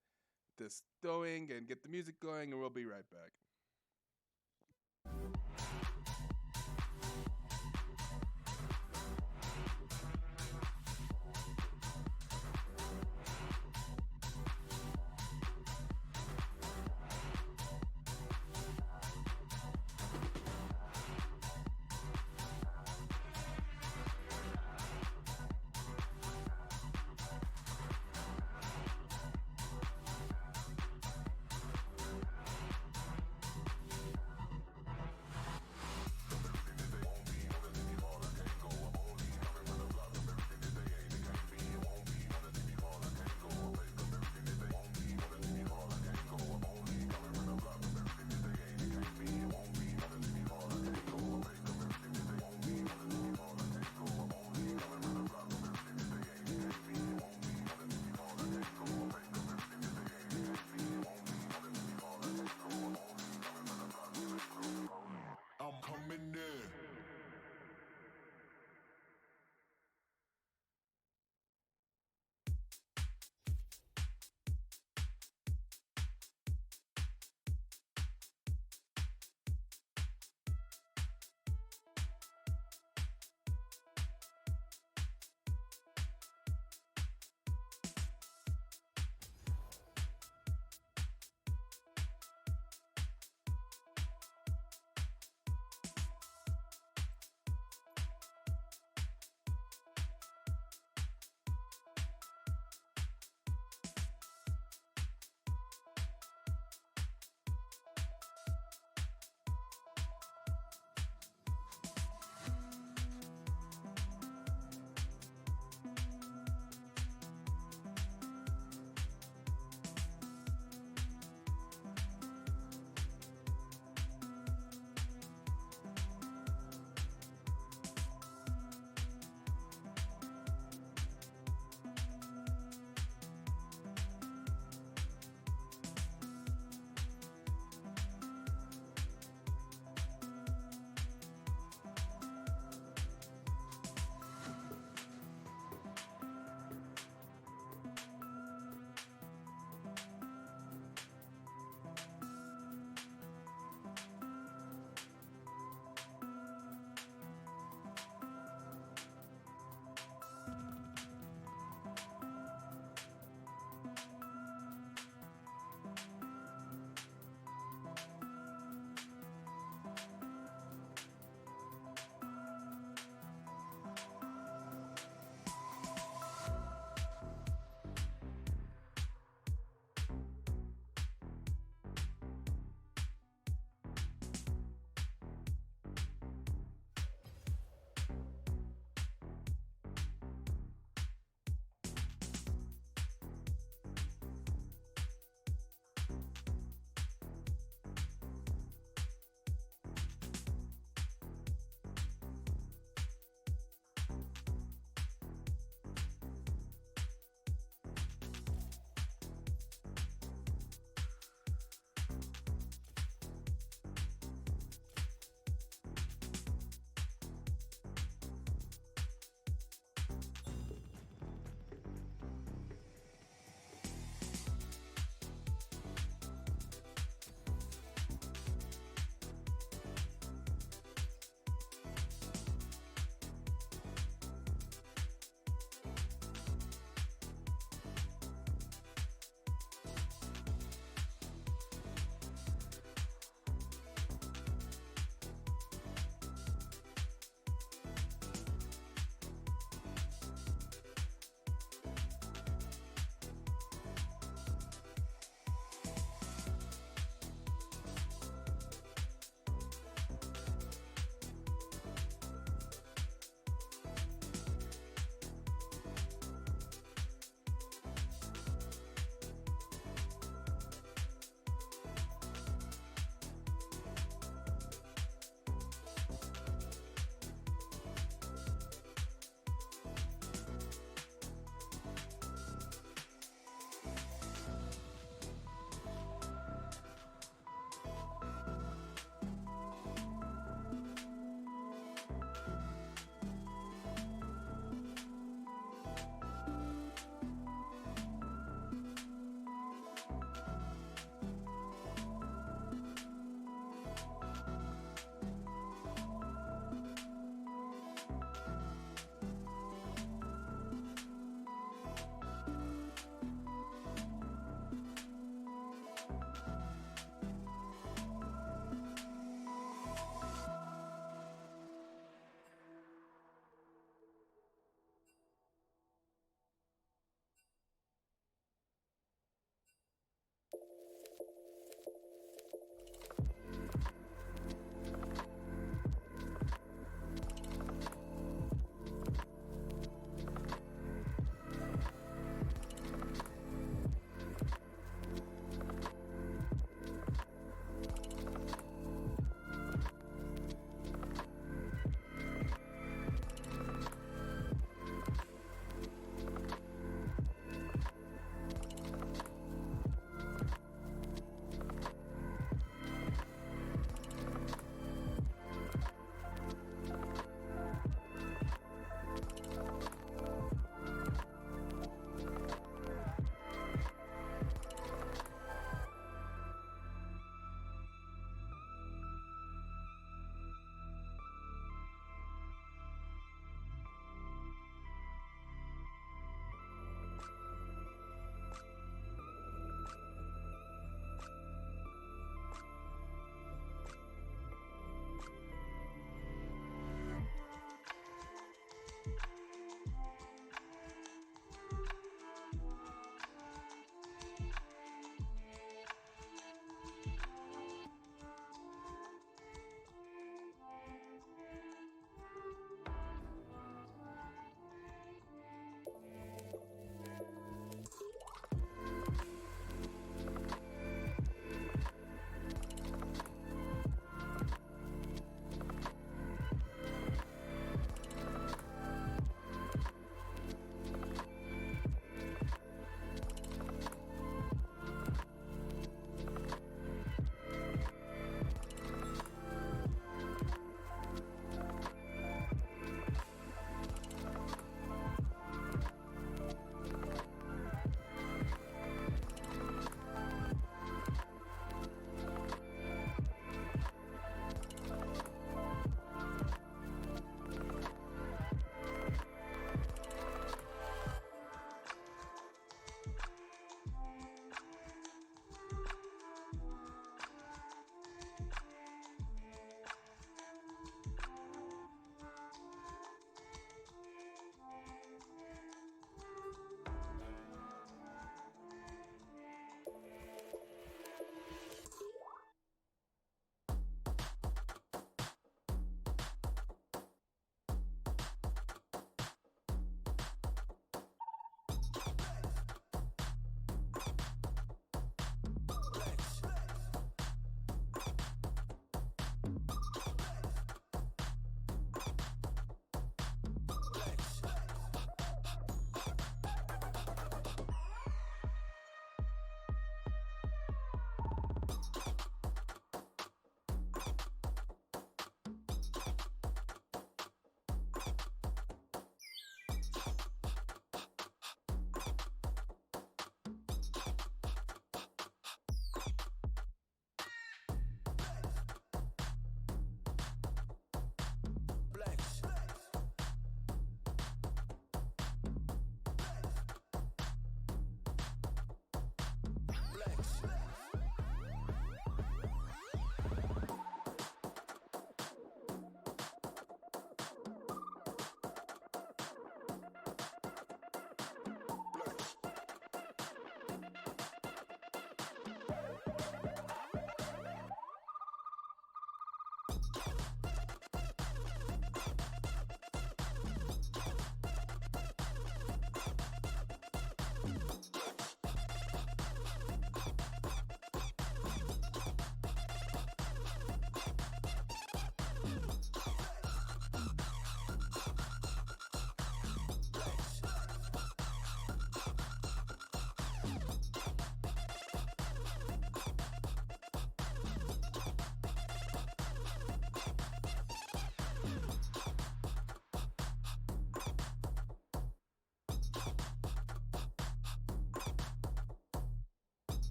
this going and get the music going, and we'll be right back.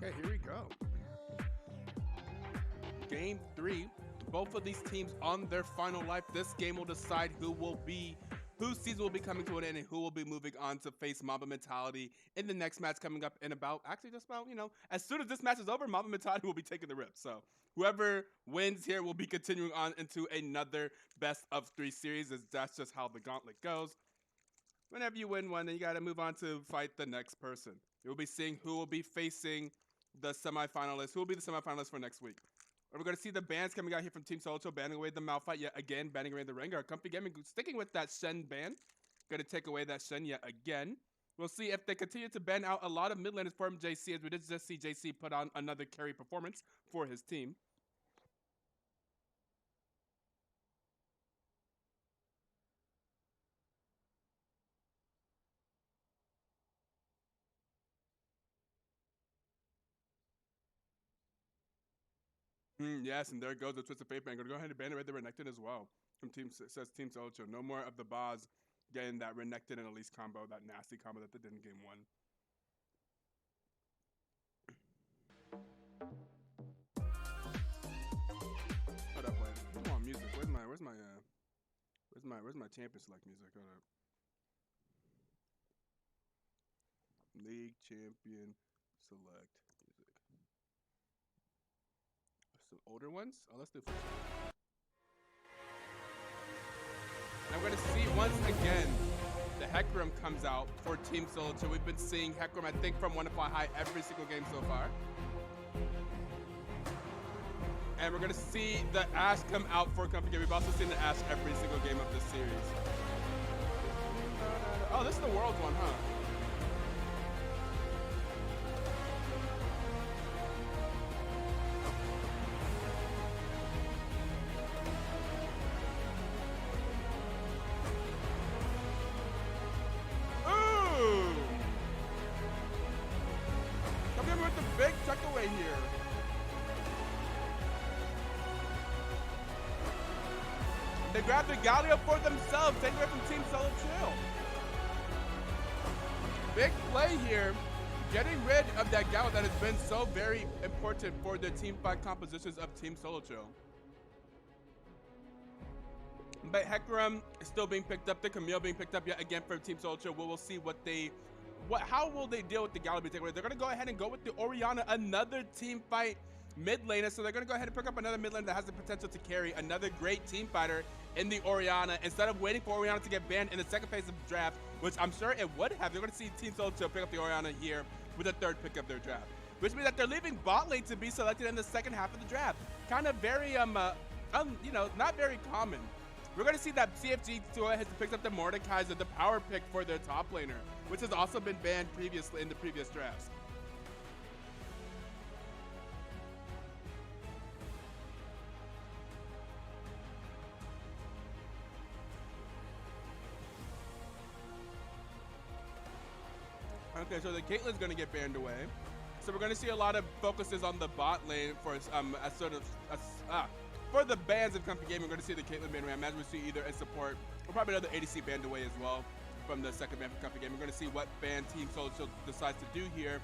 Okay, here we go. Game 3. Both of these teams on their final life. This game will decide whose season will be coming to an end and who will be moving on to face Mamba Mentality in the next match coming up in just about, as soon as this match is over, Mamba Mentality will be taking the rip. So whoever wins here will be continuing on into another best of 3 series, as that's just how the gauntlet goes. Whenever you win one, then you got to move on to fight the next person. You'll be seeing who will be facing the semifinalists, who will be the semifinalists for next week. We're going to see the bans coming out here from Team Solo, banning away the Malphite yet again, banning away the Rengar. Comfy Gaming sticking with that Shen ban. Going to take away that Shen yet again. We'll see if they continue to ban out a lot of mid laners for JC, as we did just see JC put on another carry performance for his team. Yes, and there goes the Twisted Fate ban. Going to go ahead and ban away the Renekton as well. From says Team Solo. No more of the Boz getting that Renekton and Elise combo, that nasty combo that they did in game 1. Hold up, wait. Come on, music. Where's my champion select music? Hold up. League champion select music. Some older ones? Oh, let's do first. And I'm going to see once again the Hecarim comes out for Team Solo. We've been seeing Hecarim, I think, from 1 to 5 high every single game so far. And we're going to see the Ashe come out for Comfy Game. We've also seen the Ashe every single game of this series. Oh, this is the World one, huh? Big tuck away here. They grab the Galio for themselves, taking away from Team Solo Chill. Big play here, getting rid of that Galio that has been so very important for the team fight compositions of Team Solo Chill. But Hecarim is still being picked up, the Camille being picked up yet again for Team Solo Chill. We'll see how will they deal with the Galio being taken away? They're going to go ahead and go with the Orianna, another team fight mid laner. So they're going to go ahead and pick up another mid laner that has the potential to carry another great team fighter in the Orianna. Instead of waiting for Orianna to get banned in the second phase of the draft, which I'm sure it would have, they're going to see Team Solo pick up the Orianna here with the third pick of their draft. Which means that they're leaving bot lane to be selected in the second half of the draft. Kind of very, not very common. We're going to see that CFG has picked up the Mordekaiser, the power pick for their top laner, which has also been banned previously in the previous drafts. Okay, so the Caitlyn's going to get banned away. So we're going to see a lot of focuses on the bot lane for for the bans of Comfy Gaming. We're going to see the Caitlyn banned away. I imagine we'll see either a support or probably another ADC banned away as well from the second ban for Comfy Gaming. We're going to see what ban Team Solo decides to do here.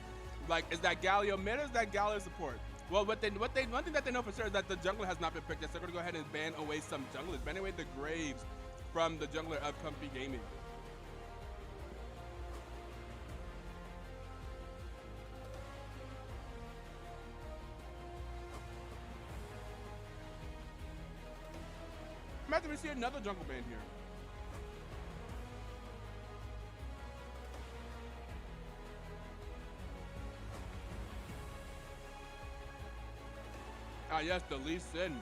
Like, is that Galio mid or is that Galio support? Well, one thing that they know for sure is that the jungler has not been picked yet. So they're going to go ahead and ban away some junglers, ban away the Graves from the jungler of Comfy Gaming. Imagine we see another jungle ban here. Ah, yes, the Lee Sin.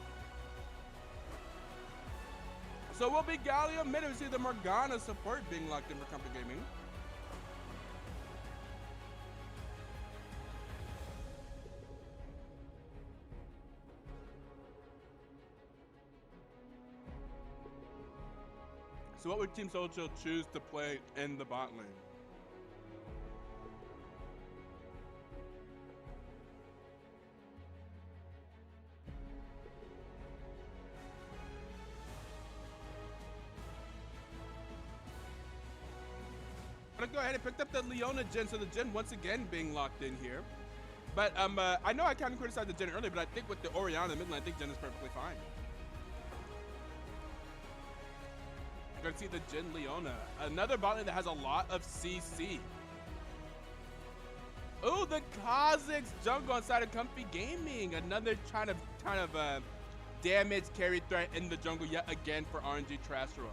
So we'll be Galio mid. We see the Morgana support being locked in for Comfy Gaming. So what would Team Solo choose to play in the bot lane? I'm gonna go ahead and pick up the Leona Jhin, so the Jhin once again being locked in here. But I know I kind of criticized the Jhin earlier, but I think with the Orianna in the mid lane, I think Jhin is perfectly fine. You're gonna see the Jhin Leona, another bot lane that has a lot of CC. Ooh, the Kha'Zix jungle inside of Comfy Gaming, another kind of damage carry threat in the jungle yet again for RNG Trash Roll.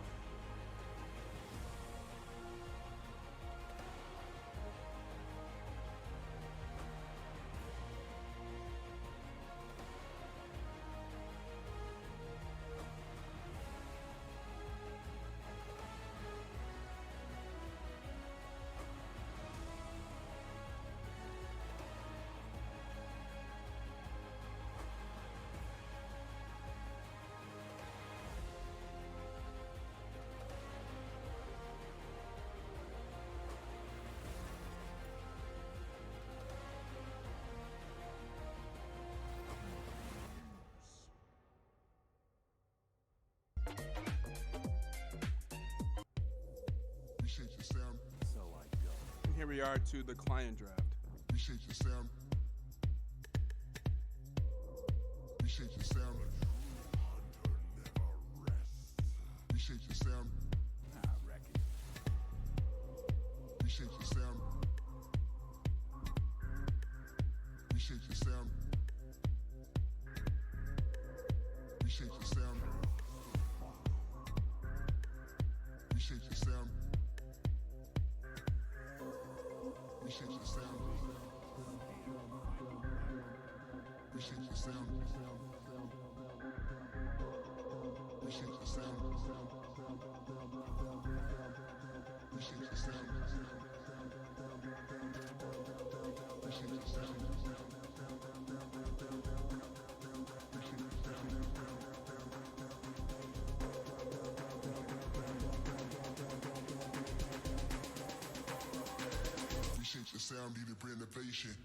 Appreciate your sound. So I go. And here we are to the client draft. Appreciate your sound. Appreciate your sound. Appreciate your sound. Appreciate your sound. Appreciate your sound. Appreciate your sound. Appreciate your sound. Appreciate your sound. Appreciate your sound. Appreciate your sound. Appreciate your sound. Appreciate your sound. Appreciate your sound, need a renovation.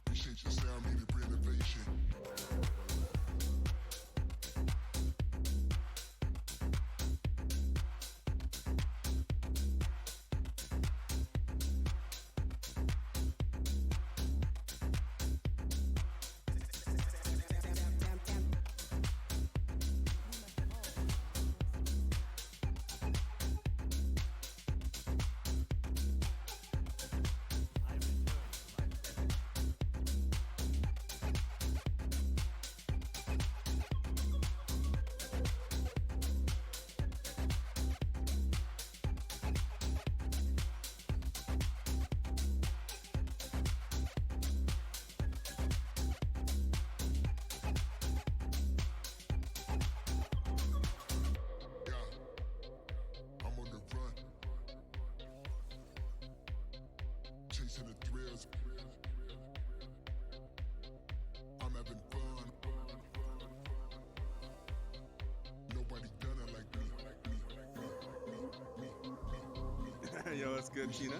Appreciate your sound, need a renovation. Chasing the thrills. I'm having fun. Nobody done it like me. Yo, that's good, Tina.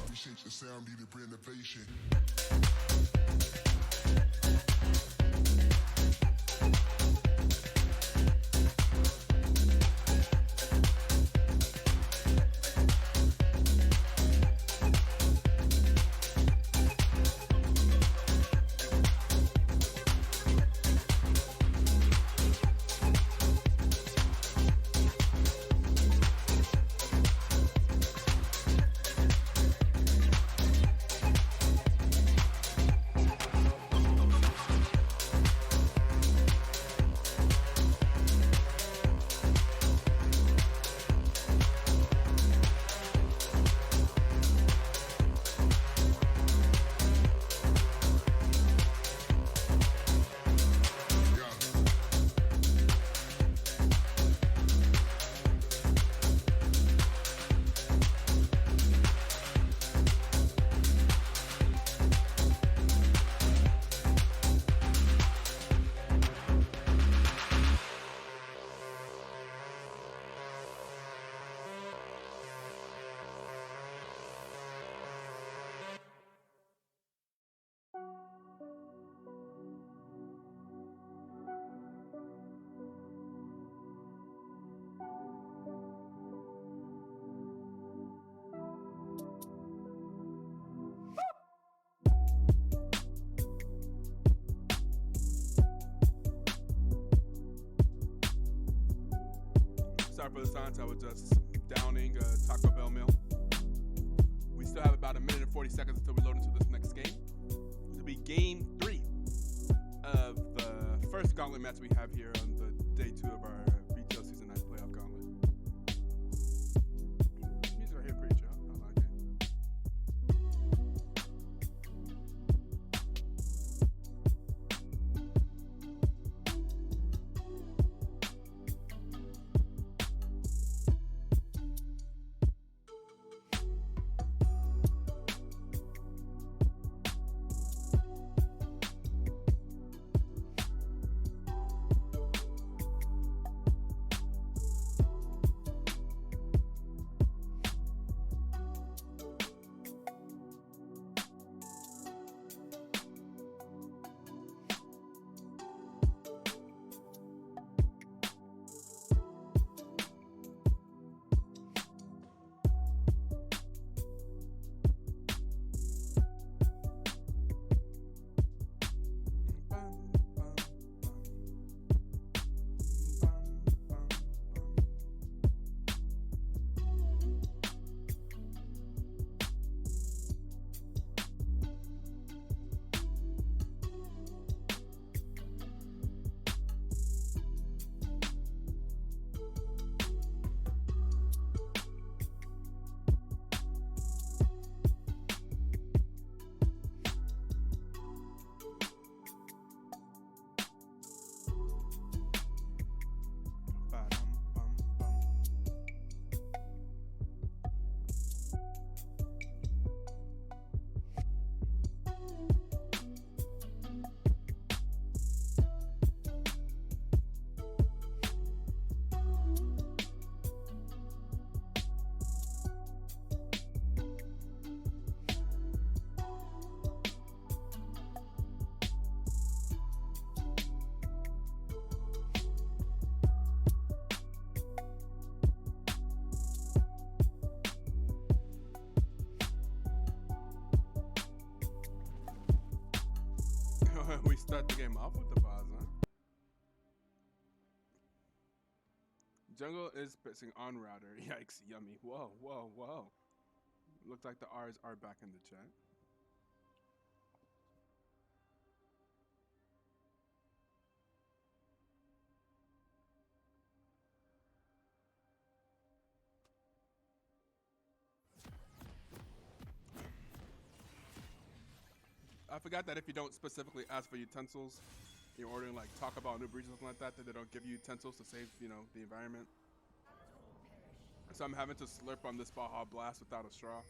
Appreciate your sound, need a renovation. silence. I was just downing a Taco Bell meal. We still have about 1 minute and 40 seconds until we load into this next game. It'll be game 3 of the first Gauntlet match we have here on the day 2 of our BTL Season 9 playoff Gauntlet. Music right here pretty chill. I like it. We start the game off with the pause, huh? Jungle is pissing on router. Yikes, yummy. Whoa, whoa, whoa. Looks like the R's are back in the chat. I forgot that if you don't specifically ask for utensils, you're ordering like Taco Bell, New Breeze, or something like that, that they don't give you utensils to save, you know, the environment. So I'm having to slurp on this Baja Blast without a straw.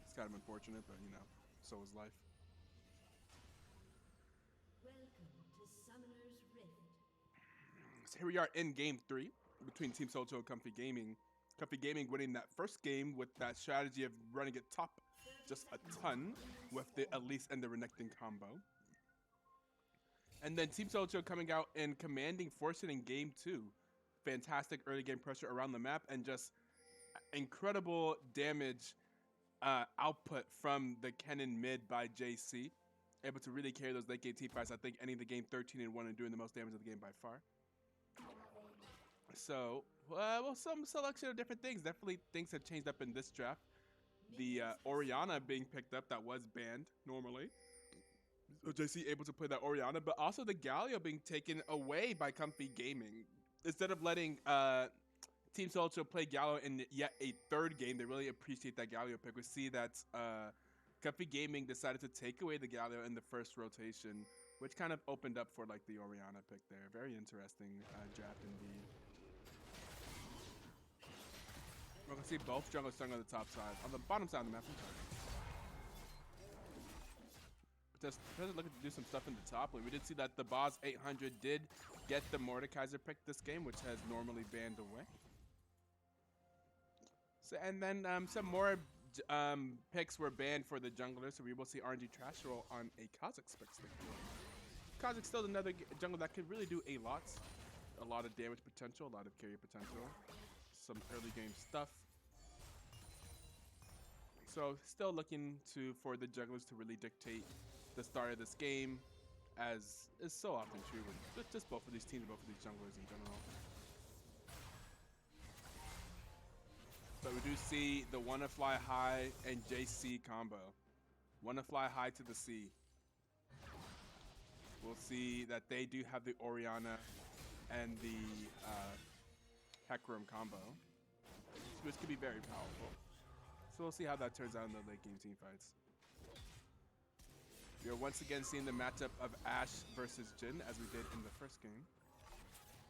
It's kind of unfortunate, but you know, so is life. Welcome to Summoner's Rift. So here we are in game 3 between Team Solcho and Comfy Gaming. Comfy Gaming winning that first game with that strategy of running it top just a ton with the Elise and the Renekton combo. And then Team Solcho coming out and commanding Fortune in game 2. Fantastic early game pressure around the map and just incredible damage output from the Kennen mid by JC. Able to really carry those late game team fights. I think ending the game 13-1 and doing the most damage of the game by far. So, well, some selection of different things. Definitely things have changed up in this draft. The Orianna being picked up that was banned normally. So JC able to play that Orianna, but also the Galio being taken away by Comfy Gaming. Instead of letting Team Solcho play Galio in yet a third game, they really appreciate that Galio pick. We see that Comfy Gaming decided to take away the Galio in the first rotation, which kind of opened up for like the Orianna pick there. Very interesting draft indeed. We're gonna see both jungles starting on the top side. On the bottom side of the map, I'm sorry. Just looking to do some stuff in the top lane. We did see that the Boz 800 did get the Mordekaiser pick this game, which has normally banned away. So, and then some more picks were banned for the jungler, so we will see RNG Trash Roll on a Kha'Zix pick stick. Kha'Zix still another jungle that could really do a lot of damage potential, a lot of carry potential. Some early game stuff. So still looking for the jugglers to really dictate the start of this game, as is so often true with just both of these teams, both of these junglers in general. But we do see the Wanna Fly High and JC combo. Wanna Fly High to the sea. We'll see that they do have the Orianna and the Hecarim combo, which could be very powerful. So we'll see how that turns out in the late game team fights. We are once again seeing the matchup of Ashe versus Jhin as we did in the first game.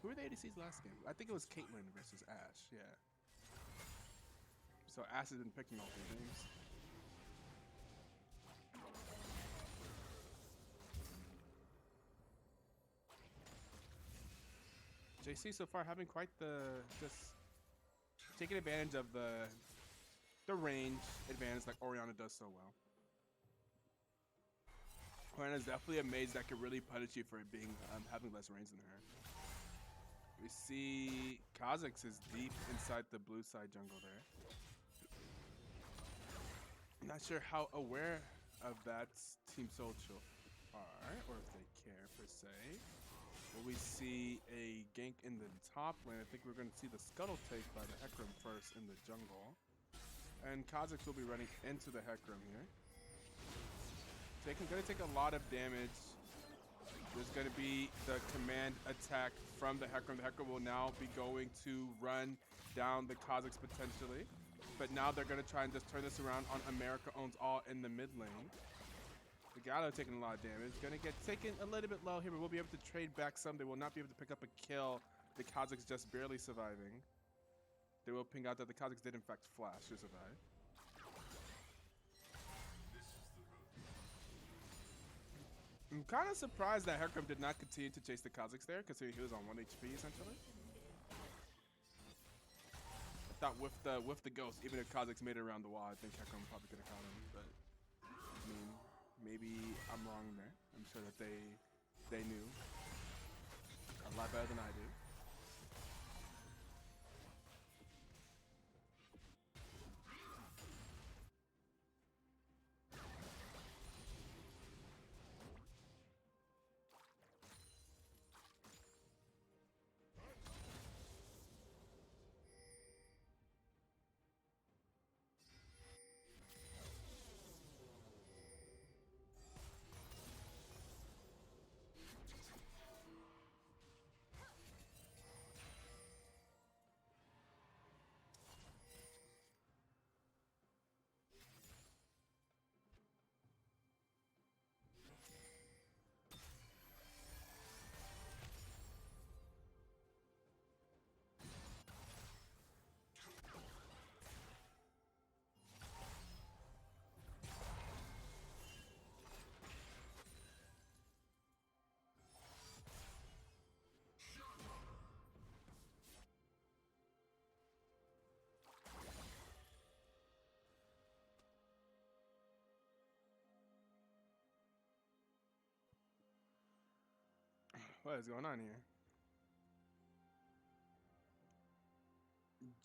Who were the ADCs last game? I think it was Caitlyn versus Ashe, yeah. So Ashe has been picking all three games. JC so far having quite the, just taking advantage of the range advantage like Orianna does so well. Orianna is definitely a mage that can really punish you for being having less range than her. We see Kha'Zix is deep inside the blue side jungle there. I'm not sure how aware of that Team Soldier are, or if they care per se. But we see a gank in the top lane. I think we're going to see the scuttle take by the Hecarim first in the jungle. And Kha'Zix will be running into the Hecarim here. Going to take a lot of damage. There's going to be the command attack from the Hecarim. The Hecarim will now be going to run down the Kha'Zix potentially. But now they're going to try and just turn this around on America Owns All in the mid lane. The Gallo taking a lot of damage. Going to get taken a little bit low here, but we'll be able to trade back some. They will not be able to pick up a kill. The Kha'Zix just barely surviving. They will ping out that the Kha'Zix did in fact flash to survive. I'm kind of surprised that Hecarim did not continue to chase the Kha'Zix there, because he was on 1 HP essentially. I thought with the ghost, even if Kha'Zix made it around the wall, I think Hecarim probably could have caught him. But I mean, maybe I'm wrong there. I'm sure that they knew a lot better than I do. What is going on here?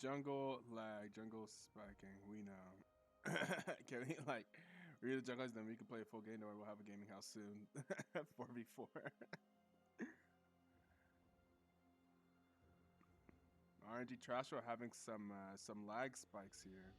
Jungle lag, jungle spiking, we know. Can we like read the jungles, then we can play a full game, or we'll have a gaming house soon. 4v4. RNG Trash are having some lag spikes here.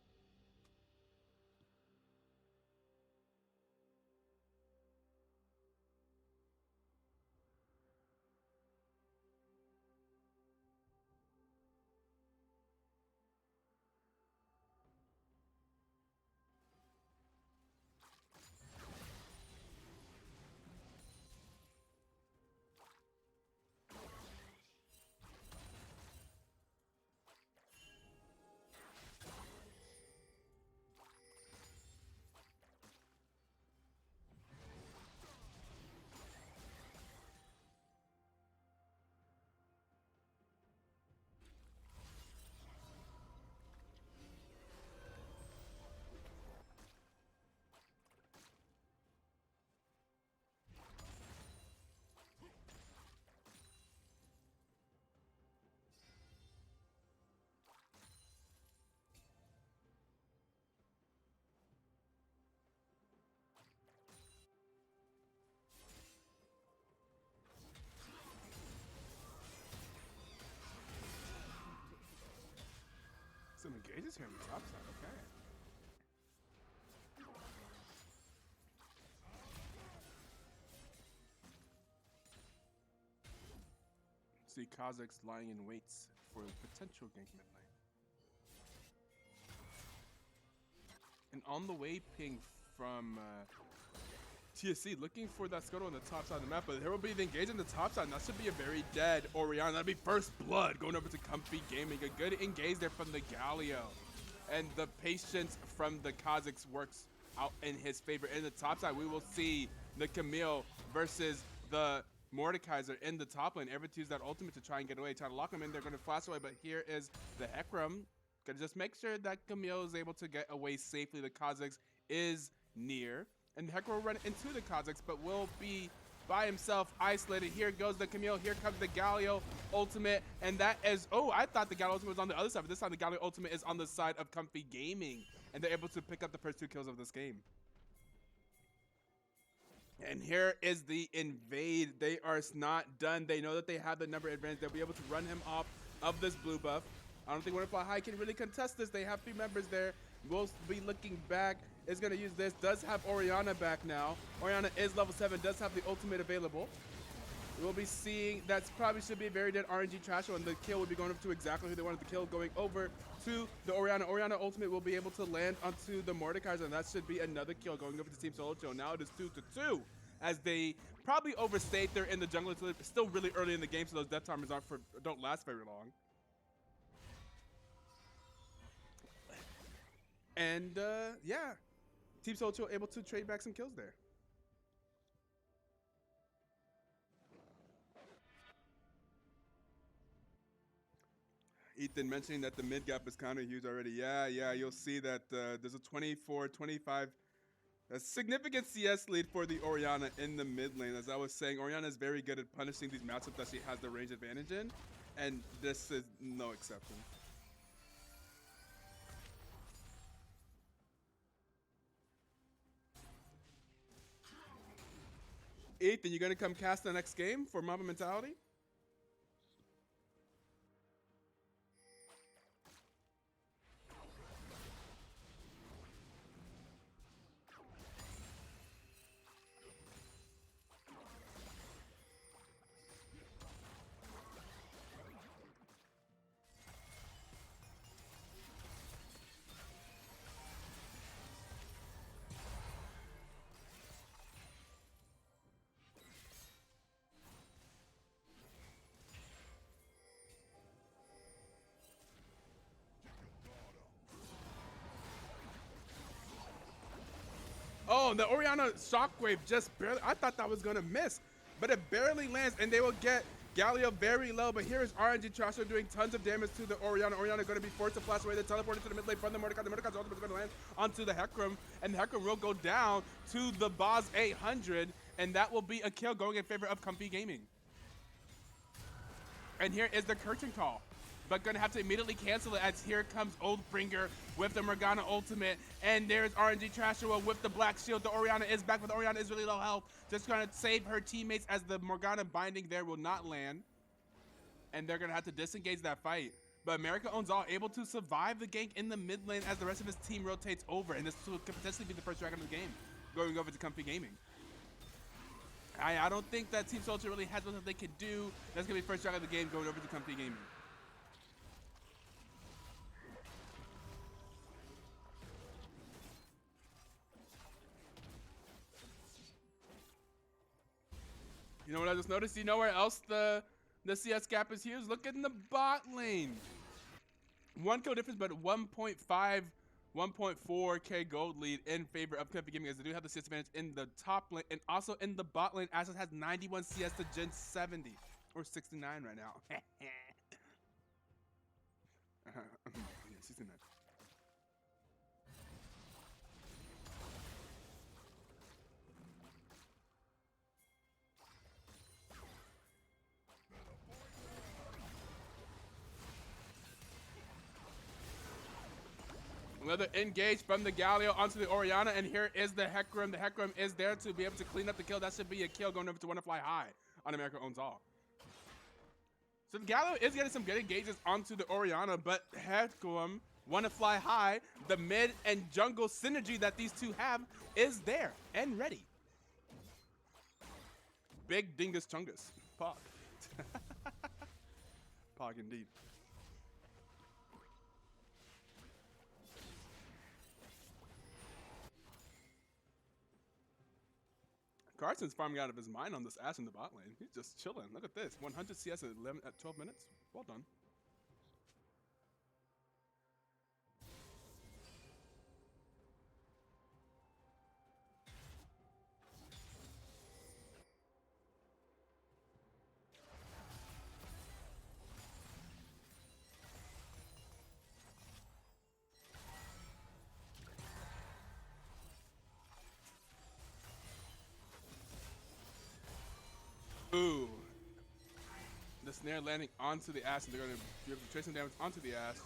engages here on the top side. Okay. See Kazakhs lying in waits for potential gank mid lane. And on the way, ping from TSC looking for that scuttle on the top side of the map, but there will be the engage on the top side, and that should be a very dead Orianna. That'll be first blood going over to Comfy Gaming. A good engage there from the Galio. And the patience from the Kazakhs works out in his favor. In the top side, we will see the Camille versus the Mordekaiser in the top lane. Ever use that ultimate to try and get away, try to lock him in. They're going to flash away, but here is the Hecarim. Gonna just make sure that Camille is able to get away safely. The Kazakhs is near. And Hecarim will run into the Kazakhs, but will be by himself, isolated. Here goes the Camille. Here comes the Galio ultimate. And that is, oh, I thought the Galio ultimate was on the other side, but this time the Galio ultimate is on the side of Comfy Gaming. And they're able to pick up the first 2 kills of this game. And here is the invade. They are not done. They know that they have the number advantage. They'll be able to run him off of this blue buff. I don't think Wonderful High can really contest this. They have 3 members there. Will be looking back. Is going to use this. Does have Orianna back now. Orianna is level 7. Does have the ultimate available. We'll be seeing that probably should be a very dead RNG Trasho, and the kill will be going up to exactly who they wanted to kill, going over to the Orianna. Orianna ultimate will be able to land onto the Mordekaiser, and that should be another kill going over to Team Solo Show. Now it is 2-2, as they probably overstayed. They're in the jungle. It's still really early in the game, so those death timers don't last very long. And yeah, Team Solo Show able to trade back some kills there. Ethan mentioning that the mid gap is kind of huge already. Yeah, you'll see that there's a 24-25, a significant CS lead for the Orianna in the mid lane. As I was saying, Orianna is very good at punishing these matchups that she has the range advantage in, and this is no exception. Ethan, you gonna come cast the next game for Mamba Mentality? Oh, the Orianna Shockwave just barely, I thought that was gonna miss, but it barely lands, and they will get Galio very low. But here is RNG Trasho doing tons of damage to the Orianna. Orianna going to be forced to flash away. They teleport into the mid lane from the Mordekaiser. The Mordekaiser ultimate is going to land onto the Hecarim, and the Hecarim will go down to the Boz 800, and that will be a kill going in favor of Comfy Gaming. And here is the curtain call, but gonna have to immediately cancel it, as here comes Oathbringer with the Morgana ultimate, and there's RNG Trashua with the black shield. The Orianna is back, but the Orianna is really low health. Just gonna save her teammates, as the Morgana binding there will not land, and they're gonna have to disengage that fight. But America Owns All able to survive the gank in the mid lane as the rest of his team rotates over, and this could potentially be the first dragon of the game, going over to Comfy Gaming. I don't think that Team Soldier really has what they could do. That's gonna be first dragon of the game, going over to Comfy Gaming. You know what I just noticed? You know where else the CS gap is huge? Look in the bot lane. 1 kill difference, but 1.5, 1.4k gold lead in favor of Comfy Gaming, as they do have the CS advantage in the top lane, and also in the bot lane. Ashes has 91 CS to Gen 70, or 69 right now. Yeah, 69. Another engage from the Galio onto the Orianna, and here is the Hecarim. The Hecarim is there to be able to clean up the kill. That should be a kill going over to Wonderfly High on America Owns All. So the Galio is getting some good engages onto the Orianna, but Hecarim want to fly high. The mid and jungle synergy that these two have is there and ready. Big dingus chungus. Pog. Pog indeed. Carson's farming out of his mind on this Ashe in the bot lane. He's just chilling. Look at this. 100 CS at 12 minutes. Well done. Ooh. The snare landing onto the Ashe, and they're going to be able to trace some damage onto the Ashe.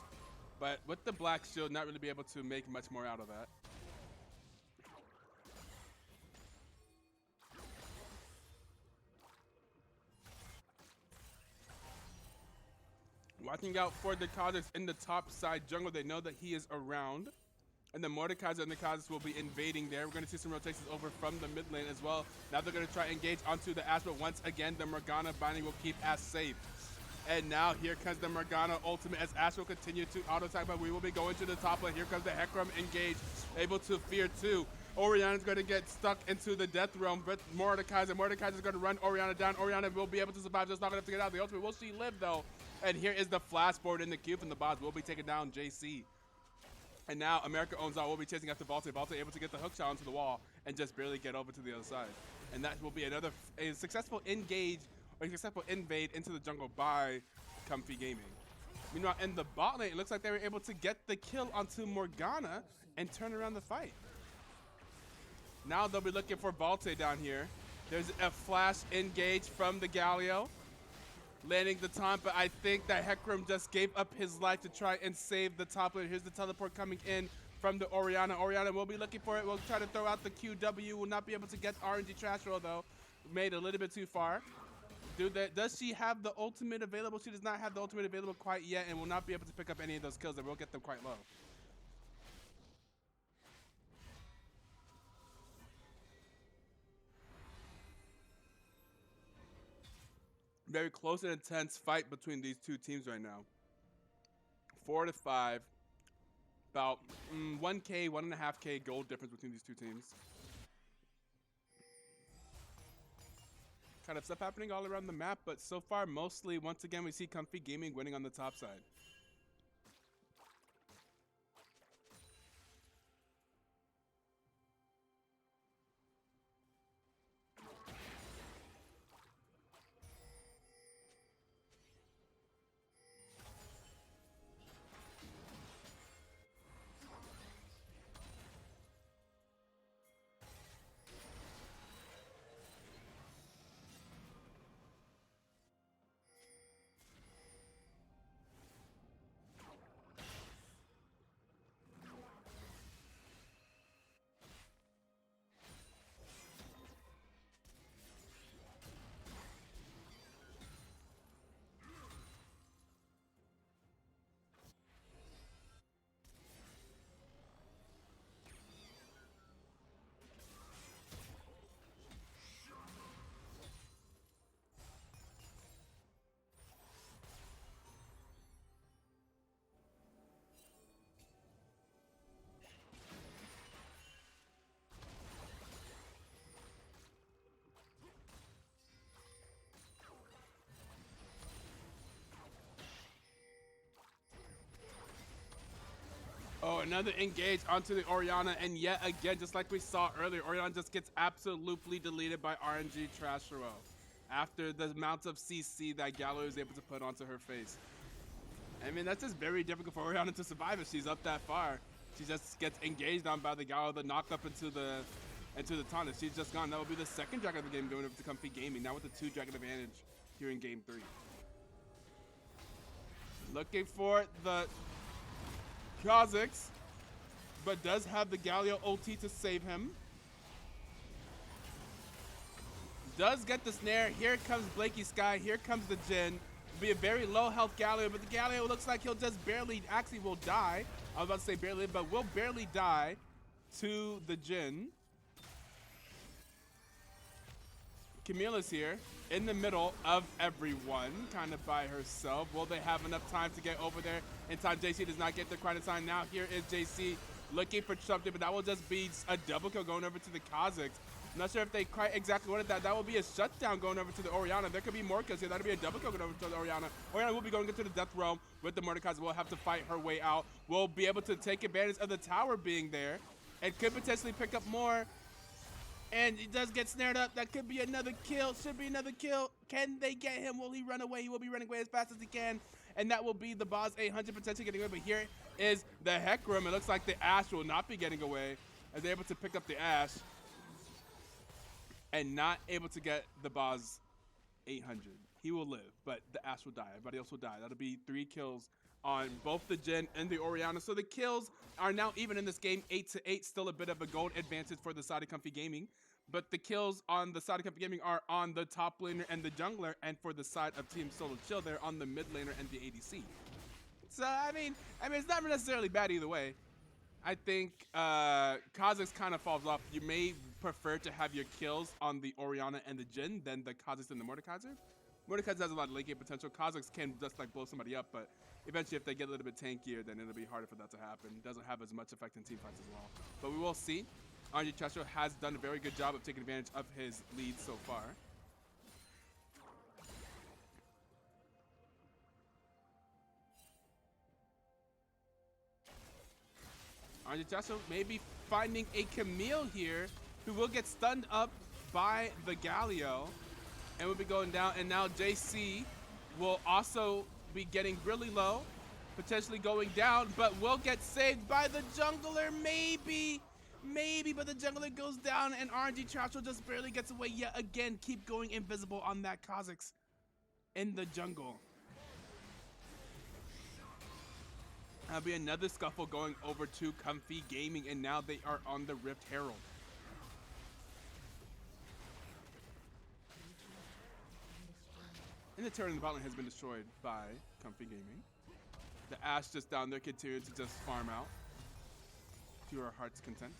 But with the black shield, not really be able to make much more out of that. Watching out for the Kha'Zix in the top side jungle. They know that he is around. And the Mordekaiser and the Kha'Zix will be invading there. We're going to see some rotations over from the mid lane as well. Now they're going to try and engage onto the Ashe, but once again, the Morgana binding will keep Ashe safe. And now here comes the Morgana ultimate as Ashe will continue to auto-attack, but we will be going to the top lane. Here comes the Hecarim engage, able to fear two. Orianna's going to get stuck into the death realm, but Mordekaiser's going to run Orianna down. Orianna will be able to survive, just not enough to get out of the ultimate. Will she live, though? And here is the flash forward in the queue from the bots. Will be taking down JC. And now America owns out. Will be chasing after Valte. Valte able to get the hook shot onto the wall and just barely get over to the other side. And that will be another a successful engage or a successful invade into the jungle by Comfy Gaming. Meanwhile, in the bot lane, it looks like they were able to get the kill onto Morgana and turn around the fight. Now they'll be looking for Valte down here. There's a flash engage from the Galio, landing the taunt, but I think that Hecarim just gave up his life to try and save the top lane. Here's the teleport coming in from the Orianna. Orianna will be looking for it. We'll try to throw out the QW. Will not be able to get RNG trash roll, though. Made a little bit too far. Does she have the ultimate available? She does not have the ultimate available quite yet and will not be able to pick up any of those kills. That will get them quite low. Very close and intense fight between these two teams right now. 4 to 5. About 1K, 1.5K gold difference between these two teams. Kind of stuff happening all around the map, but so far mostly, once again, we see Comfy Gaming winning on the top side. Oh, another engage onto the Orianna, and yet again, just like we saw earlier, Orianna just gets absolutely deleted by RNG Trash Row after the amount of CC that Gallo is able to put onto her face. I mean, that's just very difficult for Orianna to survive if she's up that far. She just gets engaged on by the Gallo, the knock up into the taunt. She's just gone. That will be the second dragon of the game going over to Comfy Gaming, now with the 2 dragon advantage here in game 3. Looking for the Kha'Zix, but does have the Galio ulti to save him. Does get the snare. Here comes Blakey Sky. Here comes the Jhin. Be a very low health Galio, but the Galio looks like he'll just barely, actually will die. I was about to say barely live, but will barely die to the Jin. Camille is here in the middle of everyone, kind of by herself. Will they have enough time to get over there in time? JC does not get the credit sign. Now here is JC looking for something, but that will just be a double kill going over to the Kazakhs. Not sure if they quite exactly wanted that. That will be a shutdown going over to the Orianna. There could be more kills here. That'll be a double kill going over to the Orianna. Orianna will be going into the death realm with the Mordekaiser. Will have to fight her way out. Will be able to take advantage of the tower being there and could potentially pick up more. And he does get snared up. That could be another kill. Should be another kill. Can they get him? Will he run away? He will be running away as fast as he can. And that will be the boss 800 potentially getting away. But here is the Hecarim. It looks like the Ash will not be getting away as they're able to pick up the Ash. And not able to get the boss 800. He will live, but the Ash will die. Everybody else will die. That'll be 3 kills on both the Jin and the Orianna. So the kills are now even in this game, 8-8. Still a bit of a gold advantage for the Saudi Comfy Gaming. But the kills on the Saudi Comfy Gaming are on the top laner and the jungler, and for the side of Team Solo Chill, they're on the mid laner and the ADC. So I mean, it's not necessarily bad either way. I think Kazakhs kind of falls off. You may prefer to have your kills on the Orianna and the Jin than the Kazakhs and the Mordekaiser. Mordekaiser has a lot of late game potential. Kazakhs can just like blow somebody up, but eventually if they get a little bit tankier, then it'll be harder for that to happen. Doesn't have as much effect in team fights as well. But we will see. Andre Chestro has done a very good job of taking advantage of his lead so far. Andre Chestro maybe finding a Camille here who will get stunned up by the Galio and will be going down. And now JC will also be getting really low, potentially going down, but will get saved by the jungler, maybe, but the jungler goes down and RNG Chestro just barely gets away yet again. Keep going invisible on that Kazakhs in the jungle. That'll be another scuffle going over to Comfy Gaming, and now they are on the Rift Herald. And the turret in the bottom has been destroyed by Comfy Gaming. The Ashe just down there continuing to just farm out to our heart's content.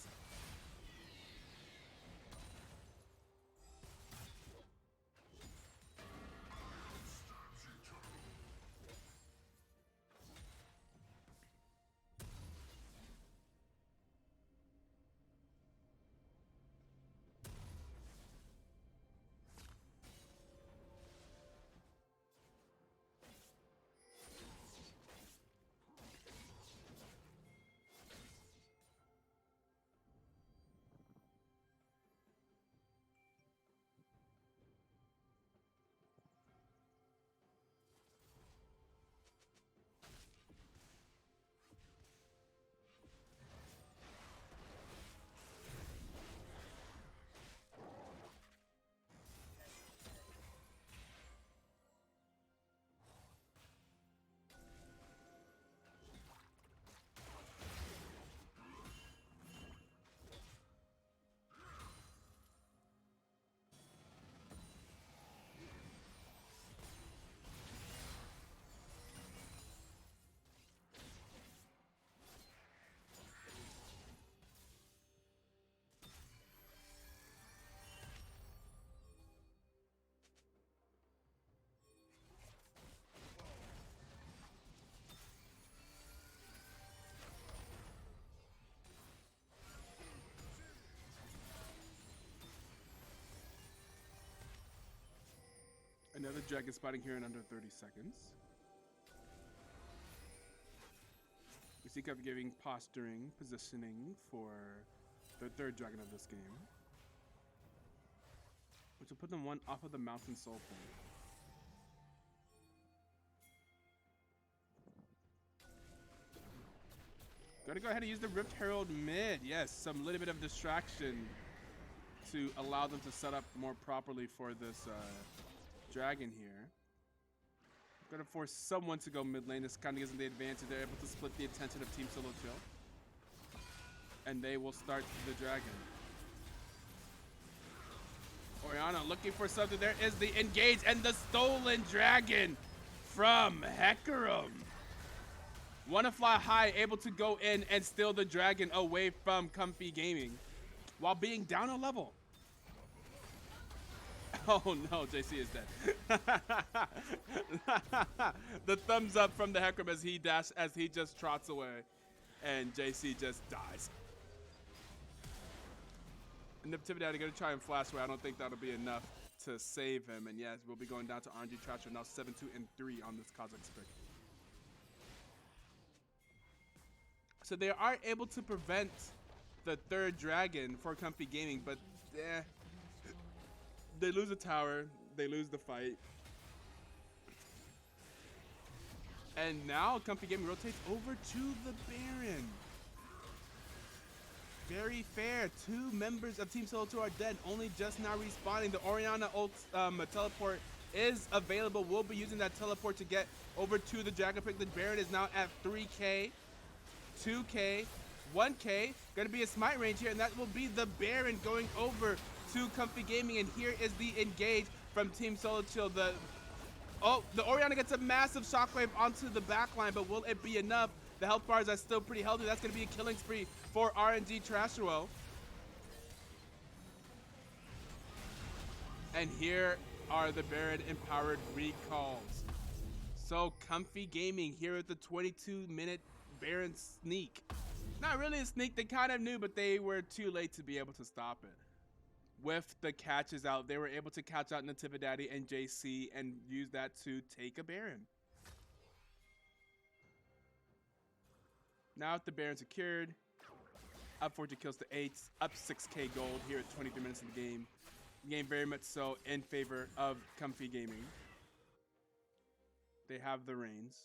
Another dragon spotting here in under 30 seconds. We see Comfy Gaming posturing, positioning for their third dragon of this game, which will put them one off of the Mountain Soul Point. Gotta go ahead and use the Rift Herald mid. Yes, some little bit of distraction to allow them to set up more properly for this dragon here. Gonna force someone to go mid lane. This kind of gives them the advantage. They're able to split the attention of Team Solo Chill. And they will start the dragon. Orianna looking for something. There is the engage and the stolen dragon from Hecarim. Wanna Fly High able to go in and steal the dragon away from Comfy Gaming while being down a level. Oh no, JC is dead. The thumbs up from the Hecarim as he just trots away, and JC just dies. And Nativity gonna try and flash away. I don't think that'll be enough to save him. And yes, we'll be going down to RNG Trasher now 7-2-3 on this Kazakh's pick. So they are able to prevent the third dragon for Comfy Gaming, but they lose a tower, they lose the fight. And now Comfy Gaming rotates over to the Baron. Very fair. 2 members of Team Solo 2 are dead, only just now respawning. The Orianna ult teleport is available. We'll be using that teleport to get over to the dragon pick. The Baron is now at 3k, 2k, 1k. Gonna be a smite range here, and that will be the Baron going over to Comfy Gaming. And here is the engage from Team Solo Chill. The Orianna gets a massive shockwave onto the backline, but will it be enough? The health bars are still pretty healthy. That's going to be a killing spree for RNG Trasherwell. And here are the Baron empowered recalls. So Comfy Gaming here at the 22-minute Baron sneak. Not really a sneak, they kind of knew, but they were too late to be able to stop it. With the catches out, they were able to catch out Nativity and JC and use that to take a Baron. Now with the Baron secured, up 40 kills to 8, up 6k gold here at 23 minutes in the game. Game very much so in favor of Comfy Gaming. They have the reins.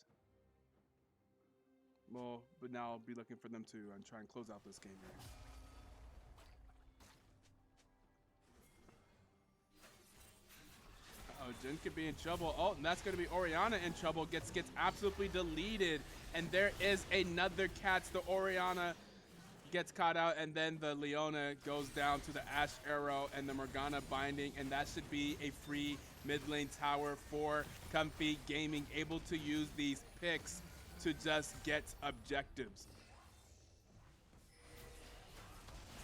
Well, but now I'll be looking for them to try and close out this game here. Oh, Jin could be in trouble. Oh, and that's going to be Orianna in trouble. Gets absolutely deleted. And there is another catch. The Orianna gets caught out, and then the Leona goes down to the Ash Arrow and the Morgana binding, and that should be a free mid lane tower for Comfy Gaming, able to use these picks to just get objectives.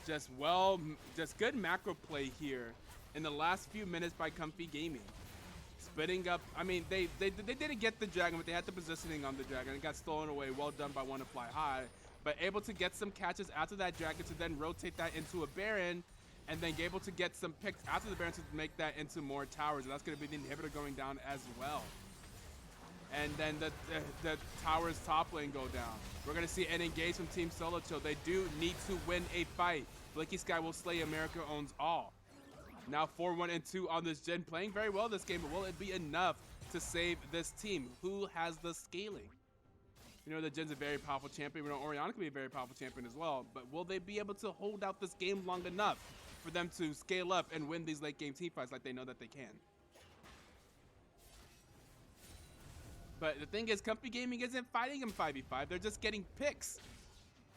Just good macro play here in the last few minutes by Comfy Gaming. Splitting up, I mean, they didn't get the dragon, but they had the positioning on the dragon. It got stolen away. Well done by Wanna Fly High, but able to get some catches after that dragon to then rotate that into a Baron, and then able to get some picks after the Baron to make that into more towers. And that's going to be the inhibitor going down as well. And then the towers top lane go down. We're going to see an engage from Team Solo Chill. They do need to win a fight. Blicky Sky will slay. America owns all. Now 4-1-2 on this Jin, playing very well this game, but will it be enough to save this team? Who has the scaling? You know, the Jin's a very powerful champion. We know Orianna can be a very powerful champion as well, but will they be able to hold out this game long enough for them to scale up and win these late game team fights like they know that they can? But the thing is, Comfy Gaming isn't fighting them 5v5. They're just getting picks.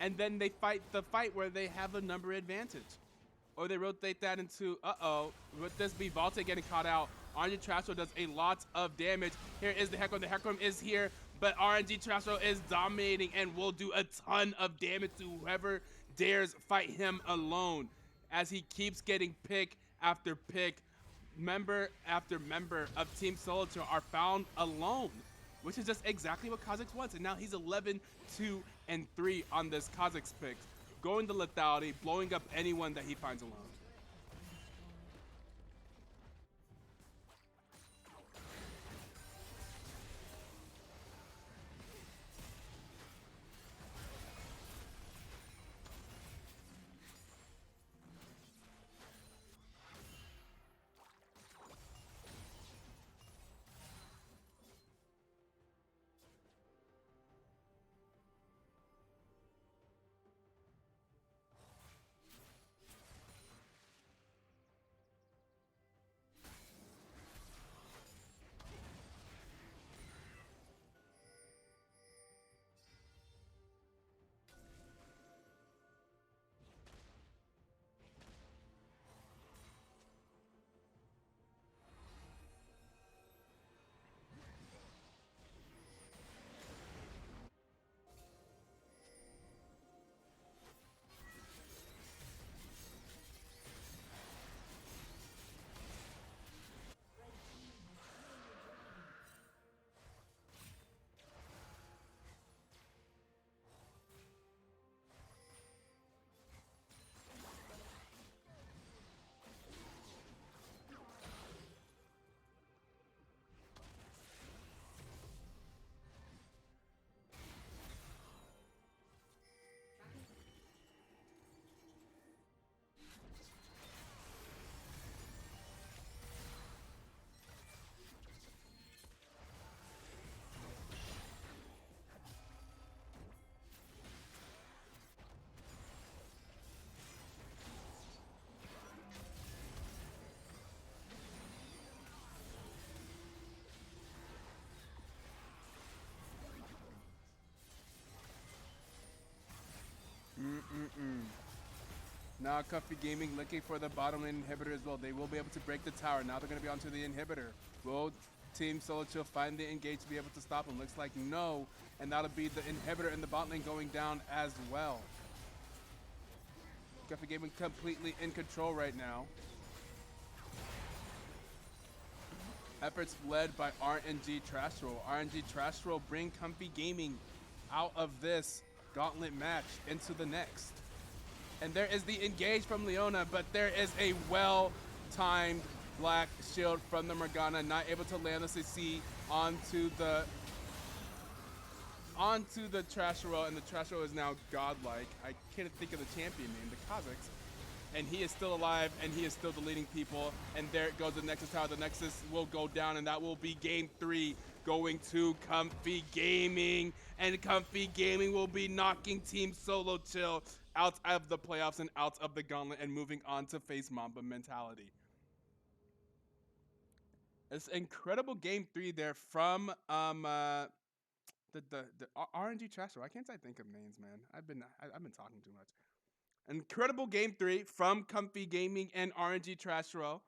And then they fight the fight where they have a number advantage. Or they rotate that into, would this be Valte getting caught out? RNG Trasho does a lot of damage. Here is the Hecarim. The Hecarim is here, but RNG Trasho is dominating and will do a ton of damage to whoever dares fight him alone, as he keeps getting pick after pick. Member after member of Team Solo are found alone, which is just exactly what Kha'Zix wants. And now he's 11-2-3 on this Kha'Zix pick, going to lethality, blowing up anyone that he finds alone. Now Comfy Gaming looking for the bottom lane inhibitor as well. They will be able to break the tower. Now they're going to be onto the inhibitor. Will Team Solo Chill find the engage to be able to stop him? Looks like no. And that'll be the inhibitor in the bot lane going down as well. Comfy Gaming completely in control right now. Efforts led by RNG Trash Roll. RNG Trash Roll bring Comfy Gaming out of this gauntlet match into the next. And there is the engage from Leona, but there is a well-timed black shield from the Morgana, not able to land the CC onto the Trash Roll, and the Trash Roll is now godlike. I can't think of the champion name, the Kazakhs. And he is still alive, and he is still deleting people. And there it goes, the Nexus Tower. The Nexus will go down, and that will be game 3 going to Comfy Gaming. And Comfy Gaming will be knocking Team Solo Chill out of the playoffs and out of the gauntlet and moving on to face Mamba Mentality. It's incredible game 3 there from the RNG Trash. Why can't I think of names, man? I've been talking too much. Incredible game 3 from Comfy Gaming and RNG Trash Row.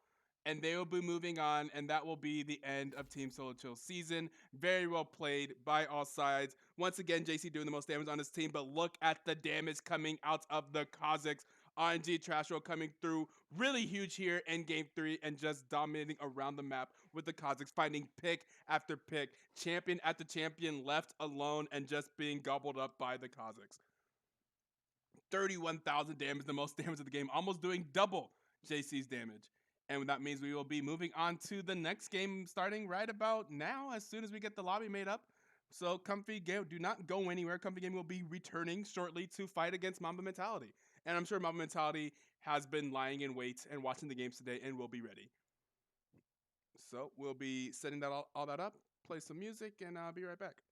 And they will be moving on, and that will be the end of Team Solo Chill season. Very well played by all sides. Once again, JC doing the most damage on his team, but look at the damage coming out of the Kazakhs. RNG Trash Row coming through really huge here in game 3 and just dominating around the map with the Kazakhs, finding pick after pick, champion after champion left alone and just being gobbled up by the Kazakhs. 31,000 damage, the most damage of the game, almost doing double JC's damage. And that means we will be moving on to the next game starting right about now as soon as we get the lobby made up. So Comfy Game, do not go anywhere. Comfy Game will be returning shortly to fight against Mamba Mentality. And I'm sure Mamba Mentality has been lying in wait and watching the games today and will be ready. So we'll be setting that all that up, play some music, and I'll be right back.